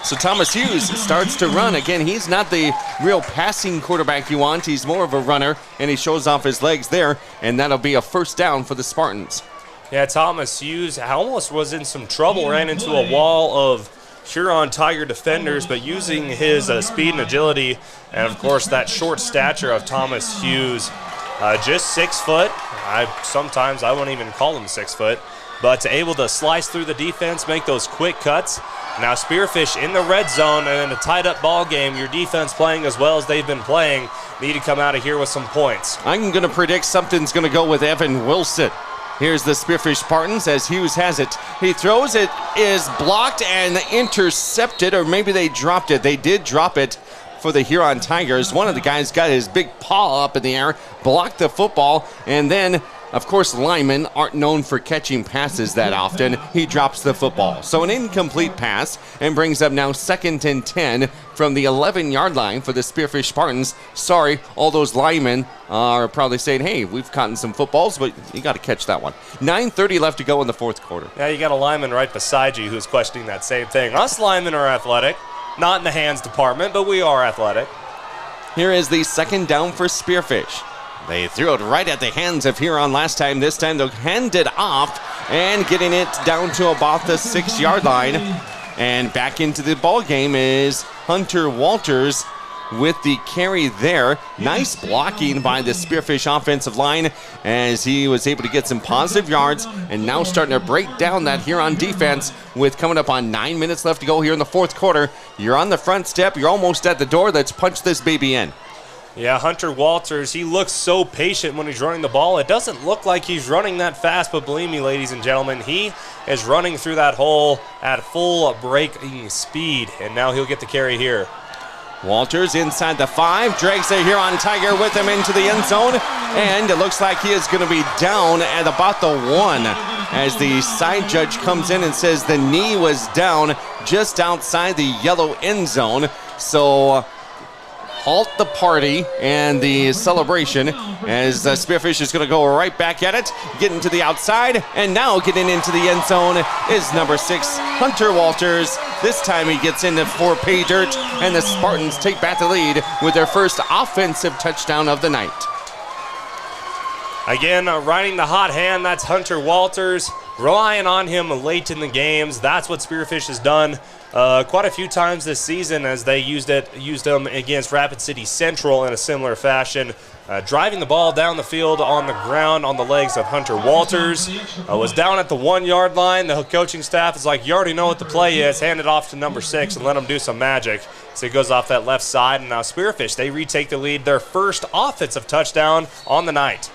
So Thomas Hughes starts to run. Again, he's not the real passing quarterback you want. He's more of a runner, and he shows off his legs there, and that'll be a first down for the Spartans. Yeah, Thomas Hughes almost was in some trouble, ran into a wall of Huron Tiger defenders, but using his speed and agility, and of course that short stature of Thomas Hughes, just 6 foot. Sometimes I wouldn't even call him 6 foot, but able to slice through the defense, make those quick cuts. Now Spearfish in the red zone, and in a tied-up ball game, your defense playing as well as they've been playing, need to come out of here with some points. I'm going to predict something's going to go with Evan Wilson. Here's the Spearfish Spartans as Hughes has it. He throws it, is blocked and intercepted, or maybe they dropped it. They did drop it for the Huron Tigers. One of the guys got his big paw up in the air, blocked the football, and then, of course, linemen aren't known for catching passes that often. He drops the football. So an incomplete pass, and brings up now 2nd and 10 from the 11-yard line for the Spearfish Spartans. Sorry, all those linemen are probably saying, hey, we've caught some footballs, but you got to catch that one. 9:30 left to go in the fourth quarter. Yeah, you got a lineman right beside you who's questioning that same thing. Us linemen are athletic, not in the hands department, but we are athletic. Here is the 2nd down for Spearfish. They threw it right at the hands of Huron last time. This time they'll hand it off and getting it down to about the 6-yard line. And back into the ball game is Hunter Walters with the carry there. Nice blocking by the Spearfish offensive line as he was able to get some positive yards, and now starting to break down that Huron defense with coming up on 9 minutes left to go here in the fourth quarter. You're on the front step. You're almost at the door. Let's punch this baby in. Yeah, Hunter Walters, he looks so patient when he's running the ball. It doesn't look like he's running that fast, but believe me, ladies and gentlemen, he is running through that hole at full breaking speed, and now he'll get the carry here. Walters inside the 5, drags the Huron Tiger with him into the end zone, and it looks like he is going to be down at about the 1 as the side judge comes in and says the knee was down just outside the yellow end zone. So halt the party and the celebration as Spearfish is going to go right back at it, getting to the outside, and now getting into the end zone is number 6, Hunter Walters. This time he gets into for pay dirt, and the Spartans take back the lead with their first offensive touchdown of the night. Again, riding the hot hand, that's Hunter Walters. Relying on him late in the games. That's what Spearfish has done quite a few times this season as they used them against Rapid City Central in a similar fashion. Driving the ball down the field on the ground on the legs of Hunter Walters. Was down at the 1-yard line. The coaching staff is like, you already know what the play is. Hand it off to number 6 and let him do some magic. So he goes off that left side, and now Spearfish, they retake the lead. Their first offensive touchdown on the night.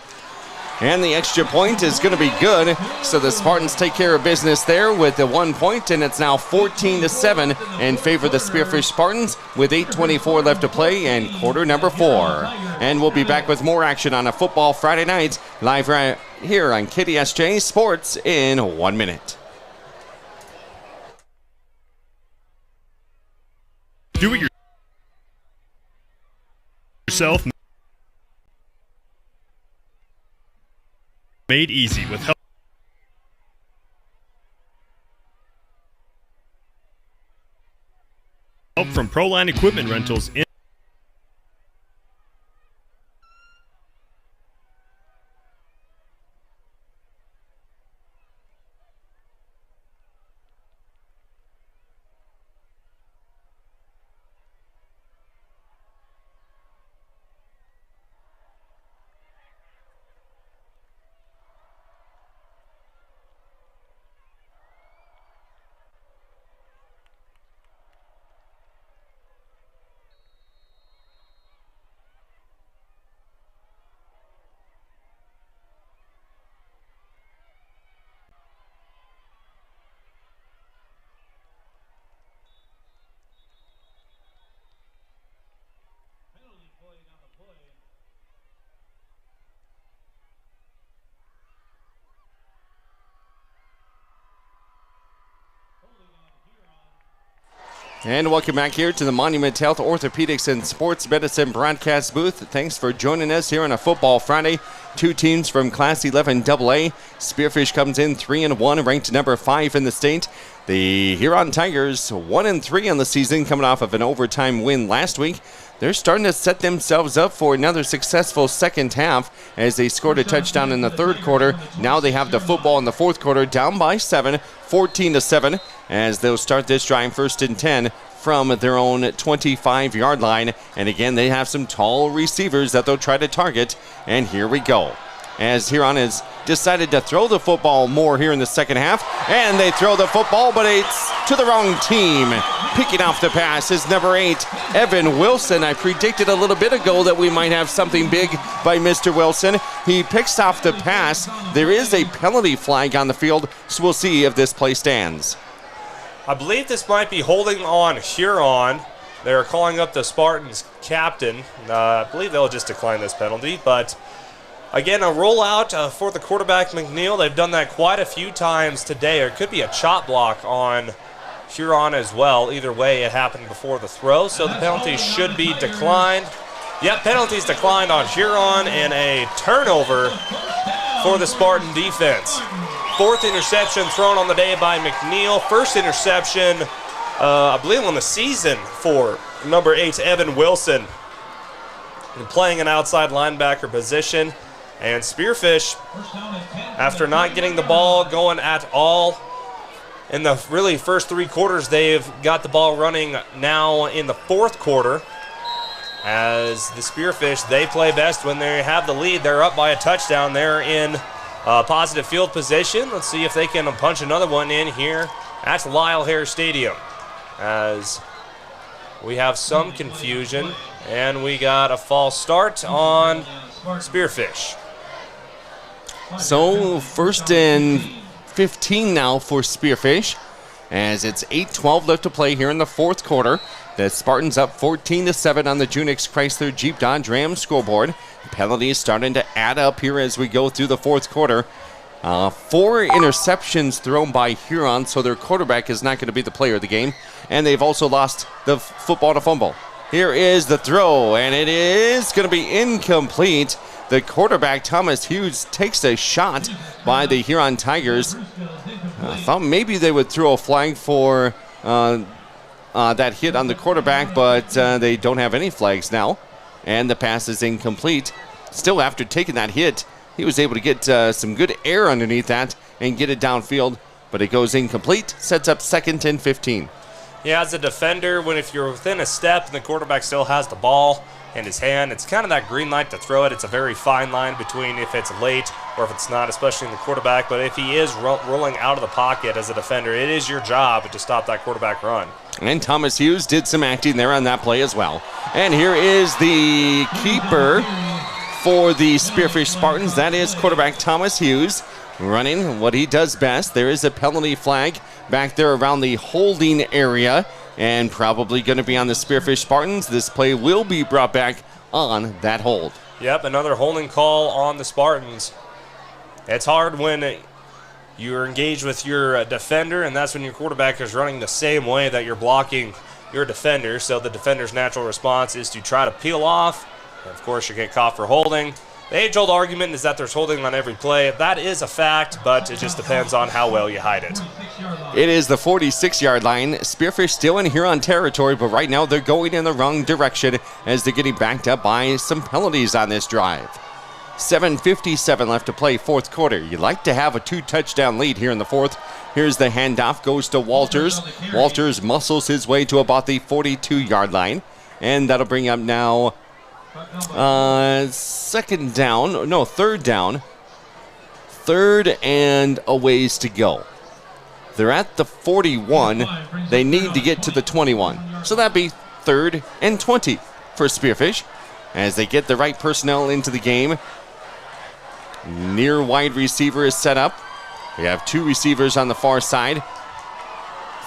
And the extra point is going to be good. So the Spartans take care of business there with the 1 point, and it's now 14-7 in favor of the Spearfish Spartans with 8:24 left to play and quarter number 4. And we'll be back with more action on a Football Friday night live right here on KDSJ Sports in 1 minute. Do it yourself. Made easy with help from Proline Equipment Rentals in And welcome back here to the Monument Health Orthopedics and Sports Medicine broadcast booth. Thanks for joining us here on a Football Friday. Two teams from Class 11 AA. Spearfish comes in 3-1, ranked number 5 in the state. The Huron Tigers 1-3 on the season, coming off of an overtime win last week. They're starting to set themselves up for another successful second half as they scored a touchdown in the third quarter. Now they have the football in the fourth quarter, down by 7, 14-7, as they'll start this drive 1st and 10 from their own 25-yard line. And again, they have some tall receivers that they'll try to target. And here we go, as Huron has decided to throw the football more here in the second half. And they throw the football, but it's to the wrong team. Picking off the pass is number 8, Evan Wilson. I predicted a little bit ago that we might have something big by Mr. Wilson. He picks off the pass. There is a penalty flag on the field, so we'll see if this play stands. I believe this might be holding on Huron. They're calling up the Spartans captain. I believe they'll just decline this penalty, but again, a rollout for the quarterback, McNeil. They've done that quite a few times today. Or it could be a chop block on Huron as well. Either way, it happened before the throw, so the penalty should be declined. Yep, penalties declined on Huron, and a turnover for the Spartan defense. 4th interception thrown on the day by McNeil. First interception, I believe, on the season for number 8, Evan Wilson. And playing an outside linebacker position. And Spearfish, after not getting the ball going at all in the really first 3 quarters, they've got the ball running now in the fourth quarter. As the Spearfish, they play best when they have the lead. They're up by a touchdown. They're in positive field position. Let's see if they can punch another one in here at Lyle Hare Stadium. As we have some confusion, and we got a false start on Spearfish. So 1st and 15 now for Spearfish, as it's 8:12 left to play here in the fourth quarter. The Spartans up 14-7 on the Junix Chrysler Jeep Dodge Ram scoreboard. Penalties starting to add up here as we go through the fourth quarter. 4 interceptions thrown by Huron, so their quarterback is not going to be the player of the game. And they've also lost the football to fumble. Here is the throw, and it is going to be incomplete. The quarterback, Thomas Hughes, takes a shot by the Huron Tigers. I thought maybe they would throw a flag for that hit on the quarterback, but they don't have any flags now. And the pass is incomplete. Still, after taking that hit, he was able to get some good air underneath that and get it downfield, but it goes incomplete, sets up 2nd and 15. Yeah, as a defender, if you're within a step and the quarterback still has the ball in his hand, it's kind of that green light to throw it. It's a very fine line between if it's late or if it's not, especially in the quarterback. But if he is rolling out of the pocket as a defender, it is your job to stop that quarterback run. And Thomas Hughes did some acting there on that play as well. And here is the keeper for the Spearfish Spartans. That is quarterback Thomas Hughes, running what he does best. There is a penalty flag back there around the holding area, and probably going to be on the Spearfish Spartans. This play will be brought back on that hold. Yep, another holding call on the Spartans. It's hard when you're engaged with your defender, and that's when your quarterback is running the same way that you're blocking your defender. So the defender's natural response is to try to peel off. And of course, you get caught for holding. The age-old argument is that there's holding on every play. That is a fact, but it just depends on how well you hide it. It is the 46-yard line. Spearfish still in Huron territory, but right now they're going in the wrong direction as they're getting backed up by some penalties on this drive. 7:57 left to play, fourth quarter. You'd like to have a 2-touchdown lead here in the fourth. Here's the handoff, goes to Walters. Walters muscles his way to about the 42-yard line, and that'll bring up now third down. Third and a ways to go. They're at the 41. They need to get to the 21. So that'd be 3rd and 20 for Spearfish as they get the right personnel into the game. Near wide receiver is set up. We have 2 receivers on the far side.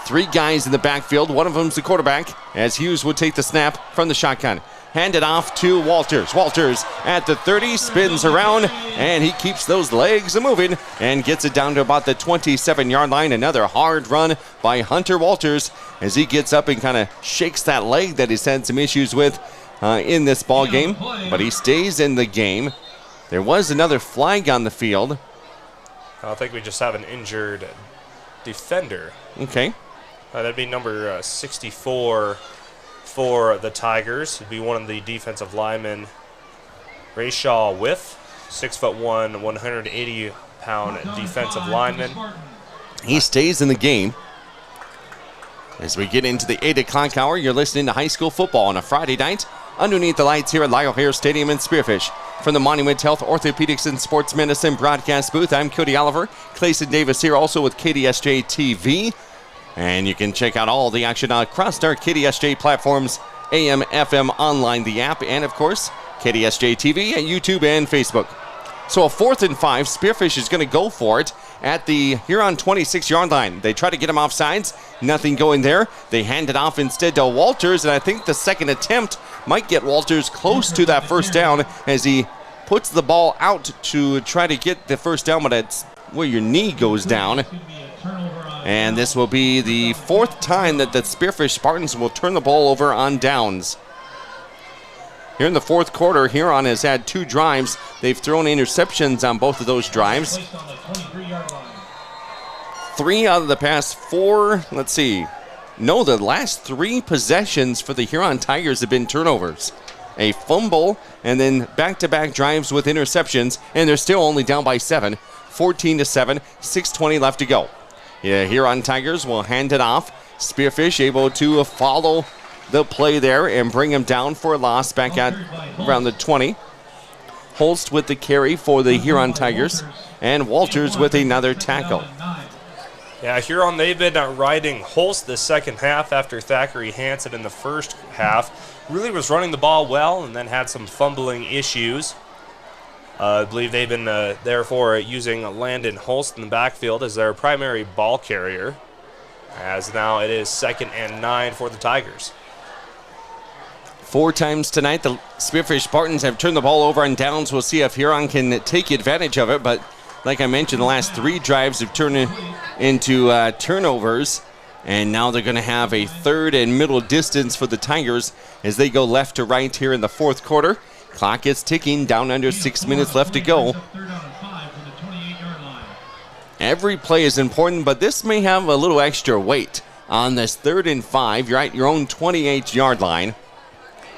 3 guys in the backfield. One of them's the quarterback as Hughes would take the snap from the shotgun. hand it off to Walters. Walters at the 30, spins around, and he keeps those legs moving and gets it down to about the 27-yard line. Another hard run by Hunter Walters as he gets up and kind of shakes that leg that he's had some issues with in this ball game, but he stays in the game. There was another flag on the field. I think we just have an injured defender. Okay. That'd be number 64 for the Tigers. It'd be one of the defensive linemen, Rayshaw Whiff, 6'1", 180-pound defensive lineman. He stays in the game. As we get into the 8 o'clock hour, you're listening to high school football on a Friday night underneath the lights here at Lyle Hare Stadium in Spearfish. From the Monument Health Orthopedics and Sports Medicine broadcast booth, I'm Cody Oliver. Clayson Davis here also with KDSJ-TV. And you can check out all the action across our KDSJ platforms, AM, FM, online, the app, and of course, KDSJ-TV at YouTube and Facebook. So a 4th and 5, Spearfish is going to go for it at the Huron 26-yard line. They try to get him off sides, nothing going there. They hand it off instead to Walters, and I think the second attempt might get Walters close to that first down as he puts the ball out to try to get the first down, but it's where your knee goes down. And this will be the 4th time that the Spearfish Spartans will turn the ball over on downs. Here in the 4th quarter, Huron has had 2 drives. They've thrown interceptions on both of those drives. 3 out of the past 4, the last 3 possessions for the Huron Tigers have been turnovers. A fumble and then back-to-back drives with interceptions, and they're still only down by 7, 14-7, 6:20 left to go. Yeah, Huron Tigers will hand it off. Spearfish able to follow the play there and bring him down for a loss back at around the 20. Holst with the carry for the Huron Tigers, and Walters with another tackle. Yeah, Huron, they've been riding Holst the second half after Thackeray Hansen in the first half. Really was running the ball well and then had some fumbling issues. I believe they've been, therefore, using Landon Holst in the backfield as their primary ball carrier, as now it is 2nd and 9 for the Tigers. 4 times tonight, the Spearfish Spartans have turned the ball over on downs. We'll see if Huron can take advantage of it, but like I mentioned, the last 3 drives have turned into turnovers, and now they're going to have a 3rd and middle distance for the Tigers as they go left to right here in the 4th quarter. Clock is ticking, down under 6 minutes left to go. Every play is important, but this may have a little extra weight on this 3rd and 5. You're at your own 28-yard line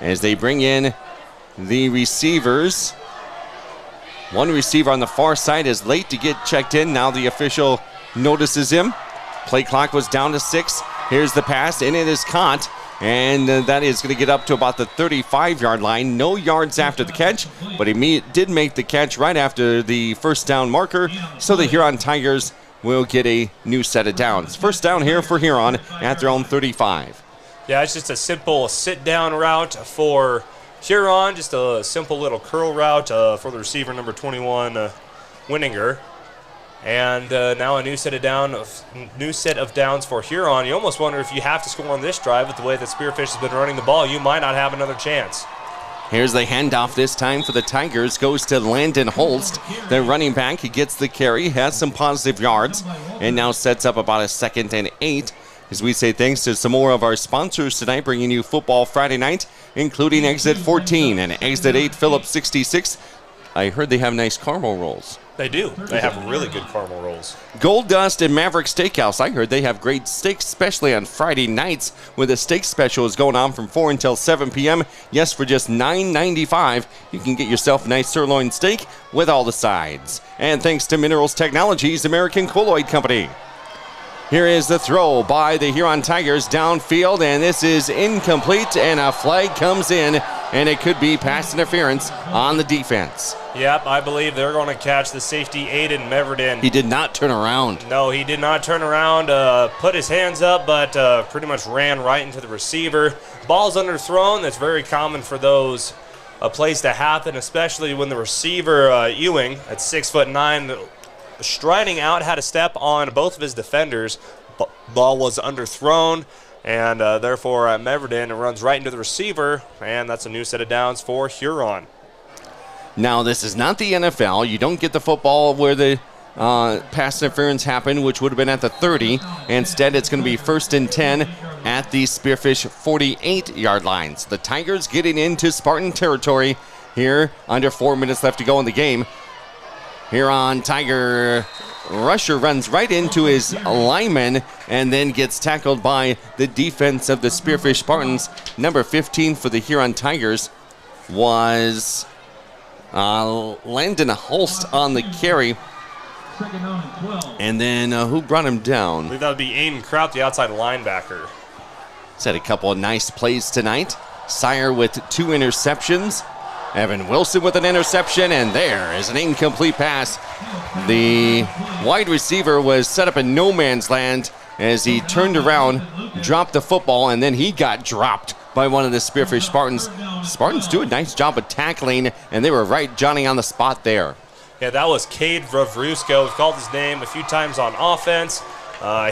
as they bring in the receivers. One receiver on the far side is late to get checked in. Now the official notices him. Play clock was down to 6. Here's the pass, and it is caught. And that is going to get up to about the 35-yard line. No yards after the catch, but he did make the catch right after the first down marker. So the Huron Tigers will get a new set of downs. First down here for Huron at their own 35. Yeah, it's just a simple sit-down route for Huron. Just a simple little curl route for the receiver, number 21, Winninger. And now a new set of downs for Huron. You almost wonder if you have to score on this drive with the way that Spearfish has been running the ball. You might not have another chance. Here's the handoff this time for the Tigers. Goes to Landon Holst, the running back. He gets the carry, has some positive yards, and now sets up about a 2nd and 8. As we say thanks to some more of our sponsors tonight, bringing you Football Friday night, including Exit 14 and Exit 8 Phillips 66. I heard they have nice caramel rolls. They do. They have really good caramel rolls. Gold Dust and Maverick Steakhouse. I heard they have great steaks, especially on Friday nights, where the steak special is going on from 4 until 7 p.m. Yes, for just $9.95, you can get yourself a nice sirloin steak with all the sides. And thanks to Minerals Technologies, American Colloid Company. Here is the throw by the Huron Tigers downfield, and this is incomplete, and a flag comes in, and it could be pass interference on the defense. Yep, I believe they're going to catch the safety, Aiden Meverden. He did not turn around. No, he did not turn around, put his hands up, but pretty much ran right into the receiver. Ball's underthrown. That's very common for those plays to happen, especially when the receiver, Ewing, at 6'9", striding out, had a step on both of his defenders. Ball was underthrown, And therefore, Meverden runs right into the receiver, and that's a new set of downs for Huron. Now, this is not the NFL. You don't get the football where the pass interference happened, which would have been at the 30. Instead, it's going to be 1st and 10 at the Spearfish 48-yard lines. The Tigers getting into Spartan territory here. Under 4 minutes left to go in the game. Huron Tiger rusher runs right into his lineman and then gets tackled by the defense of the Spearfish Spartans. Number 15 for the Huron Tigers was Landon Holst on the carry. And then who brought him down? I believe that would be Aiden Kraut, the outside linebacker. He's had a couple of nice plays tonight. Sire with 2 interceptions. Evan Wilson with an interception, and there is an incomplete pass. The wide receiver was set up in no man's land as he turned around, dropped the football, and then he got dropped by one of the Spearfish Spartans. Spartans do a nice job of tackling, and they were right Johnny on the spot there. Yeah, that was Cade Vavrusko. We've called his name a few times on offense.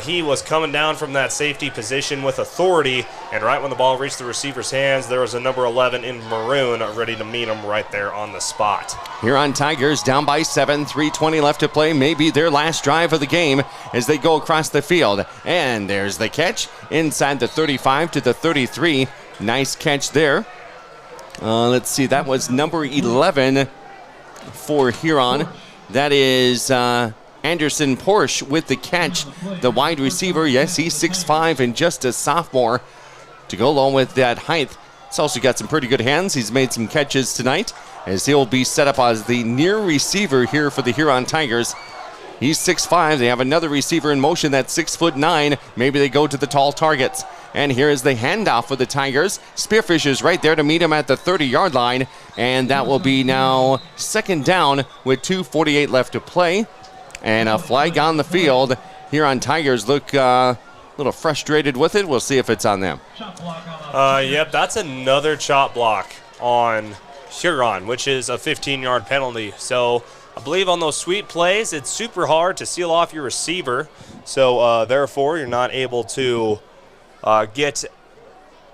He was coming down from that safety position with authority, and right when the ball reached the receiver's hands, there was a number 11 in maroon ready to meet him right there on the spot. Huron Tigers down by 7, 3:20 left to play, maybe their last drive of the game as they go across the field. And there's the catch inside the 35 to the 33. Nice catch there. Let's see, that was number 11 for Huron. That is Anderson Porsche with the catch. The wide receiver, yes, he's 6'5" and just a sophomore. To go along with that height, he's also got some pretty good hands. He's made some catches tonight as he'll be set up as the near receiver here for the Huron Tigers. He's 6'5". They have another receiver in motion that's 6'9". Maybe they go to the tall targets. And here is the handoff for the Tigers. Spearfish is right there to meet him at the 30-yard line. And that will be now 2nd down with 2:48 left to play. And a flag on the field. Huron Tigers look a little frustrated with it. We'll see if it's on them. Yep, that's another chop block on Huron, which is a 15-yard penalty. So I believe on those sweep plays, it's super hard to seal off your receiver. So therefore, you're not able to get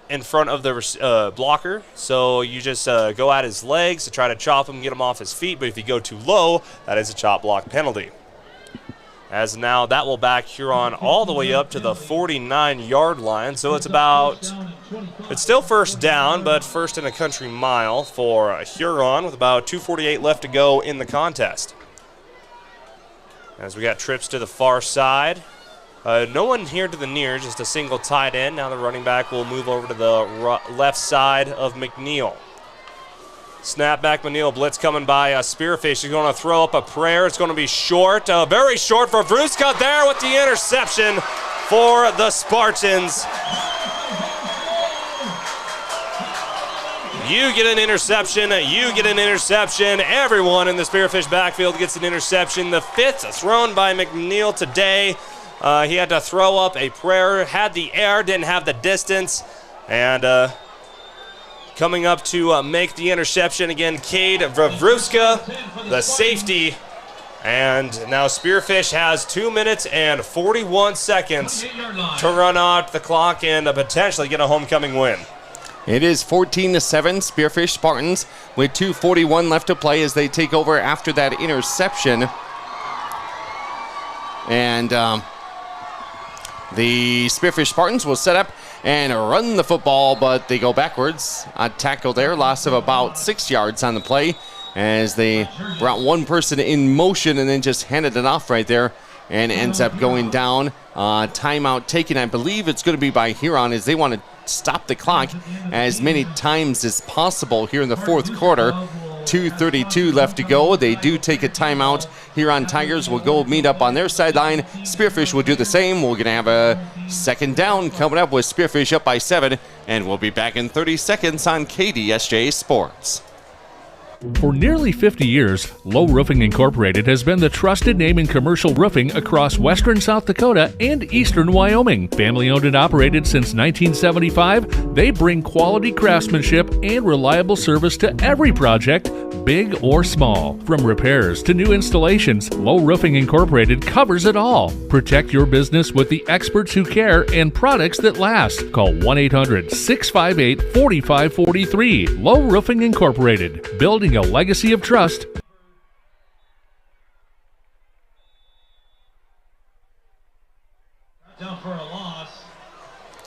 in front of the blocker. So you just go at his legs to try to chop him, get him off his feet. But if you go too low, that is a chop block penalty. As now that will back Huron all the way up to the 49-yard line. So it's still 1st down, but 1st and a country mile for Huron with about 2:48 left to go in the contest. As we got trips to the far side. No one here to the near, just a single tight end. Now the running back will move over to the left side of McNeil. Snap back, McNeil, blitz coming by Spearfish. He's going to throw up a prayer. It's going to be short, very short for Vruska there with the interception for the Spartans. You get an interception, you get an interception. Everyone in the Spearfish backfield gets an interception. The 5th thrown by McNeil today. He had to throw up a prayer, had the air, didn't have the distance, and coming up to make the interception again, Cade Vavruska, the safety. And now Spearfish has 2 minutes and 41 seconds to run out the clock and potentially get a homecoming win. It is 14-7, Spearfish Spartans with 2:41 left to play as they take over after that interception. And the Spearfish Spartans will set up and run the football, but they go backwards. A tackle there, loss of about 6 yards on the play as they brought one person in motion and then just handed it off right there and ends up going down. Timeout taken, I believe it's going to be by Huron as they want to stop the clock as many times as possible here in the 4th quarter. 2:32 left to go. They do take a timeout. Huron Tigers will go meet up on their sideline. Spearfish will do the same. We're going to have a 2nd down coming up with Spearfish up by 7, and we'll be back in 30 seconds on KDSJ Sports. For nearly 50 years, Low Roofing Incorporated has been the trusted name in commercial roofing across western South Dakota and eastern Wyoming. Family owned and operated since 1975, they bring quality craftsmanship and reliable service to every project, big or small. From repairs to new installations, Low Roofing Incorporated covers it all. Protect your business with the experts who care and products that last. Call 1-800-658-4543. Low Roofing Incorporated, building a legacy of trust. Down for a loss.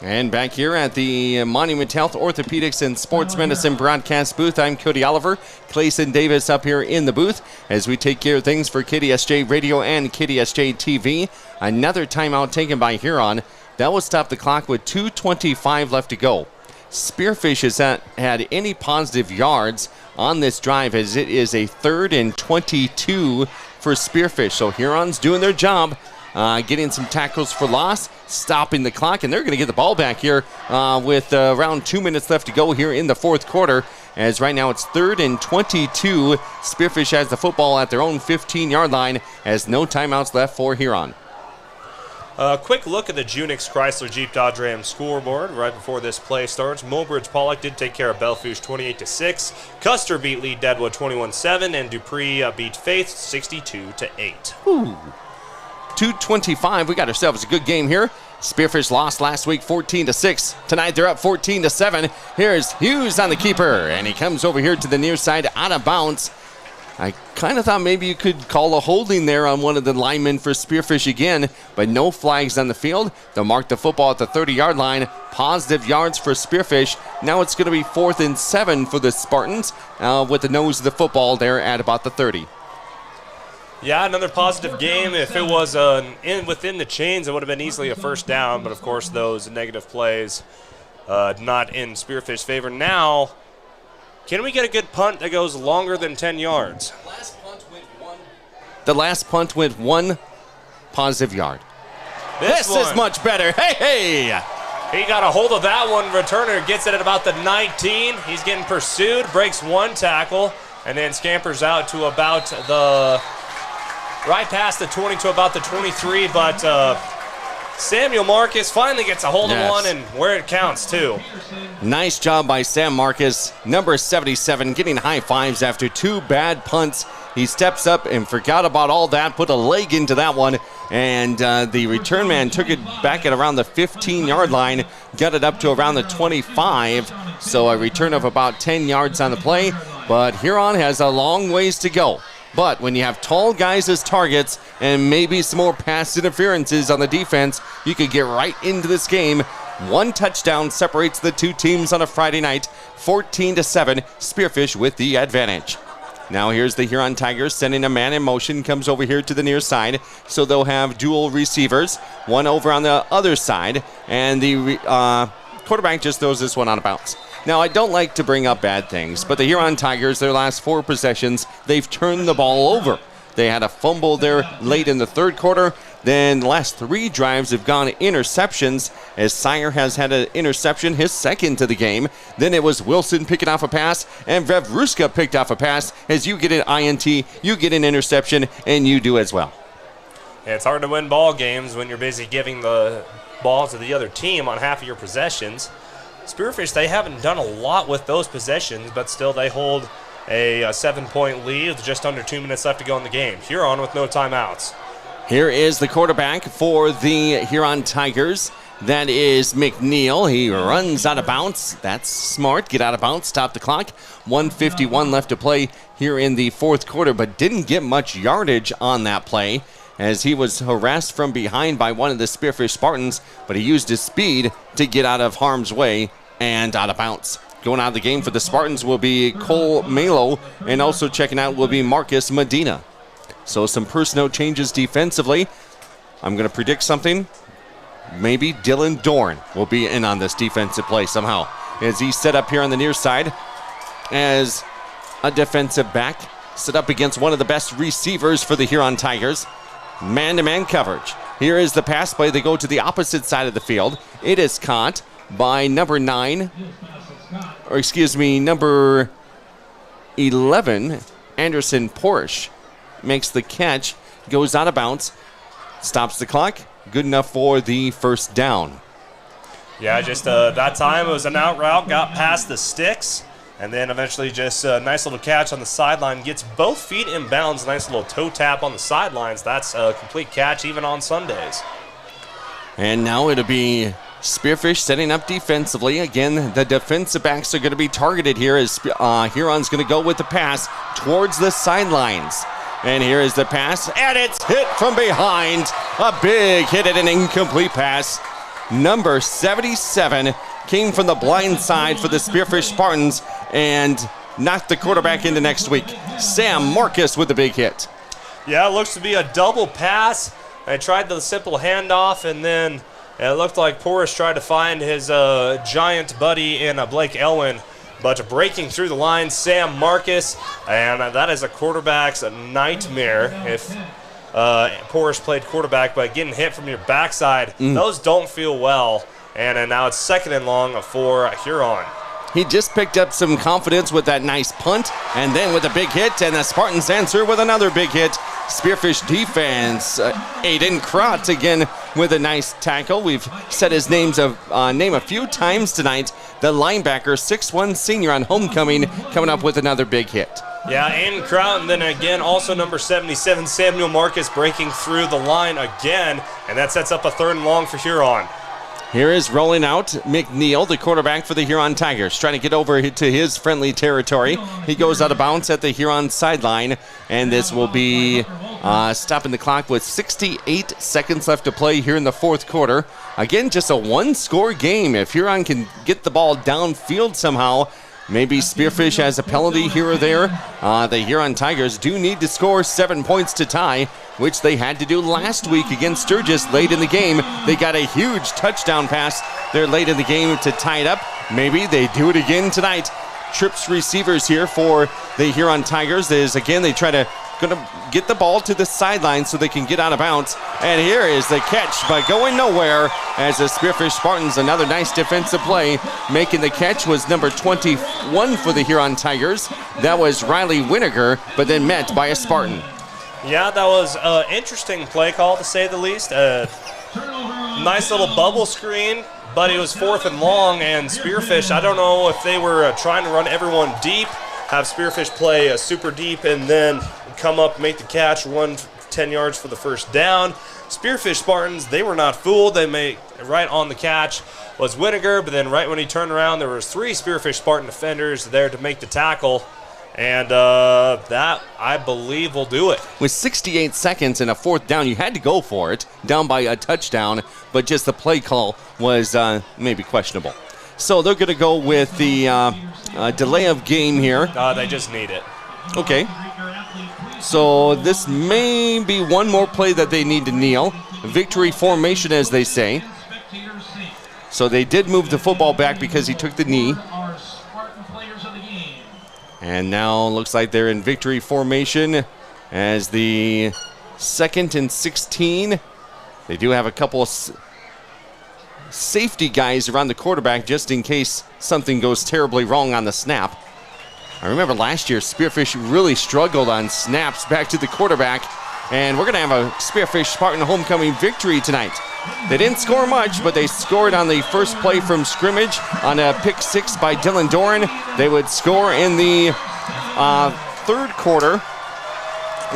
And back here at the Monument Health Orthopedics and Sports Medicine broadcast booth, I'm Cody Oliver. Clayson Davis up here in the booth as we take care of things for KDSJ Radio and KDSJ-TV. Another timeout taken by Huron. That will stop the clock with 2:25 left to go. Spearfish has not had any positive yards on this drive as it is a 3rd and 22 for Spearfish. So Huron's doing their job. Getting some tackles for loss, stopping the clock, and they're going to get the ball back here with around 2 minutes left to go here in the fourth quarter. As right now it's 3rd and 22. Spearfish has the football at their own 15-yard line as no timeouts left for Huron. A quick look at the Junix Chrysler Jeep Dodge Ram scoreboard right before this play starts. Mulbridge Pollock did take care of Belfouche 28-6. Custer beat Lee Deadwood 21-7, and Dupree beat Faith 62-8. Ooh. 2:25. We got ourselves a good game here. Spearfish lost last week 14-6. Tonight they're up 14-7. Here's Hughes on the keeper, and he comes over here to the near side out of bounds. I kind of thought maybe you could call a holding there on one of the linemen for Spearfish again, but no flags on the field. They'll mark the football at the 30-yard line. Positive yards for Spearfish. Now it's going to be 4th and 7 for the Spartans with the nose of the football there at about the 30. Yeah, another positive game. If it was within the chains, it would have been easily a first down, but of course those negative plays not in Spearfish's favor. Now, can we get a good punt that goes longer than 10 yards? The last punt went 1 positive yard. This is much better. Hey! He got a hold of that one. Returner gets it at about the 19. He's getting pursued, breaks 1 tackle, and then scampers out to about the right past the 20 to about the 23, but Samuel Marcus finally gets a hold of one, and where it counts, too. Nice job by Sam Marcus, number 77, getting high fives after 2 bad punts. He steps up and forgot about all that, put a leg into that one, and the return man took it back at around the 15-yard line, got it up to around the 25, so a return of about 10 yards on the play, but Huron has a long ways to go. But when you have tall guys as targets and maybe some more pass interferences on the defense, you could get right into this game. 1 touchdown separates the 2 teams on a Friday night. 14-7, Spearfish with the advantage. Now here's the Huron Tigers sending a man in motion, comes over here to the near side. So they'll have dual receivers, one over on the other side, and the quarterback just throws this one out of bounds. Now, I don't like to bring up bad things, but the Huron Tigers, their last 4 possessions, they've turned the ball over. They had a fumble there late in the 3rd quarter. Then the last 3 drives have gone interceptions, as Sire has had an interception, his 2nd to the game. Then it was Wilson picking off a pass, and Vevruska picked off a pass. As you get an INT, you get an interception, and you do as well. Yeah, it's hard to win ball games when you're busy giving the ball to the other team on half of your possessions. Spearfish, they haven't done a lot with those possessions, but still they hold a 7-point lead with just under 2 minutes left to go in the game. Huron with no timeouts. Here is the quarterback for the Huron Tigers. That is McNeil. He runs out of bounds. That's smart. Get out of bounds. Stop the clock. 1:51 left to play here in the 4th quarter, but didn't get much yardage on that play, as he was harassed from behind by one of the Spearfish Spartans, but he used his speed to get out of harm's way and out of bounds. Going out of the game for the Spartans will be Cole Malo, and also checking out will be Marcus Medina. So some personnel changes defensively. I'm going to predict something. Maybe Dylan Dorn will be in on this defensive play somehow, as he's set up here on the near side as a defensive back, set up against one of the best receivers for the Huron Tigers. Man-to-man coverage. Here is the pass play. They go to the opposite side of the field. It is caught by number 11, Anderson Porsche makes the catch, goes out of bounds, stops the clock. Good enough for the first down. Yeah, just that time it was an out route, got past the sticks, and then eventually just a nice little catch on the sideline. Gets both feet in bounds, nice little toe tap on the sidelines. That's a complete catch even on Sundays. And now it'll be Spearfish setting up defensively. Again, the defensive backs are going to be targeted here as Huron's going to go with the pass towards the sidelines. And here is the pass, and it's hit from behind. A big hit at an incomplete pass. Number 77 came from the blind side for the Spearfish Spartans and knocked the quarterback into next week. Sam Marcus with the big hit. Yeah, it looks to be a double pass. I tried the simple handoff, and then it looked like Porras tried to find his giant buddy in Blake Elwin. But breaking through the line, Sam Marcus, and that is a quarterback's nightmare if Porras played quarterback, but getting hit from your backside, those don't feel well. And now it's 2nd and long for Huron. He just picked up some confidence with that nice punt, and then with a big hit, and the Spartans answer with another big hit. Spearfish defense, Aiden Krotz again with a nice tackle. We've said his name a few times tonight. The linebacker, 6'1" senior on homecoming, coming up with another big hit. Yeah, Aiden Krotz, and then again, also number 77, Samuel Marcus breaking through the line again, and that sets up a 3rd and long for Huron. Here is rolling out McNeil, the quarterback for the Huron Tigers, trying to get over to his friendly territory. He goes out of bounds at the Huron sideline, and this will be stopping the clock with 68 seconds left to play here in the 4th quarter. Again, just a one-score game. If Huron can get the ball downfield somehow, maybe Spearfish has a penalty here or there. The Huron Tigers do need to score 7 points to tie, which they had to do last week against Sturgis late in the game. They got a huge touchdown pass there late in the game to tie it up. Maybe they do it again tonight. Trips receivers here for the Huron Tigers is, again, they try to get the ball to the sideline so they can get out of bounds. And here is the catch, but going nowhere as the Spearfish Spartans, another nice defensive play. Making the catch was number 21 for the Huron Tigers. That was Riley Winiger, but then met by a Spartan. Yeah, that was an interesting play call, to say the least. Nice little bubble screen, but it was 4th and long, and Spearfish, I don't know if they were trying to run everyone deep, have Spearfish play super deep, and then come up, make the catch, run 10 yards for the first down. Spearfish Spartans, they were not fooled. They made right on the catch was Winiger, but then right when he turned around, there was 3 Spearfish Spartan defenders there to make the tackle. And that, I believe, will do it. With 68 seconds and a 4th down, you had to go for it, down by a touchdown, but just the play call was maybe questionable. So they're going to go with the delay of game here. They just need it. Okay. So this may be one more play that they need to kneel. Victory formation, as they say. So they did move the football back because he took the knee. And now looks like they're in victory formation as the 2nd and 16. They do have a couple of safety guys around the quarterback just in case something goes terribly wrong on the snap. I remember last year Spearfish really struggled on snaps back to the quarterback, and we're going to have a Spearfish Spartan homecoming victory tonight. They didn't score much, but they scored on the first play from scrimmage on a pick 6 by Dylan Doran. They would score in the 3rd quarter.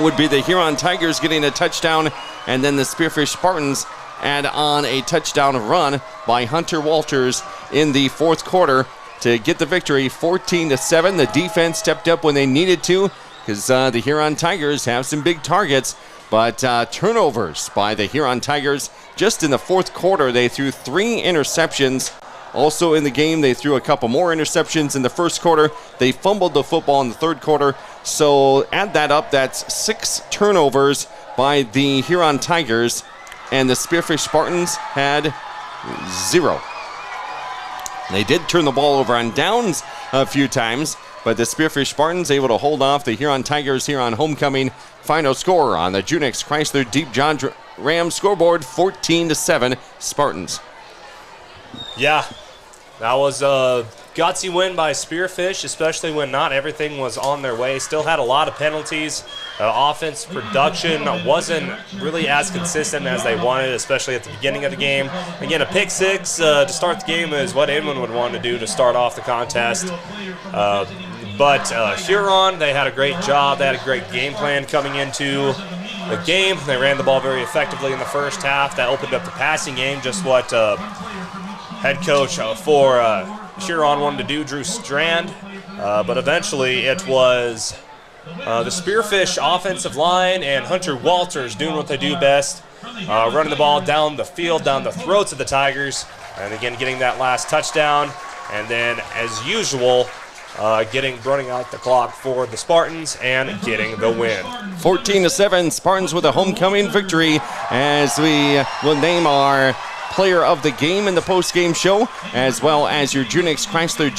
Would be the Huron Tigers getting a touchdown, and then the Spearfish Spartans add on a touchdown run by Hunter Walters in the 4th quarter to get the victory, 14-7. The defense stepped up when they needed to because the Huron Tigers have some big targets, but turnovers by the Huron Tigers. Just in the 4th quarter, they threw 3 interceptions. Also in the game, they threw a couple more interceptions in the 1st quarter. They fumbled the football in the 3rd quarter. So add that up, that's 6 turnovers by the Huron Tigers, and the Spearfish Spartans had 0. They did turn the ball over on downs a few times, but the Spearfish Spartans able to hold off the Huron Tigers here on homecoming. Final score on the Junix Chrysler Deep John Ram scoreboard, 14-7 Spartans. Yeah, that was Gutsy win by Spearfish, especially when not everything was on their way. Still had a lot of penalties. Offense production wasn't really as consistent as they wanted, especially at the beginning of the game. Again, a pick six to start the game is what anyone would want to do to start off the contest. But Huron, they had a great job. They had a great game plan coming into the game. They ran the ball very effectively in the first half. That opened up the passing game, just what head coach for Huron wanted to do, Drew Strand. But eventually it was the Spearfish offensive line and Hunter Walters doing what they do best, running the ball down the field, down the throats of the Tigers, and again getting that last touchdown. And then, as usual, running out the clock for the Spartans and getting the win. 14-7, Spartans with a homecoming victory, as we will name our player of the game in the post-game show, as well as your Junix Chrysler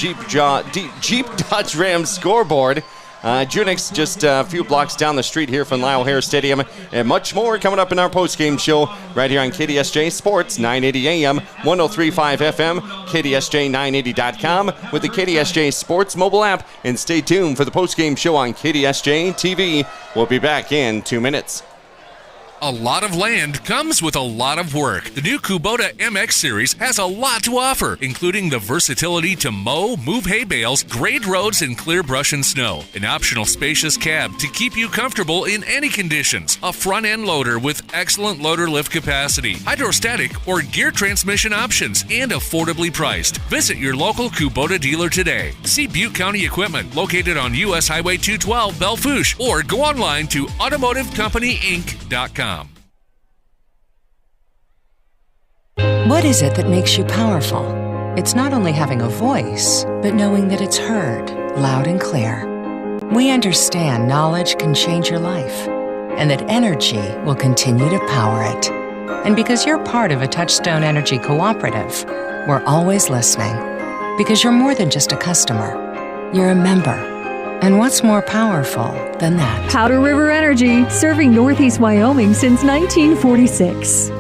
Jeep Dodge Ram scoreboard. Junix just a few blocks down the street here from Lyle Hare Stadium, and much more coming up in our post-game show right here on KDSJ Sports, 980 AM, 103.5 FM, KDSJ980.com with the KDSJ Sports mobile app, and stay tuned for the post-game show on KDSJ-TV. We'll be back in 2 minutes. A lot of land comes with a lot of work. The new Kubota MX Series has a lot to offer, including the versatility to mow, move hay bales, grade roads, and clear brush and snow. An optional spacious cab to keep you comfortable in any conditions. A front-end loader with excellent loader lift capacity, hydrostatic or gear transmission options, and affordably priced. Visit your local Kubota dealer today. See Butte County Equipment, located on U.S. Highway 212, Belfouche, or go online to automotivecompanyinc.com. What is it that makes you powerful? It's not only having a voice, but knowing that it's heard, loud and clear. We understand knowledge can change your life, and that energy will continue to power it. And because you're part of a Touchstone Energy cooperative, we're always listening. Because you're more than just a customer, you're a member. And what's more powerful than that? Powder River Energy, serving Northeast Wyoming since 1946.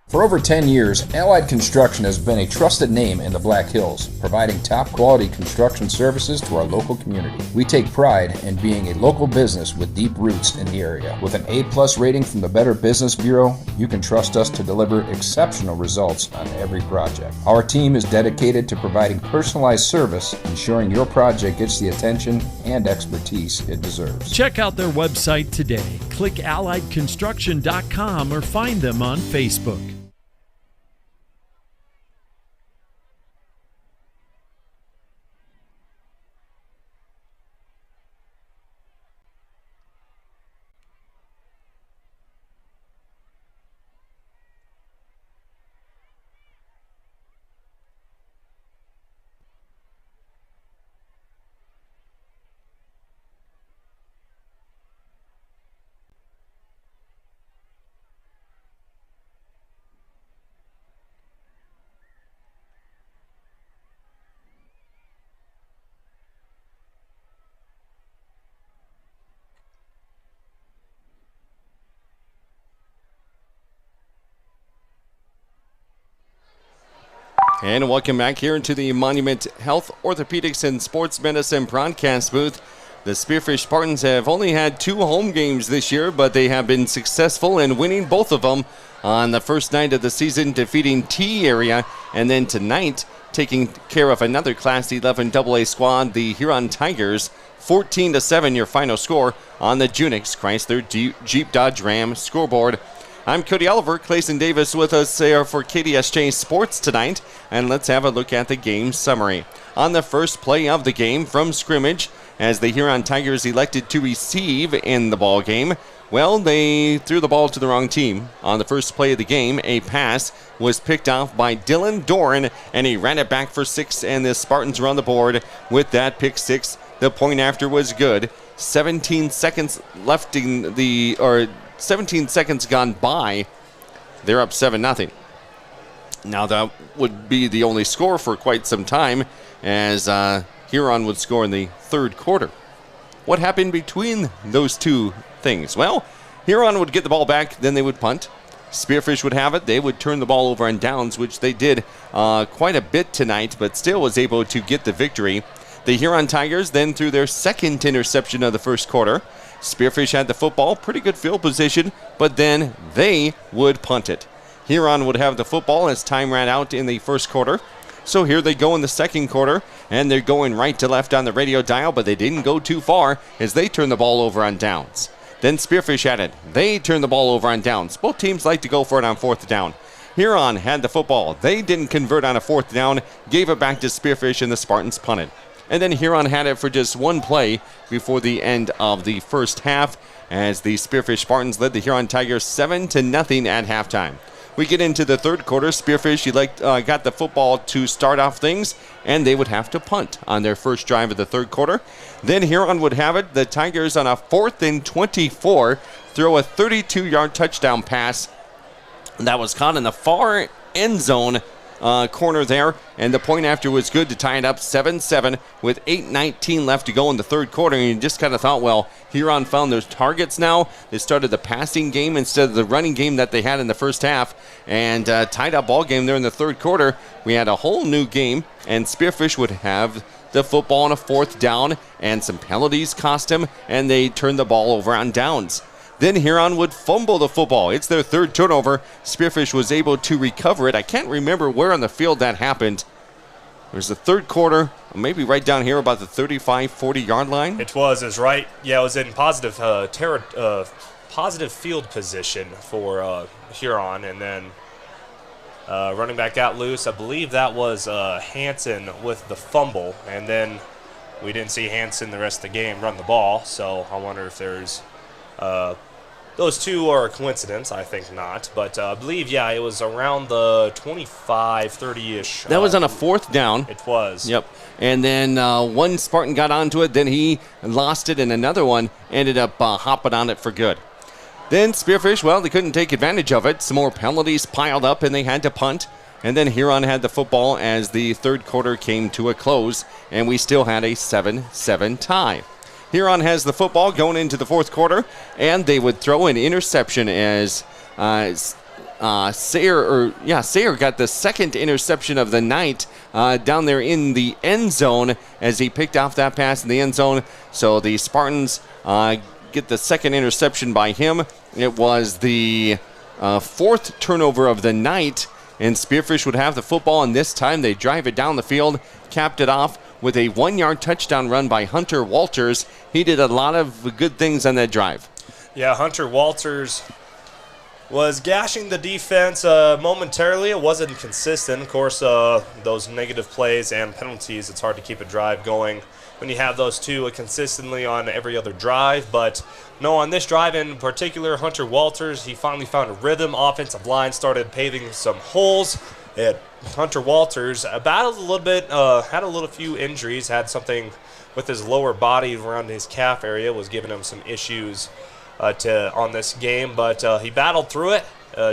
For over 10 years, Allied Construction has been a trusted name in the Black Hills, providing top-quality construction services to our local community. We take pride in being a local business with deep roots in the area. With an A+ rating from the Better Business Bureau, you can trust us to deliver exceptional results on every project. Our team is dedicated to providing personalized service, ensuring your project gets the attention and expertise it deserves. Check out their website today. Click alliedconstruction.com or find them on Facebook. And welcome back here into the Monument Health, Orthopedics, and Sports Medicine broadcast booth. The Spearfish Spartans have only had 2 home games this year, but they have been successful in winning both of them on the first night of the season, defeating T area, and then tonight taking care of another Class 11 AA squad, the Huron Tigers. 14-7 your final score on the Junix Chrysler Jeep Dodge Ram scoreboard. I'm Cody Oliver. Clayson Davis with us there for KDSJ Sports tonight. And let's have a look at the game summary. On the first play of the game from scrimmage, as the Huron Tigers elected to receive in the ball game, well, they threw the ball to the wrong team. On the first play of the game, a pass was picked off by Dylan Doran, and he ran it back for 6, and the Spartans were on the board with that pick 6. The point after was good. 17 seconds left in the, 17 seconds gone by, they're up 7-0. Now that would be the only score for quite some time, as Huron would score in the third quarter. What happened between those two things? Well, Huron would get the ball back, then they would punt. Spearfish would have it. They would turn the ball over on downs, which they did quite a bit tonight, but still was able to get the victory. The Huron Tigers then threw their second interception of the first quarter. Spearfish had the football, pretty good field position, but then they would punt it. Huron would have the football as time ran out in the first quarter. So here they go in the second quarter, and they're going right to left on the radio dial, but they didn't go too far as they turned the ball over on downs. Then Spearfish had it. They turned the ball over on downs. Both teams like to go for it on fourth down. Huron had the football. They didn't convert on a fourth down, gave it back to Spearfish, and the Spartans punted. And then Huron had it for just one play before the end of the first half as the Spearfish Spartans led the Huron Tigers 7-0 at halftime. We get into the third quarter. Spearfish got the football to start off things, and they would have to punt on their first drive of the third quarter. Then Huron would have it. The Tigers on a 4th and 24 throw a 32-yard touchdown pass that was caught in the far end zone corner there, and the point after was good to tie it up 7-7 with 8:19 left to go in the third quarter. And you just kind of thought, well, Huron found those targets now. They started the passing game instead of the running game that they had in the first half, and tied up ball game there in the third quarter. We had a whole new game, and Spearfish would have the football on a fourth down, and some penalties cost him, and they turned the ball over on downs. Then Huron would fumble the football. It's their third turnover. Spearfish was able to recover it. I can't remember where on the field that happened. There's the third quarter, maybe right down here about the 35-40-yard line. It was right. Yeah, it was in positive field position for Huron, and then running back got loose. I believe that was Hansen with the fumble, and then we didn't see Hansen the rest of the game run the ball, so I wonder if there's those two are a coincidence. I think not, but I believe, yeah, it was around the 25, 30-ish. That was on a fourth down. It was. Yep. And then one Spartan got onto it, then he lost it, and another one ended up hopping on it for good. Then Spearfish, well, they couldn't take advantage of it. Some more penalties piled up, and they had to punt. And then Huron had the football as the third quarter came to a close, and we still had a 7-7 tie. Huron has the football going into the fourth quarter, and they would throw an interception as Sayre got the second interception of the night down there in the end zone as he picked off that pass in the end zone. So the Spartans get the second interception by him. It was the fourth turnover of the night, and Spearfish would have the football, and this time they drive it down the field, capped it off with a 1-yard touchdown run by Hunter Walters. He did a lot of good things on that drive. Yeah, Hunter Walters was gashing the defense momentarily. It wasn't consistent. Of course, those negative plays and penalties, it's hard to keep a drive going when you have those two consistently on every other drive. But no, on this drive in particular, Hunter Walters, he finally found a rhythm. Offensive line started paving some holes. Hunter Walters battled a little bit, had a few injuries, had something with his lower body around his calf area, was giving him some issues on this game, but he battled through it,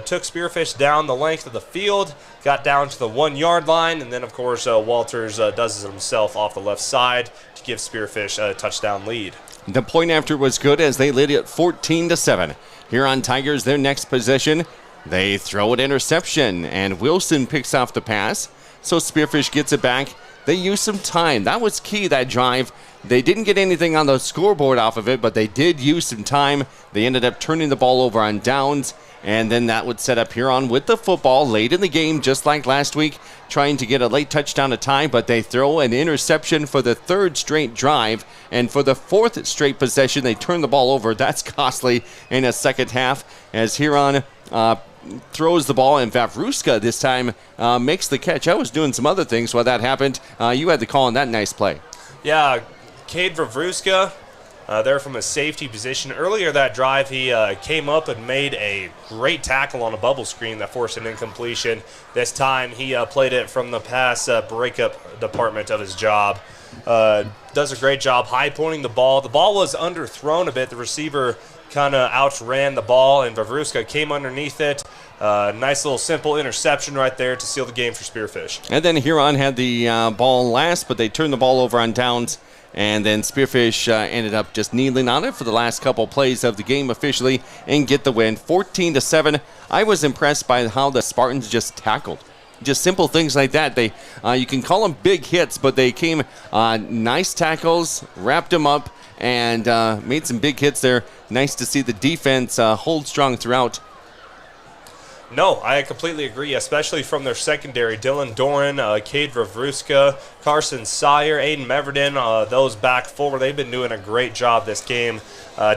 took Spearfish down the length of the field, got down to the 1-yard line, and then, of course, Walters does it himself off the left side to give Spearfish a touchdown lead. The point after was good as they led it 14-7. Huron Tigers, their next possession, they throw an interception, and Wilson picks off the pass, so Spearfish gets it back. They use some time. That was key, that drive. They didn't get anything on the scoreboard off of it, but they did use some time. They ended up turning the ball over on downs, and then that would set up Huron with the football late in the game, just like last week, trying to get a late touchdown to tie, but they throw an interception for the third straight drive, and for the fourth straight possession, they turn the ball over. That's costly in a second half as Huron throws the ball, and Vavruska this time makes the catch. I was doing some other things while that happened. You had the call on that nice play. Yeah, Cade Vavruska, there from a safety position. Earlier that drive, he came up and made a great tackle on a bubble screen that forced an incompletion. This time he played it from the pass breakup department of his job. Does a great job high-pointing the ball. The ball was underthrown a bit. The receiver kind of outran the ball, and Vavruska came underneath it. Nice little simple interception right there to seal the game for Spearfish. And then Huron had the ball last, but they turned the ball over on downs, And then Spearfish ended up just kneeling on it for the last couple plays of the game officially and get the win, 14-7. I was impressed by how the Spartans just tackled. Just simple things like that. They, you can call them big hits, but they came nice tackles, wrapped them up, and made some big hits there. Nice to see the defense hold strong throughout. No, I completely agree, especially from their secondary. Dylan Doran, Cade Vavruska, Carson Sire, Aiden Meverden, those back forward, they've been doing a great job this game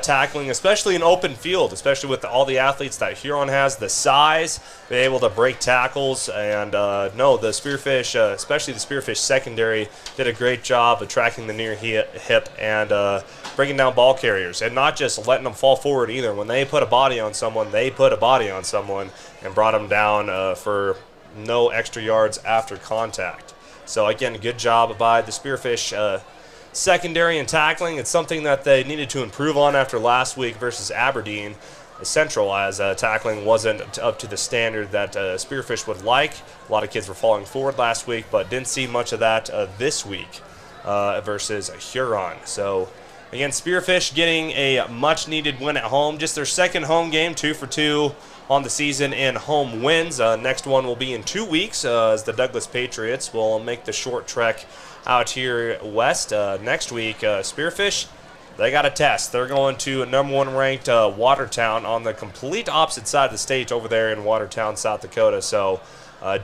tackling, especially in open field, especially with all the athletes that Huron has, the size, being able to break tackles. And no, the Spearfish, especially the Spearfish secondary, did a great job of tracking the near hip and bringing down ball carriers and not just letting them fall forward either. When they put a body on someone, they put a body on someone and brought them down for no extra yards after contact. So again, good job by the Spearfish secondary and tackling. It's something that they needed to improve on after last week versus Aberdeen Central, as tackling wasn't up to the standard that Spearfish would like. A lot of kids were falling forward last week, but didn't see much of that this week versus Huron. So again, Spearfish getting a much-needed win at home. Just their second home game, 2 for 2 on the season in home wins. Next one will be in 2 weeks as the Douglas Patriots will make the short trek out here west. Next week, Spearfish, they got a test. They're going to number 1 ranked Watertown on the complete opposite side of the state over there in Watertown, South Dakota. So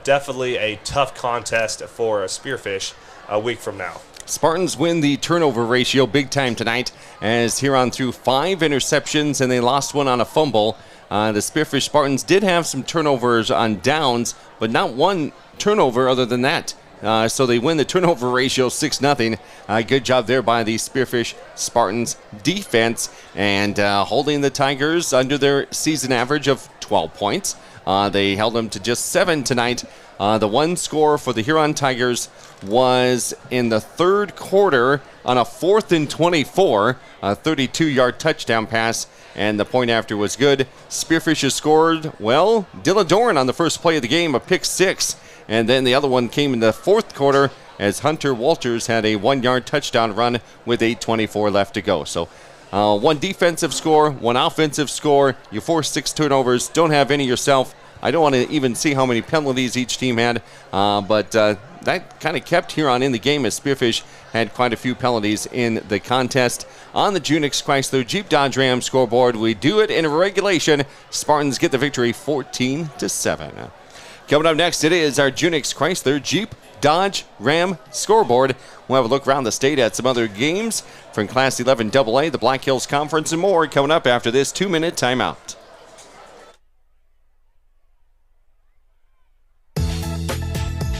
definitely a tough contest for Spearfish a week from now. Spartans win the turnover ratio big time tonight as Huron threw 5 interceptions and they lost 1 on a fumble. The Spearfish Spartans did have some turnovers on downs, but not 1 turnover other than that. So they win the turnover ratio 6-0. Good job there by the Spearfish Spartans defense and holding the Tigers under their season average of 12 points. They held them to just 7 tonight. The one score for the Huron Tigers was in the third quarter on a 4th and 24, a 32-yard touchdown pass, and the point after was good. Spearfish has scored, well, Dylan Doran on the first play of the game, a pick 6, and then the other one came in the fourth quarter as Hunter Walters had a 1-yard touchdown run with 8:24 left to go. So 1 defensive score, 1 offensive score. You forced 6 turnovers, don't have any yourself. I don't want to even see how many penalties each team had, but that kind of kept Huron in the game as Spearfish had quite a few penalties in the contest. On the Junix Chrysler Jeep Dodge Ram scoreboard, we do it in regulation. Spartans get the victory 14-7. Coming up next, it is our Junix Chrysler Jeep Dodge Ram scoreboard. We'll have a look around the state at some other games from Class 11 AA, the Black Hills Conference, and more coming up after this 2-minute timeout.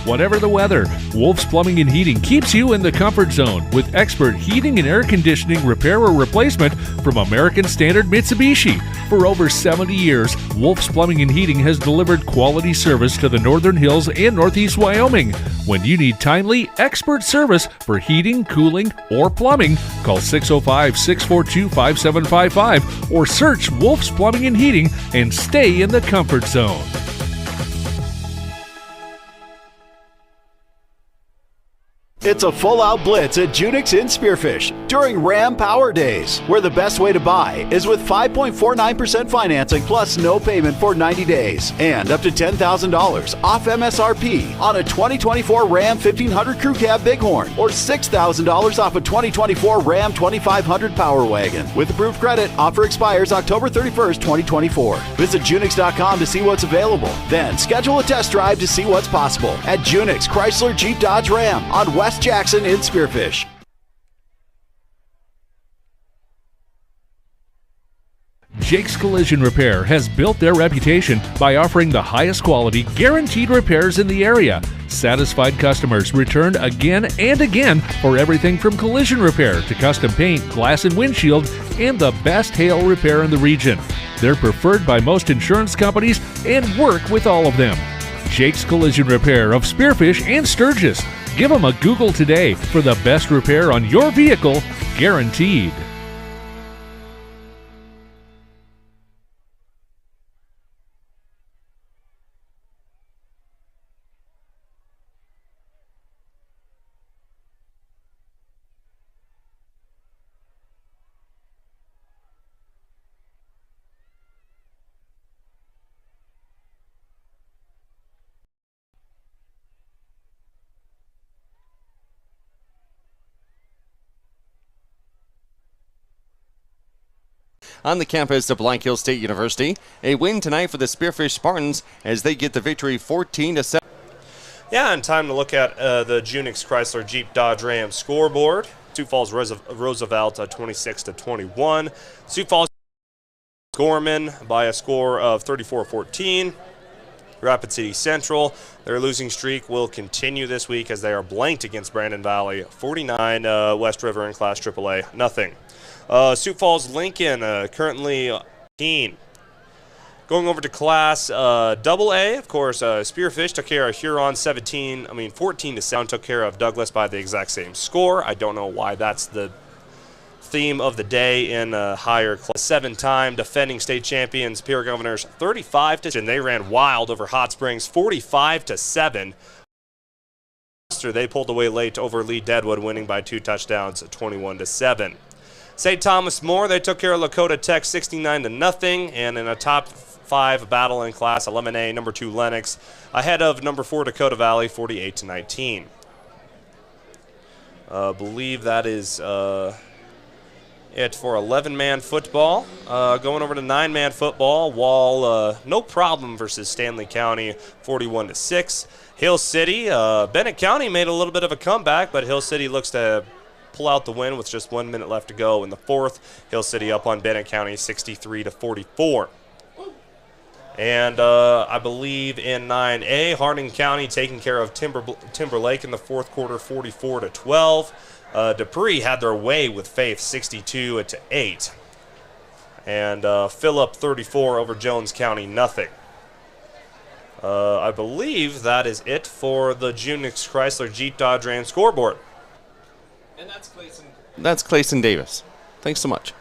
Whatever the weather, Wolf's Plumbing and Heating keeps you in the comfort zone with expert heating and air conditioning repair or replacement from American Standard Mitsubishi. For over 70 years, Wolf's Plumbing and Heating has delivered quality service to the Northern Hills and Northeast Wyoming. When you need timely, expert service for heating, cooling, or plumbing, call 605-642-5755 or search Wolf's Plumbing and Heating and stay in the comfort zone. It's a full-out blitz at Junix in Spearfish during Ram Power Days, where the best way to buy is with 5.49% financing plus no payment for 90 days and up to $10,000 off MSRP on a 2024 Ram 1500 Crew Cab Bighorn or $6,000 off a 2024 Ram 2500 Power Wagon. With approved credit, offer expires October 31st, 2024. Visit Junix.com to see what's available. Then schedule a test drive to see what's possible at Junix Chrysler Jeep Dodge Ram on West Jackson in Spearfish. Jake's Collision Repair has built their reputation by offering the highest quality, guaranteed repairs in the area. Satisfied customers return again and again for everything from collision repair to custom paint, glass and windshield, and the best hail repair in the region. They're preferred by most insurance companies and work with all of them. Jake's Collision Repair of Spearfish and Sturgis. Give them a Google today for the best repair on your vehicle, guaranteed. on the campus of Black Hills State University. A win tonight for the Spearfish Spartans as they get the victory 14-7. Yeah, and time to look at the Junix Chrysler Jeep Dodge Ram scoreboard. Sioux Falls Roosevelt 26-21. Sioux Falls Gorman by a score of 34-14. Rapid City Central, their losing streak will continue this week as they are blanked against Brandon Valley, 49. West River in Class AAA, nothing. Sioux Falls Lincoln currently 18. Going over to Class AA, of course, Spearfish took care of Huron 14-7. Took care of Douglas by the exact same score. I don't know why that's the theme of the day in higher class. 7-time defending state champions Superior Governors 35-. And they ran wild over Hot Springs 45-7. They pulled away late over Lee Deadwood, winning by 2 touchdowns 21-7. St. Thomas More, they took care of Lakota Tech 69-0, and in a top 5 battle in Class 11A, number 2 Lennox ahead of number 4 Dakota Valley 48-19. Believe that is it for 11-man football. Going over to 9-man football, Wall no problem versus Stanley County 41-6. Hill City, Bennett County made a little bit of a comeback, but Hill City looks to pull out the win with just 1 minute left to go in the fourth. Hill City up on Bennett County 63-44. And I believe in 9A, Harding County taking care of Timber Lake in the fourth quarter 44-12. Dupree had their way with Faith 62-8. And Phillip 34 over Jones County, nothing. I believe that is it for the Junix Chrysler Jeep Dodge Ram scoreboard. And that's Clayson Davis. Thanks so much.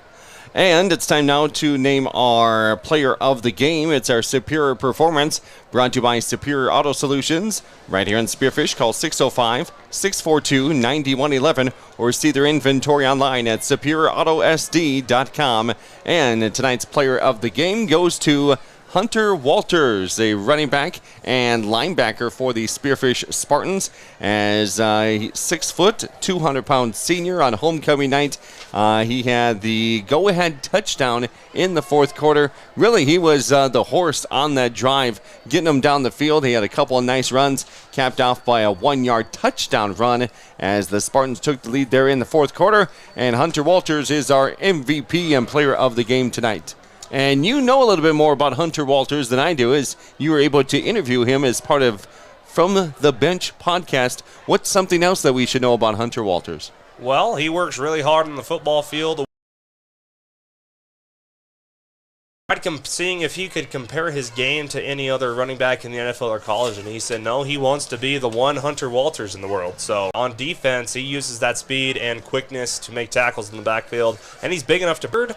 And it's time now to name our player of the game. It's our Superior Performance, brought to you by Superior Auto Solutions. Right here in Spearfish, call 605-642-9111 or see their inventory online at superioroutosd.com. And tonight's player of the game goes to Hunter Walters, a running back and linebacker for the Spearfish Spartans, as a 6 foot, 200-pound senior on homecoming night. He had the go-ahead touchdown in the fourth quarter. Really, he was the horse on that drive, getting him down the field. He had a couple of nice runs, capped off by a 1-yard touchdown run as the Spartans took the lead there in the fourth quarter. And Hunter Walters is our MVP and player of the game tonight. And you know a little bit more about Hunter Walters than I do, as you were able to interview him as part of From the Bench podcast. What's something else that we should know about Hunter Walters? Well, he works really hard on the football field. Seeing if he could compare his game to any other running back in the NFL or college, and he said no, he wants to be the one Hunter Walters in the world. So on defense, he uses that speed and quickness to make tackles in the backfield, and he's big enough to bird.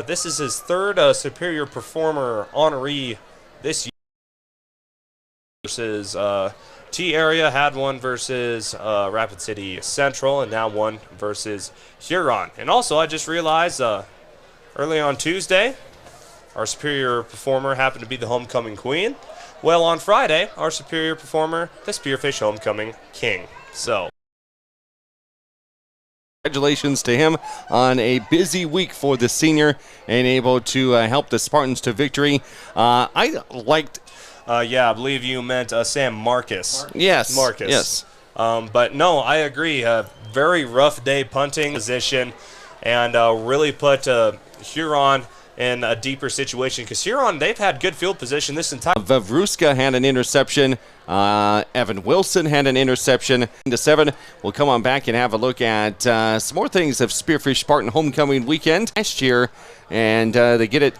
This is his third Superior Performer honoree this year. Versus T-Area, had one versus Rapid City Central, and now one versus Huron. And also, I just realized early on Tuesday, our Superior Performer happened to be the Homecoming Queen. Well, on Friday, our Superior Performer, the Spearfish Homecoming King. So congratulations to him on a busy week for the senior and able to help the Spartans to victory. I liked... I believe you meant Sam Marcus. Yes. Marcus. Yes. But no, I agree. Very rough day punting position, and really put Huron in a deeper situation, because Huron, they've had good field position this entire... Vavruska had an interception. Evan Wilson had an interception. 7. We'll come on back and have a look at some more things of Spearfish Spartan Homecoming weekend last year, and they get it